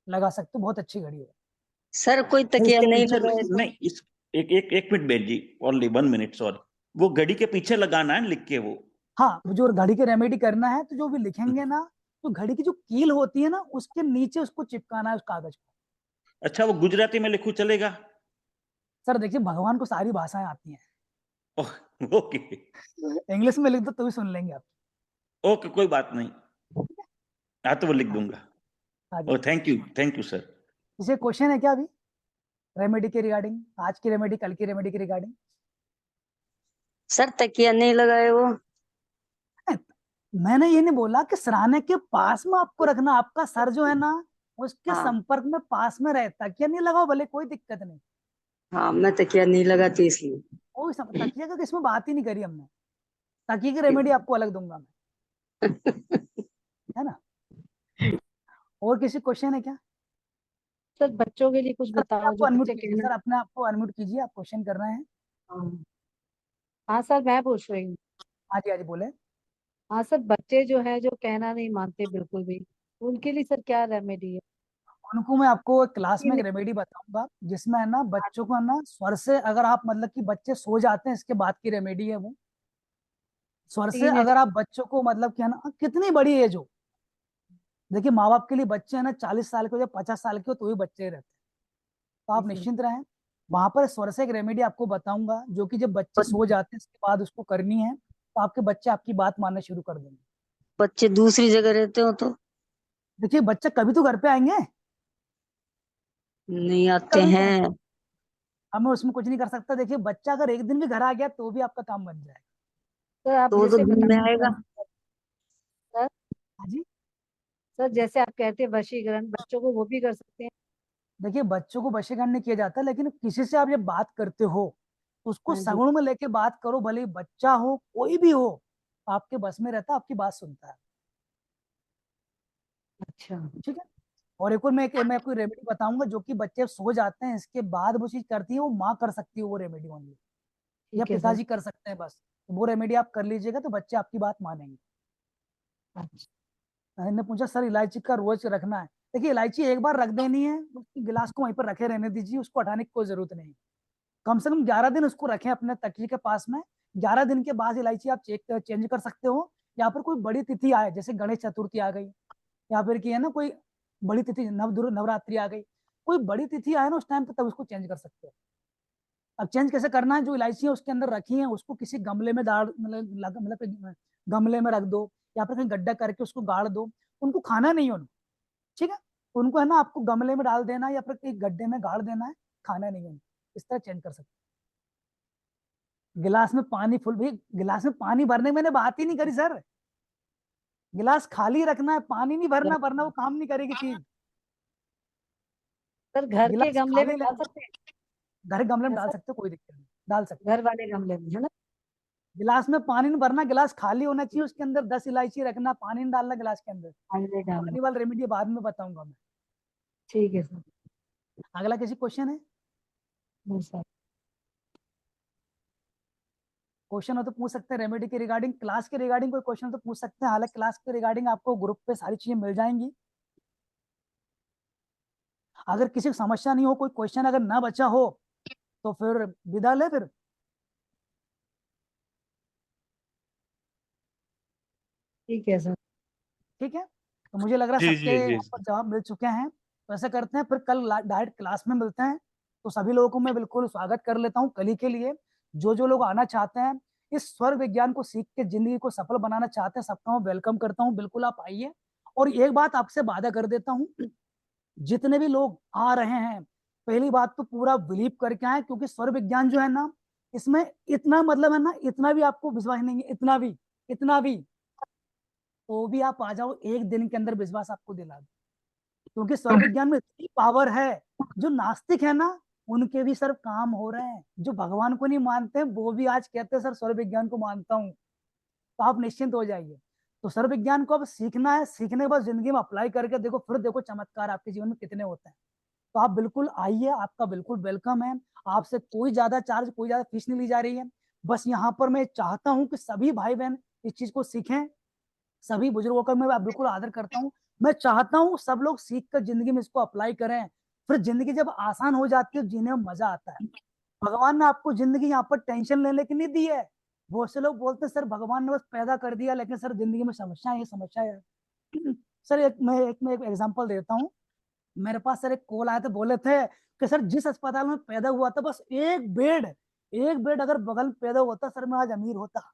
लगा सकते हो, बहुत अच्छी घड़ी है। सर कोई और तकिया उसके नहीं पीछे लगाए तो? नहीं, इस एक एक एक मिनट बेन जी, ओनली 1 मिनट, सॉरी। वो घड़ी के पीछे लगाना है लिख के वो। हाँ, जो घड़ी के रेमेडी करना है तो जो भी लिखेंगे ना, तो घड़ी की जो कील होती है ना, उसके नीचे उसको चिपकाना है उस कागज को। अच्छा, वो गुजराती में लिखूं चलेगा? सर देखिए, भगवान को सारी भाषाएं आती हैं, ओके इंग्लिश में लिख दो तो भी सुन लेंगे आप। ओके, कोई बात नहीं। हाँ तो वो लिख हाँ, दूंगा। हाँ ओ जी। Thank you sir. किसी क्वेश्चन है क्या अभी रेमेडी के रिगार्डिंग, आज की रेमेडी, कल की रेमेडी के रिगार्डिंग? सर तकिया नहीं लगाए वो? मैंने ये नहीं बोला कि सराहने के पास में आपको रखना, आपका सर जो है ना, उसके हाँ संपर्क में पास में रहता, तकिया नहीं लगाओ भले, कोई दिक्कत नहीं। हाँ, मैं तकिया नहीं लगाती इसलिए। तकिया का इसमें बात ही नहीं करी हमने, तकिया की रेमेडी आपको अलग दूंगा मैं, है ना। और किसी क्वेश्चन है क्या? सर बच्चों के लिए कुछ सर बताओ, आपको जो अनम्यूट बच्चे कीजिए, कहना। सर अपने आप को अनम्यूट कीजिए, आप क्वेश्चन कर रहे हैं। हाँ हाँ सर, मैं पूछ रही हूँ। हाँ जी, हाँ जी, बोले। हाँ सर, बच्चे जो है जो कहना नहीं मानते बिल्कुल भी, उनके लिए सर क्या रेमेडी है? उनको मैं आपको क्लास ये में एक नहीं। रेमेडी बताऊंगा, जिसमें है ना बच्चों को है ना स्वर से, अगर आप मतलब कि बच्चे सो जाते हैं, इसके बाद की रेमेडी है वो। स्वर से 3 एज। अगर आप बच्चों को मतलब कि है ना, कितनी बड़ी एज हो, देखिए माँ बाप के लिए बच्चे है ना 40 साल के हो या 50 साल के हो तो भी बच्चे ही रहते हैं, तो आप जी सर। निश्चिंत रहें। वहां पर स्वर से एक रेमेडी आपको बताऊंगा, जो कि जब बच्चे सो जाते हैं इसके बाद उसको करनी है, तो आपके बच्चे आपकी बात मानना शुरू कर देंगे। बच्चे दूसरी जगह रहते हो तो? देखिए बच्चे कभी तो घर पे आएंगे, नहीं आते कभी तो, हैं। हमें उसमें कुछ नहीं कर सकता। देखिए बच्चा अगर एक दिन भी घर आ गया तो भी आपका काम बन जाएगा। सर आप तो वो तो जैसे दिन में बता आएगा। सर, हाँ जी। सर जैसे आप कहते हैं वशीकरण, बच्चों को वो भी कर सकते हैं? देखिए बच्चों को वशीकरण नहीं किया जाता, लेकिन किसी से आप जब बात करते हो तो उसको हाँ जी। सगुण में लेके बात करो, भले ही बच्चा हो कोई भी हो, आपके बस में रहता, आपकी बात सुनता है, अच्छा ठीक है। और एक और मैं आपको रेमेडी बताऊंगा, जो कि बच्चे सो जाते हैं इसके बाद वो चीज करती है, वो माँ कर सकती है वो रेमेडी ओनली, या ठीक है सर। पिताजी कर सकते हैं बस, तो वो रेमेडी आप कर लीजिएगा तो बच्चे आपकी बात मानेंगे। अच्छा मैंने पूछा सर इलायची का रोज रखना है, देखिए इलायची एक बार रख देनी है, उसकी गिलास को वहीं पर रखे रहने दीजिए, उसको हटाने की कोई जरूरत नहीं। कम से कम 11 दिन उसको रखें अपने तकिए के पास में। 11 दिन के बाद इलायची आप चेंज कर सकते हो, या फिर कोई बड़ी तिथि आए, जैसे गणेश चतुर्थी आ गई, या फिर की है ना कोई बड़ी तिथि, नवरात्रि आ गई, कोई बड़ी तिथि आए ना उस टाइम पे, तब उसको चेंज कर सकते हो। अब चेंज कैसे करना है, जो इलायचियां उसके अंदर रखी हैं उसको किसी गमले में डाल, मतलब गमले में रख दो या फिर कहीं गड्ढा करके उसको गाड़ दो। उनको खाना नहीं है उनको, ठीक है, उनको है ना आपको गमले में डाल देना या फिर एक गड्ढे में गाड़ देना है, खाना नहीं है उनको। इस तरह चेंज कर सकते। गिलास में पानी फुल, भी गिलास में पानी भरने मैंने बात ही नहीं करी सर, गिलास खाली रखना है, पानी नहीं भरना, वरना वो काम नहीं करेगी चीज। सर घर के गिलास गमले में खाली डाल सकते हैं, घर गमले में डाल ऐसा? सकते हो, कोई दिक्कत नहीं, डाल सकते हो। घर वाले गमले में, है ना? गिलास में पानी नहीं भरना, गिलास खाली होना चाहिए, उसके अंदर 10 इलायची रखना, पानी नहीं डालना गिलास के अंदर। पानी डालना, पानी वाला रेमेडी बाद में बताऊंगा मैं। ठीक है सर। अगला किसी क्वेश्चन है? नहीं सर। क्वेश्चन हो तो पूछ सकते हैं, रेमेडी के रिगार्डिंग, क्लास के रिगार्डिंग कोई क्वेश्चन तो पूछ सकते हैं। हालांकि क्लास के रिगार्डिंग आपको ग्रुप पे सारी चीजें मिल जाएंगी। अगर किसी को समस्या नहीं हो, कोई क्वेश्चन अगर ना बचा हो तो फिर विदा ले फिर। ठीक है सर। ठीक है, तो मुझे लग रहा है जी सबके जी जी यहाँ पर जवाब मिल चुके हैं। तो ऐसा करते हैं, फिर कल डायरेक्ट क्लास में मिलते हैं। तो सभी लोगों को मैं बिल्कुल स्वागत कर लेता हूँ कल ही के लिए। जो लोग आना चाहते हैं, इस स्वर विज्ञान को सीख के जिंदगी को सफल बनाना चाहते हैं, सबका मैं वेलकम करता हूँ। बिल्कुल आप आइए। और एक बात आपसे वादा कर देता हूँ, जितने भी लोग आ रहे हैं, पहली बात तो पूरा बिलीव करके आए, क्योंकि स्वर विज्ञान जो है ना, इसमें इतना मतलब है ना, इतना भी आपको विश्वास नहीं है, इतना भी तो भी आप आ जाओ, एक दिन के अंदर विश्वास आपको दिला दो। क्योंकि स्वर विज्ञान में इतनी पावर है, जो नास्तिक है ना, उनके भी सर काम हो रहे हैं। जो भगवान को नहीं मानते हैं वो भी आज कहते हैं सर स्वर विज्ञान को मानता हूँ। तो आप निश्चिंत हो जाइए। तो स्वर विज्ञान को अब सीखना है, सीखने के बाद जिंदगी में अप्लाई करके देखो, फिर देखो चमत्कार आपके जीवन में कितने होते हैं। तो आप बिल्कुल आइए, आपका बिल्कुल वेलकम है। आपसे कोई ज्यादा चार्ज, कोई ज्यादा फीस नहीं ली जा रही है। बस यहाँ पर मैं चाहता हूँ कि सभी भाई बहन इस चीज को सीखें। सभी बुजुर्गों का मैं बिल्कुल आदर करता हूँ। मैं चाहता हूँ सब लोग सीख कर जिंदगी में इसको अप्लाई करें। फिर जिंदगी जब आसान हो जाती है, जीने में मजा आता है। भगवान ने आपको जिंदगी यहाँ पर टेंशन लेने की नहीं दी है। बहुत से लोग बोलते हैं सर भगवान ने बस पैदा कर दिया, लेकिन सर जिंदगी में समस्या है, समस्या है। सर मैं एक एग्जांपल देता हूँ। मेरे पास सर एक कॉल आया था, बोले थे कि सर जिस अस्पताल में पैदा हुआ था, बस एक बेड अगर बगल में पैदा होता सर, मैं आज अमीर होता।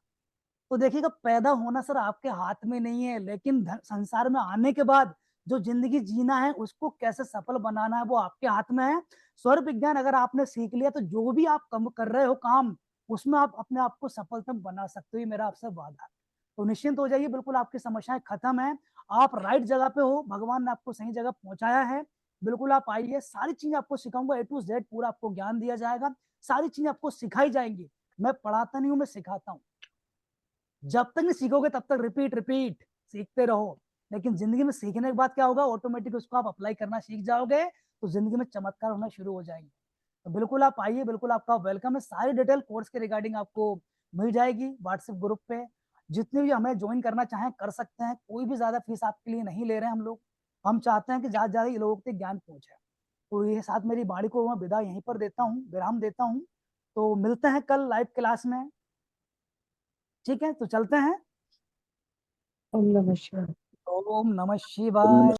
तो देखिएगा, पैदा होना सर आपके हाथ में नहीं है, लेकिन संसार में आने के बाद जो जिंदगी जीना है, उसको कैसे सफल बनाना है, वो आपके हाथ में है। स्वर विज्ञान अगर आपने सीख लिया तो जो भी आप कम कर रहे हो काम, उसमें आप अपने आप को सफलता बना सकते हो। ये मेरा आपसे वादा है। तो निश्चिंत हो जाइए, बिल्कुल आपकी समस्याएं खत्म है। आप राइट जगह पे हो, भगवान ने आपको सही जगह पहुंचाया है। बिल्कुल आप आइए, सारी चीजें आपको सिखाऊंगा, A to Z पूरा आपको ज्ञान दिया जाएगा। सारी चीजें आपको सिखाई जाएंगी। मैं पढ़ाता नहीं हूँ, मैं सिखाता हूँ। जब तक नहीं सीखोगे तब तक रिपीट रिपीट सीखते रहो। लेकिन जिंदगी में सीखने के बाद क्या होगा, ऑटोमेटिक उसको आप अप्लाई करना सीख जाओगे, तो जिंदगी में चमत्कार होना शुरू हो जाएंगे। तो बिल्कुल आप आइए, बिल्कुल आपका वेलकम है। सारी डिटेल कोर्स के रिगार्डिंग आपको मिल जाएगी व्हाट्सएप ग्रुप पे। जितने भी हमें ज्वाइन करना चाहें कर सकते हैं, कोई भी ज्यादा फीस आपके लिए नहीं ले रहे हैं हम लोग। हम चाहते हैं कि ज्यादा से ज्यादा ये लोगों तक ज्ञान पहुंचे। तो ये साथ मेरी बाड़ी को मैं विदा यहीं पर देता हूँ, विराम देता हूँ। तो मिलते हैं कल लाइव क्लास में। ठीक है, तो चलते हैं। ओम नमः शिवाय। ओम नमः शिवाय।